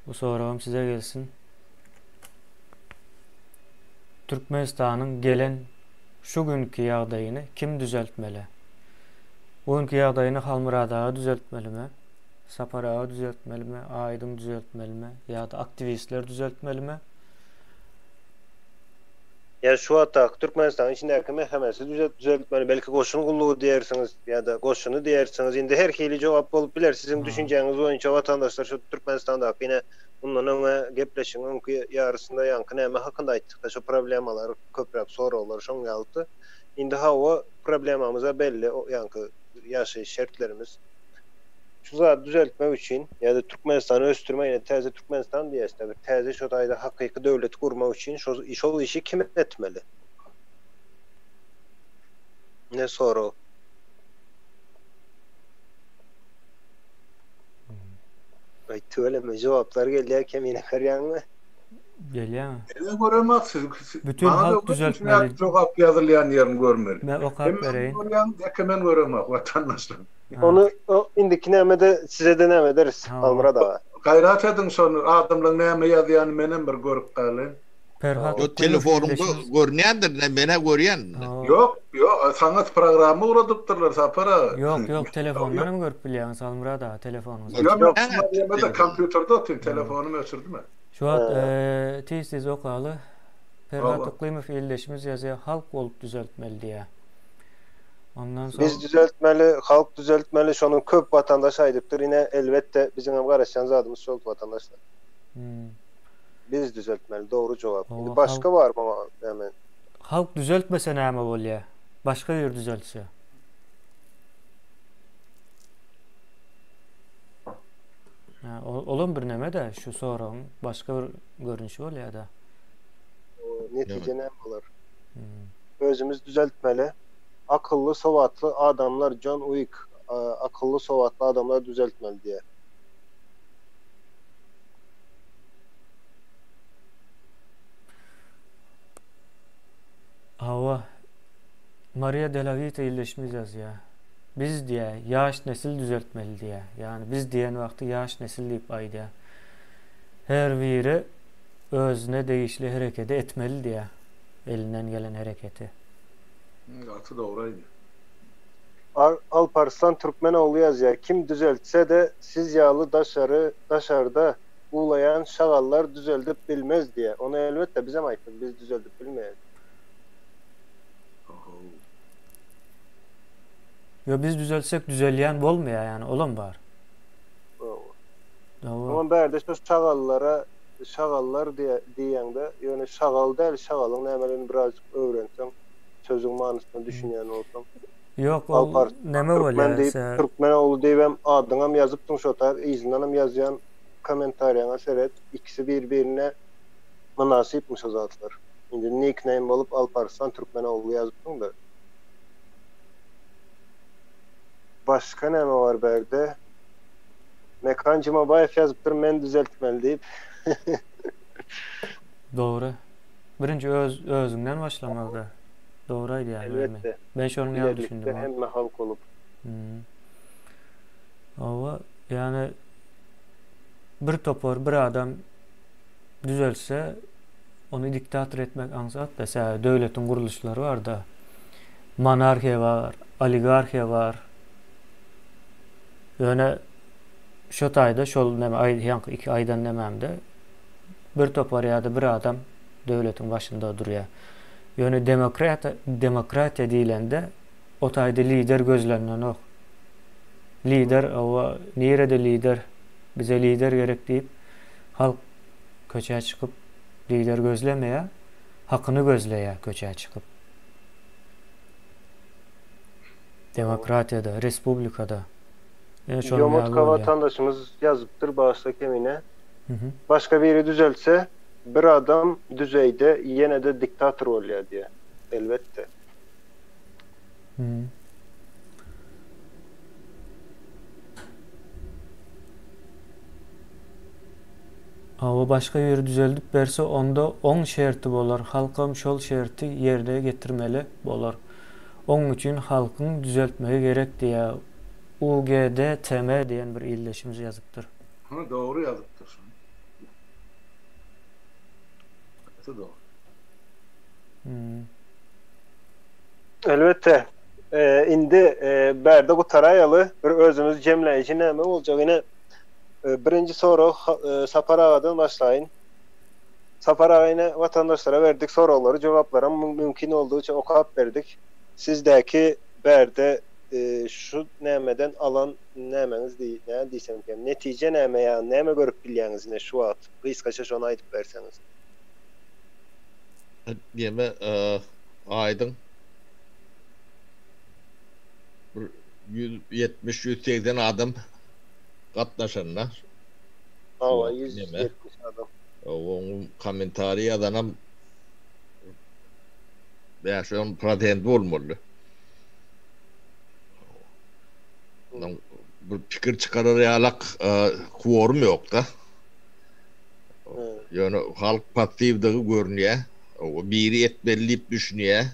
bu sorum size gelsin. Türkmenistanyň gelen şu günkü ýagdaýyny kim düzeltmeli? Bugünkü ýagdaýyny Halmyrada düzeltmelimi? Sapara düzeltmelimi? Aýdym düzeltmelimi? Ýa-da aktivistler düzeltmelimi? Ya şu hatta Türkmenistan içindeki mehemesi düzeltmeli. Belki goşun gulluğu diyersiniz ya da goşunu diyersiniz. Indi her hili cevap bolup biler. Sizin düşünceniz boýunça vatandaşlar şu Türkmenistan'da yine bununla gepleşiň ýarysynda ýankı näme hakynda aýtdyk da şu problemalar köprek soralar şoň ýalypdy. Indi hawa problemamyza belli ýankı ýaşaýyş şertlerimiz. Şu zat düzeltmek üçin ya da Türkmenistan'ı östürme ýa-da täze Türkmenistan diýäsde bir täze şu taýda hakyky döwlet gurmak üçin şol işi kim etmeli? Ne soru? Aýtylmy jogaplar gelýär kemine garýanmy? Gelýär. Ele görmek siz. Bütün halk düzeltmeli. Jogap ýazylýan ýerini görmeli. Ben okap bereyim. Hemen görmek vatandaşlar. Onu indiki näme size de näme deriz Halmyrada. Gayrat edin şonu adamlaryň näme ýazýany menen bir görüp galyn. Yo telefonumda görnýändir, mene görýän. Yok, sanat programy uradypdyrlar sapara. Yok, telefondan görüp bilýän Halmyrada telefonumuz. Yok, ýa-da kompýuterda otyn telefonum öçürdimi? Şu an tez okaly Ferhat Yklymow ildeşimiz ýazýar, halk bolup düzeltmeli diye. Ondan sonra biz düzeltmeli, halk düzeltmeli, şonun köp vatandaş aýdypdyr. Ine elbetde bizim hem garaşan zadymyz şol vatandaşlar. Biz düzeltmeli, doğru cevap. Başka var mı hemen? Halk düzeltmese näme bolýar? Başka ýer düzeltse. Olan bir näme de şu sorum başka bir görünüşi bolýar da. Netice näme bolar? Özümüz düzeltmeli. Akıllı, sowatly adamlar John Wick, akıllı, sowatly adamlar düzeltmeli diye. Hawa Maria Delavite ildeşimiz ýazýar. Biz diye yaş nesil düzeltmeli diye. Yani biz diýen wagty yaş nesil diýip aýdýar. Her biri özüne değişli hareket etmeli diye. Elinden gelen hareketi. Gatı doğruydu. Alparslan Türkmenoğlu ýazýar. Kim düzeltse de siz ýaly daşarda uğlayan şagallar düzeldip bilmez diye. Onu elbette bize aýtdy. Biz düzeldip bilmeýäs. Yo biz düzelsek düzelýän bolmaýar yani olan bar. Ama berde şu şagallar diýende ýöne şagal däl, şagalyň nämelerini biraz öwrensen, sözüň manysyny düşünýän bolsam. Yok, o näme bolýar? Türkmenoğlu diýip adyňam ýazypdyň şota, iziňem ýazýan kommentariýaňa seret, ikisi bir-birine münasipmiş o zatlar. Indi nickname bolup Alparslan Türkmenoğlu ýazypdyň da. Başka näme var berde? Mekan Jumabayev ýazypdyr, men düzeltmeli diýip. Doğru. Birinci özünden başlamakda. Doğruydu yani. Elbette. Ben şonu yan düşündüm. Hemme halk olup. Ama yani bir topor bir adam düzelse onu diktatör etmek ansat. Mesela devletin kuruluşları var da monarxiya var, oligarxiya var. Yani şu tayda şol neme ay 2 aydan nememde bir topor ya da bir adam devletin başında duruyor. Yani demokratiya dilende o tayda lider gözlenen o. Lider o nerede lider bize lider gerek deyip halk köçeye çıkıp lider gözlemeye hakkını gözleye köçeye çıkıp demokratiyada, respublikada Yomotka vatandaşımız yazıptır bağışta kemine. Başka biri düzelse bir adam düzeyde yine de diktatör oluyor diye. Elbette. Ama başka yeri düzeldip berse onda 10 şerti bolar. Halkım şol şerti yerde getirmeli bolar. Onun için halkın düzeltmeye gerek diye UGDTM diyen bir illeşimiz yazıptır. Doğru yazıptır. Doğru. Elbette. Indi berde bu tarayalı bir özümüz cemleyici näme boljak ine birinci soru Sapar Ağa'dan başlayın. Sapar Ağa'yna vatandaşlara verdik soruları, cevaplara mümkün olduğuca okuyup verdik. Sizdeki berde şu nämeden alan nämeniz diýsem ki netice näme ýa näme görüp bilýäňiz ne şu wagt gysgaça şonu aýdyp berseňiz. Deme aydın 170-180 adam gatnaşanlar. Awa 170 adam. Onun komentari ýazanam beşon propaganda bolmaly. Bir pikir çıkarar ýalak quorum ýok da. Yani halk passivdigi görünýär. O biri etbellip düşünýär.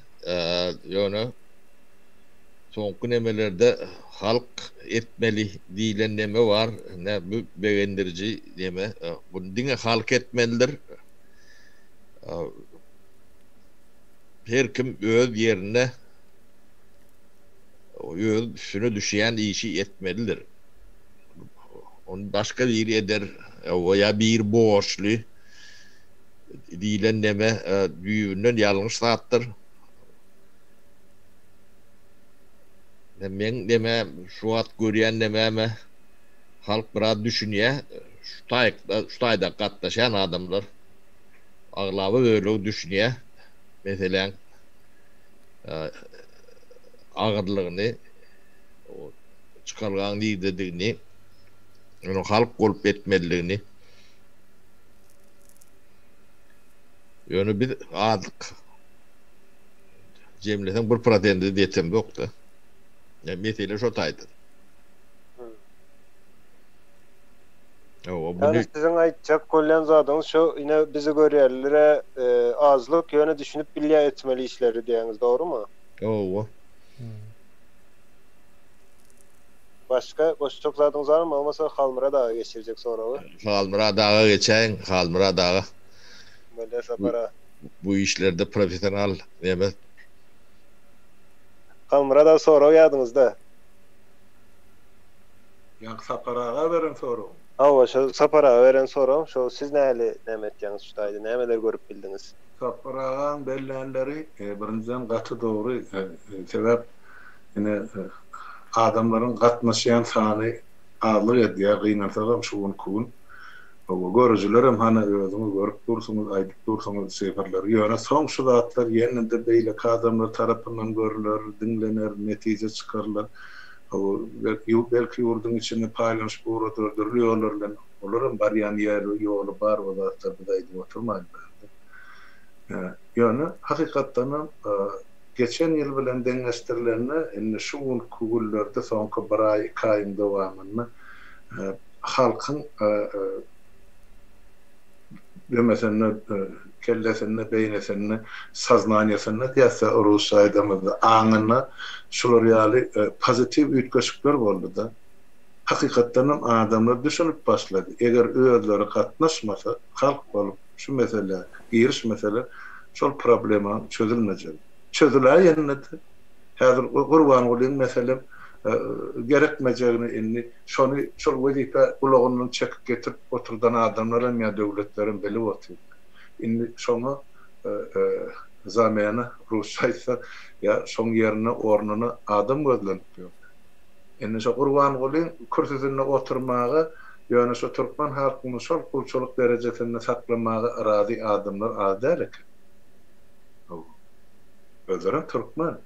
Yani soňky nemelerde halk etmeli diýilen neme var. Ne bu begendirji neme. Bu diňe halk etmelidir. Her kim öz yerine öz üstüne düşen işi etmelidir. Onu başka biri eder veya bir borçlu diýilen neme düýünden ýalňyş zatdyr. Men neme şu wagt görýän neme halk biraz düşünýär. Şu taýda gatnaşan adamlar aglaby öyle düşünýär. Meselen ağırlygyny çıkargan liderligini onu halk bolup etmeliligini ýöne bir azlyk jemlesen bir protendi diýsem ýokda. Yani mesele şo taýdy. Yani sizin aýtjak bolýan zadyňyz şo ine bizi görýärlere azlyk ýöne düşünüp bilýär etmeli işleri diýäňiz, dogrymy? Owa. Başka boşluk zadyňyz barmy? Olmasa Halmyra dağa geçirecek sorawy. Halmyra dağa geçen, Halmyra dağa. Böyle Sapara. Bu işlerde profesyonel neme. Halmyra da soraw ýadyňyzda. Yani Saparağa veren soru. Awa şo Saparağa veren soraw, şo siz näle nämetýäňiz şu taýda, nämeler görüp bildiňiz? Saparağın bellenleri birinciden gaty doğru sebep yine adamların gatnaşýan sany azlyk edýär, gynatagam şuň kun. O görüjülerim hana özüňiz görüp dursunuz, aýdyp dursunuz seferler. Ýöne soň şu zatlar ýene-de beýle adamlar tarapyndan görüler, dinlener, netije çykarlar. O belki ýurdun içinde paýlanyş buradırlýarlar. Olaryň barýan ýeri ýoly bar we zatlar bidaýdy oturmaýlar. Yani hakikatdan geçen yıl bilen dengeştirilenle şu kugullerde sonka bir ay kayın devamını halkın demesenne kellesenne beynesenne saznanyasenne diýse Rus aýdamyzda aňyna şular ýaly pozitiv üýtgeşikler boldy da. Hakykatdan hem adamlar düşünüp başlady. Eger özleri gatnaşmasa, halk bolup şu mesele, giriş mesele şol problema çözülmejek. Çözüler ýene-de häzir Gurban Gulyň meselem gerekmejegini inni şonu şol wezife ulagyndan çekip getirip oturdan adamlar hem ýa döwletlerin bilip otur. Inni şonu zamana Rusça ýa şoň ýerine ornuny adam gözlenip ýok. Inni şo Gurban Gulyň kürsüsinde oturmagy ýöne şo Türkmen halkyny şol kulçuluk derejesinde saklamagy arazi adamlar az däl. Özleri Türkmen.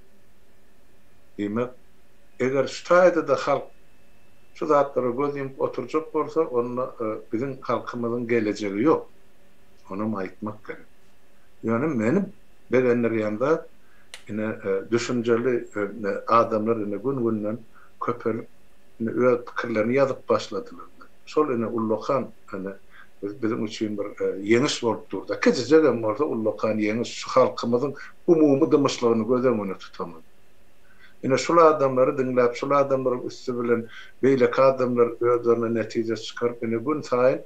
Demek eger şu taýda da halk şu zatlary gözleyip oturjak bolsa, onda bizim halkymyzyň gelejegi ýok. Onu aýtmak gerek. Ýöne menim berenler ýanda ine düşünjeli adamlar ine gün-günden köpelip öz pikirlerini ýazyp başladylar. Şol ine Ullahan ine bizim üçin bir ýeňiş bolup durdy. Keçijegem bolsa Ullahan ýeňiş şu halkymyzyň umumy dymyşlygyny gözden öňe tutamady. Ine şol adamlary dinläp, şol adamlaryň üstü bilen beýle adamlar özlerine netije çykaryp, ine gün saýyn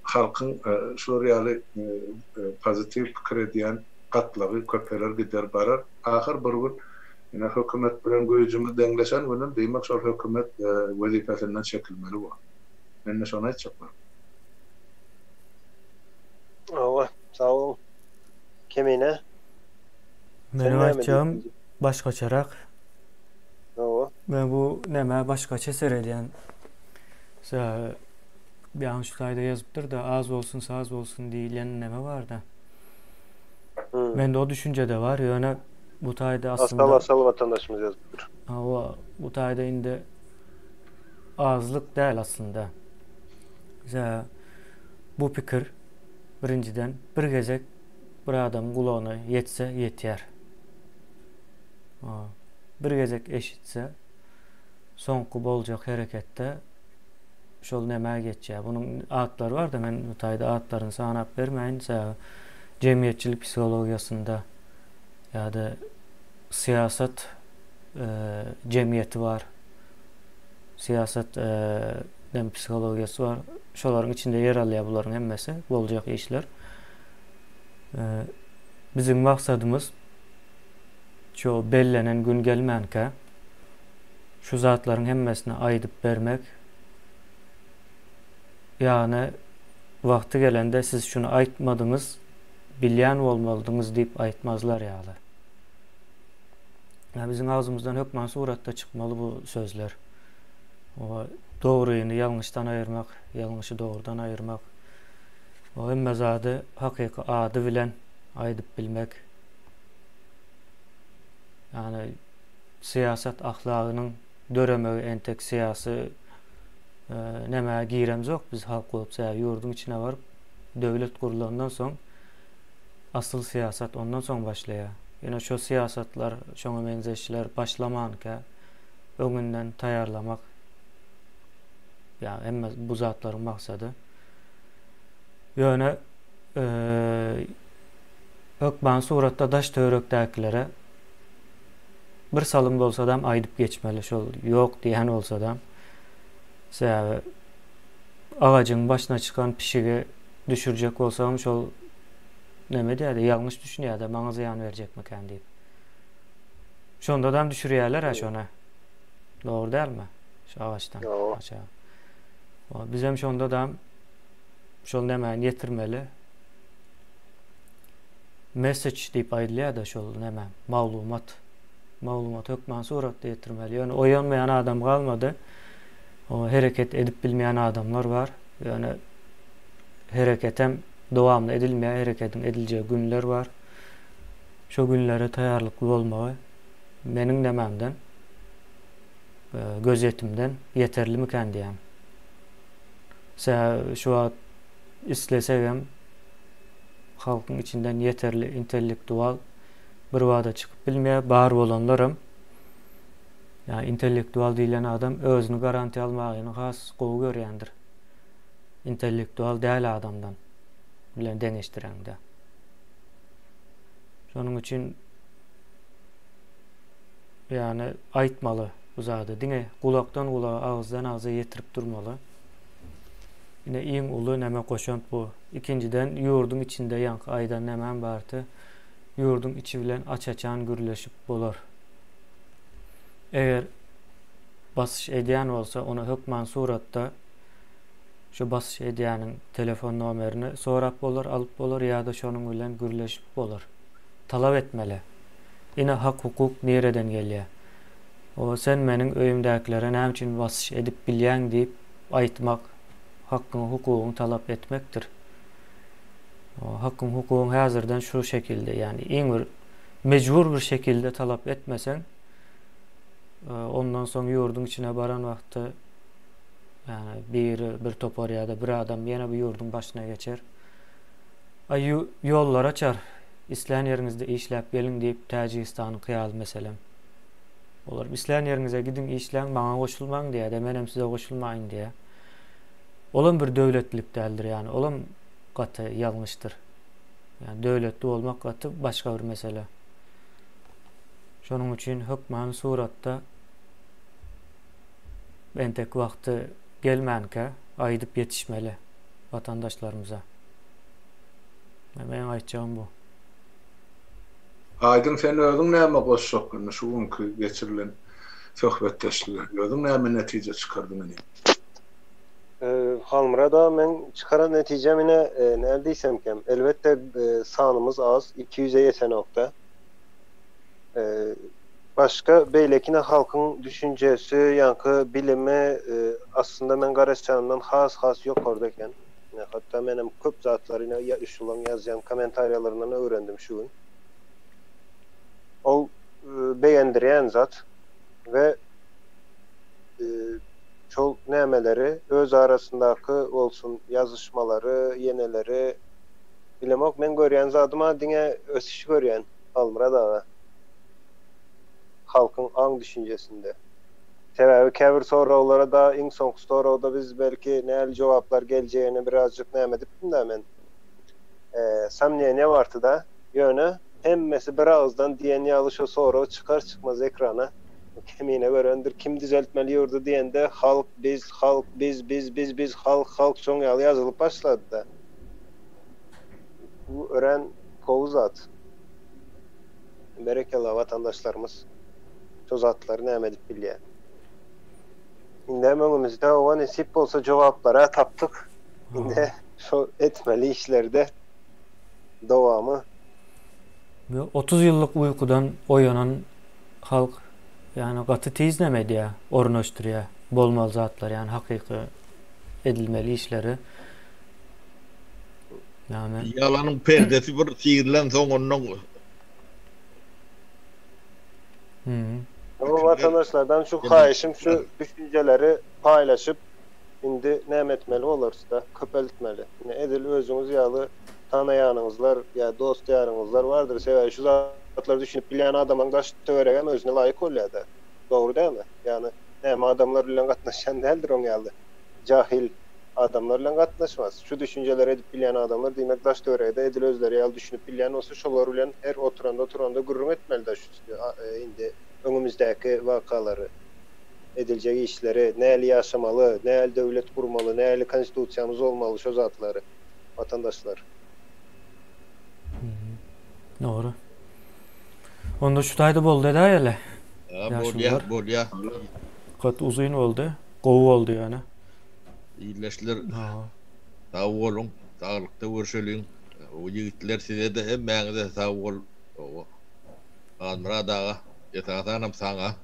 halkyň şol ýaly pozitiv pikir edýän gatlagy köpeler gider barar. Ahir bir gün ine hökümet bilen göýjümiz deňleşen günden diýmek şol hökümet wezifesinden çekilmeli bu. Men şonu aýtjaklar. Awa, sağ ol. Kemine? Benim aýtjagym başgaçarak. Awa. Ben bu näme başgaça seredýän. Bir şu taýda ýazypdyr da az bolsun, saz bolsun diýilen näme bar da. Mende o düşünce de var. Ýöne bu taýda aslında asal vatandaşymyz ýazypdyr. Awa, bu taýda indi azlyk däl aslında. Bu pikir birinciden bir gezek bir adam gulagyna ýetse ýetýär. Bir gezek eşitse soňky boljak hereketde şol näme geçýär. Bunun atlary var da men bu taýda atlaryny sanap bermeýin. Cemiyetçilik psikologiýasynda ýa-da siyasat cemiyeti var. Siyasat psikologiýasy var. Şolaryň içinde yer alýar bularyň hemmesi boljak işler. Bizim maksadymız şu bellenen gün gelmänkä şu zatlaryň hemmesine aýdyp bermek. Yani vakti gelende siz şunu aýtmadyňyz, bilýän bolmalydyňyz diýip aýtmazlar ýaly. Bizim ağzımızdan hökman suratda çıkmalı bu sözler. O doğruyu yanlıştan ayırmak, yanlışı doğrudan ayırmak. O emme zady hakyky ady bilen aýdyp bilmek. Yani siyasat ahlagynyň döremegi entek siyasi näme giremiz yok. Biz halk bolup ýurdun içine varıp döwlet kurulandan soň asıl siyasat ondan soň başlaýar. Ýene şu siyasatlar, şoňa benzeşler başlamanka öňünden taýarlamak. Ya emma bu zatlaryň maksady. Ýöne hökman suratda daş törekdäkilere bir salym bolsa da aýdyp geçmeli. Şol ýok diýen bolsa da ağacın başına çıkan pişigi düşürecek bolsam şol näme diýär, ýalňyş düşünýär da maňa ziyan berjekmi kan diýip. Şonda da düşürýärler şonu. Dogry dälmi? Şu ağaçtan aşağı. Biz hem şonda da şol näme ýetirmeli. Message diýip aýdylýar da şol näme maglumat hökman suratda ýetirmeli. Ýöne oýanmayan adam galmady. O hereket edip bilmeyen adamlar var. Yani hareketem devamlı edilmeyen, hareketin edileceği günler var. Şu günlere taýarlykly bolmagy meniň dememden, gözetimden yeterli miken diýem. Şu an islesegem halkyň içinden yeterli intellektual bir wada çıkıp bilmeýär bar bolanlarym. Yani intellektual diýilen adam özüni garanti almagyny has gowy görýändir. Intellektual däl adamdan. bilen deňeşdireňde. Şonuň üçin ýani aýtmaly bu zady diňe kulakdan kulağa, ağızdan ağza ýetirip durmaly. Ine iň uly näme goşant bu. İkinciden ýurdun içinde ýanky aýdan näme barty. Ýurdun içi bilen aç-açan gürleşip bolar. Eger basyş edýän bolsa, ona hökmen suratda şu basyş edýäniň telefon nomerini sorap bolar, alyp bolar ýa-da şonuň bilen gürleşip bolar. Talap etmeli. Ine hak hukuk nereden gelýär? O sen meniň öýümdäkilere näme üçin basyş edip bilýäň diýip aýtmak, hakkın hukukuň talap etmekdir. O hakkın hukukuň häzirden şu şekilde, yani iň bir mecbur bir şekilde talap etmesen, ondan soň ýurdun içine baran wagtda yani bir topar ýa-da bir adam ýene bu ýurdun başyna geçer. Ýollar açar. İslan ýeriňizde işläp gelin diýip Täjikistanyň kyýaly meselem. Olar islan ýeriňize gidin işläň, maňa goşulmaň diýär, menem size goşulmaýyn diýär. Olam bir döwletlik däldir, yani olam gaty ýalňyşdyr. Yani döwletli bolmak gaty başga bir mesele. Şonuň üçin hökmen suratda entek wagty gelmänke aýdyp ýetişmeli vatandaşlarymyza. Men aýtjagym bu. Aydın sen özüň näme goşşakyny şu günkü geçirilen söhbetdeşler özüň näme netije çykardyň? Halmyrada men çıkaran netijem ine nädiysem kem. Elbette sanymız az, 200'e ýeten nokta. Başka beýlekine halkyň düşünjesi, ýanky bilimi aslında men garaşjandan has ýokarda eken. Hatda menem köp zatlaryna ýa ýazýan kommentarýalaryny öwrendim şu gün. O beýendirýän zat ve çok nämeleri öz arasındaky bolsun yazışmaları, yeneleri bilemek men görýän zadyma diňe ösüş görýän Almyrada halkyň aň düşünjesinde. Sebäbi käbir soraglary da iň soňky soragda biz belki näme jogaplar geljeğini birazjyk näme dipdim da men. Samnyýene barty da ýöne hemmesi bir ağızdan diýen ýaly şo sorag çıkar çıkmaz ekrana kemine görendir kim düzeltmeli ýurdu diýende halk biz halk biz halk soň ýaly ýazylyp başlady da. Bu ören kovuzat. Berekella vatandaşlarımız şu zatları näme edip bilýär. Inde öňümizde owa nesip bolsa jogaplara tapdyk. Inde şu etmeli işlerde dowamy 30 yıllık uykudan oyanan halk yani gaty tizlemedi ornaşdyrýar bolmaly zatlar, yani hakyky edilmeli işleri. Yani ýalanyň perdesi bir sigirlen soň ondan Ama vatandaşlardan şu haýyşym şu düşünceleri paylaşıp indi näme etmeli olarsa köpeltmeli. Edil özüňiz ýaly tanaýanyňyzlar ýa dost ýarymyzlar bardyr. Sebäbi şu zatlar düşünip bilýän adamyň daş töweregem özüne laýyk bolýar. Dogry dälmi? Ýani näme adamlar bilen gatnaşan däldir oň ýaly. Jahil adamlar bilen gatnaşmaz. Şu düşünjeleri edip bilýän adamlar diýmek daş töweregde edil özleri ýaly düşünip bilýän bolsa şolar bilen her oturanda gurrun etmeli da şu indi öňümüzdäki wakalary ediljek işleri näli ýaşamaly, näli döwlet gurmaly, näli konstitusiýamyz bolmaly şo zatlary vatandaşlar. Doğru. Onda şu taýda boldy da ýaly. bolýar. Gat uzun oldu. Gowy oldu ýani. İyileşler. Sağ olun. Sağlıkta görüşelim. O ýigitler size de hemmeňize sağ ol. Almyradaga ýataganam saňa.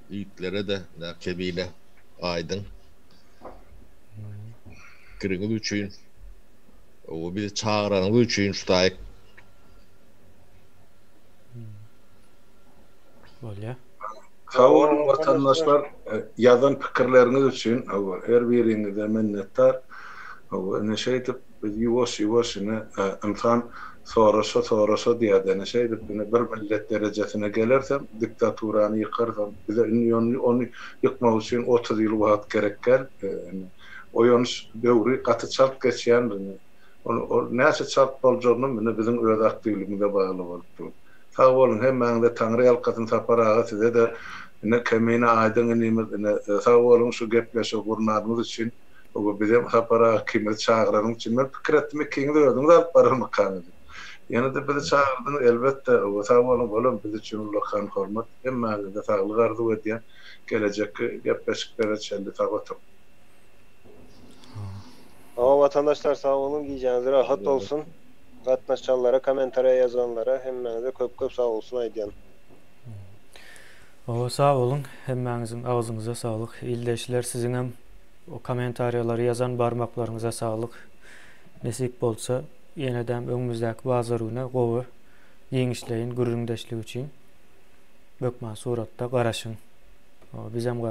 Yigitlere de kebile aydın. Kırıngız üçün. O bir çağıranız üçün şutayık. Bolýar. Sağ olun vatandaşlar, yazan pikirleriniz üçün her biriňize minnettar. Neşe edip biz ýuwaş insan sorasa diýär. Neşe edip bir millet derejesine gelersem, diktaturany ýykarsam, bize onu ýykmak üçin 30 ýyl wagt gerekkel. oyunç döwri gaty çalp geçýän o näçe çalp boljagyny mene bizim öz aktivligimize bagly bolupdy. Sag bolun hemmäňiňde Taňry ýalkasyny taparaga size de ne kemine aýdyň ne sag bolun şu gepleşip gurnarmyz üçin o bizim taparaga kimil çağıranyň üçin men pikir etdim kiňde ödüň alyp baranyň kanydy. Ýene de bizi çağırdyň elbetde o sag bolun biz üçin ulkan hormat hemmäňiňde saglyk arzu edýän gelecekki gepleşiklere çeldi tagatym. Ama vatandaşlar sağ olun, giyeceğiniz rahat olsun. Katnaşanlara, komentara yazanlara hemmenize köp sağ olsun aýdýan. Sağ olun. Hemmäňizin ağzınıza sağlık. İldeşler sizin hem o komentaryaları yazan barmaklarınıza sağlık. Nesip bolsa ýene-de öňümüzdäki bazaryna gowy ýeňişleýin gürrüňdeşlik üçin bökmän suratda garaşyň. Bizem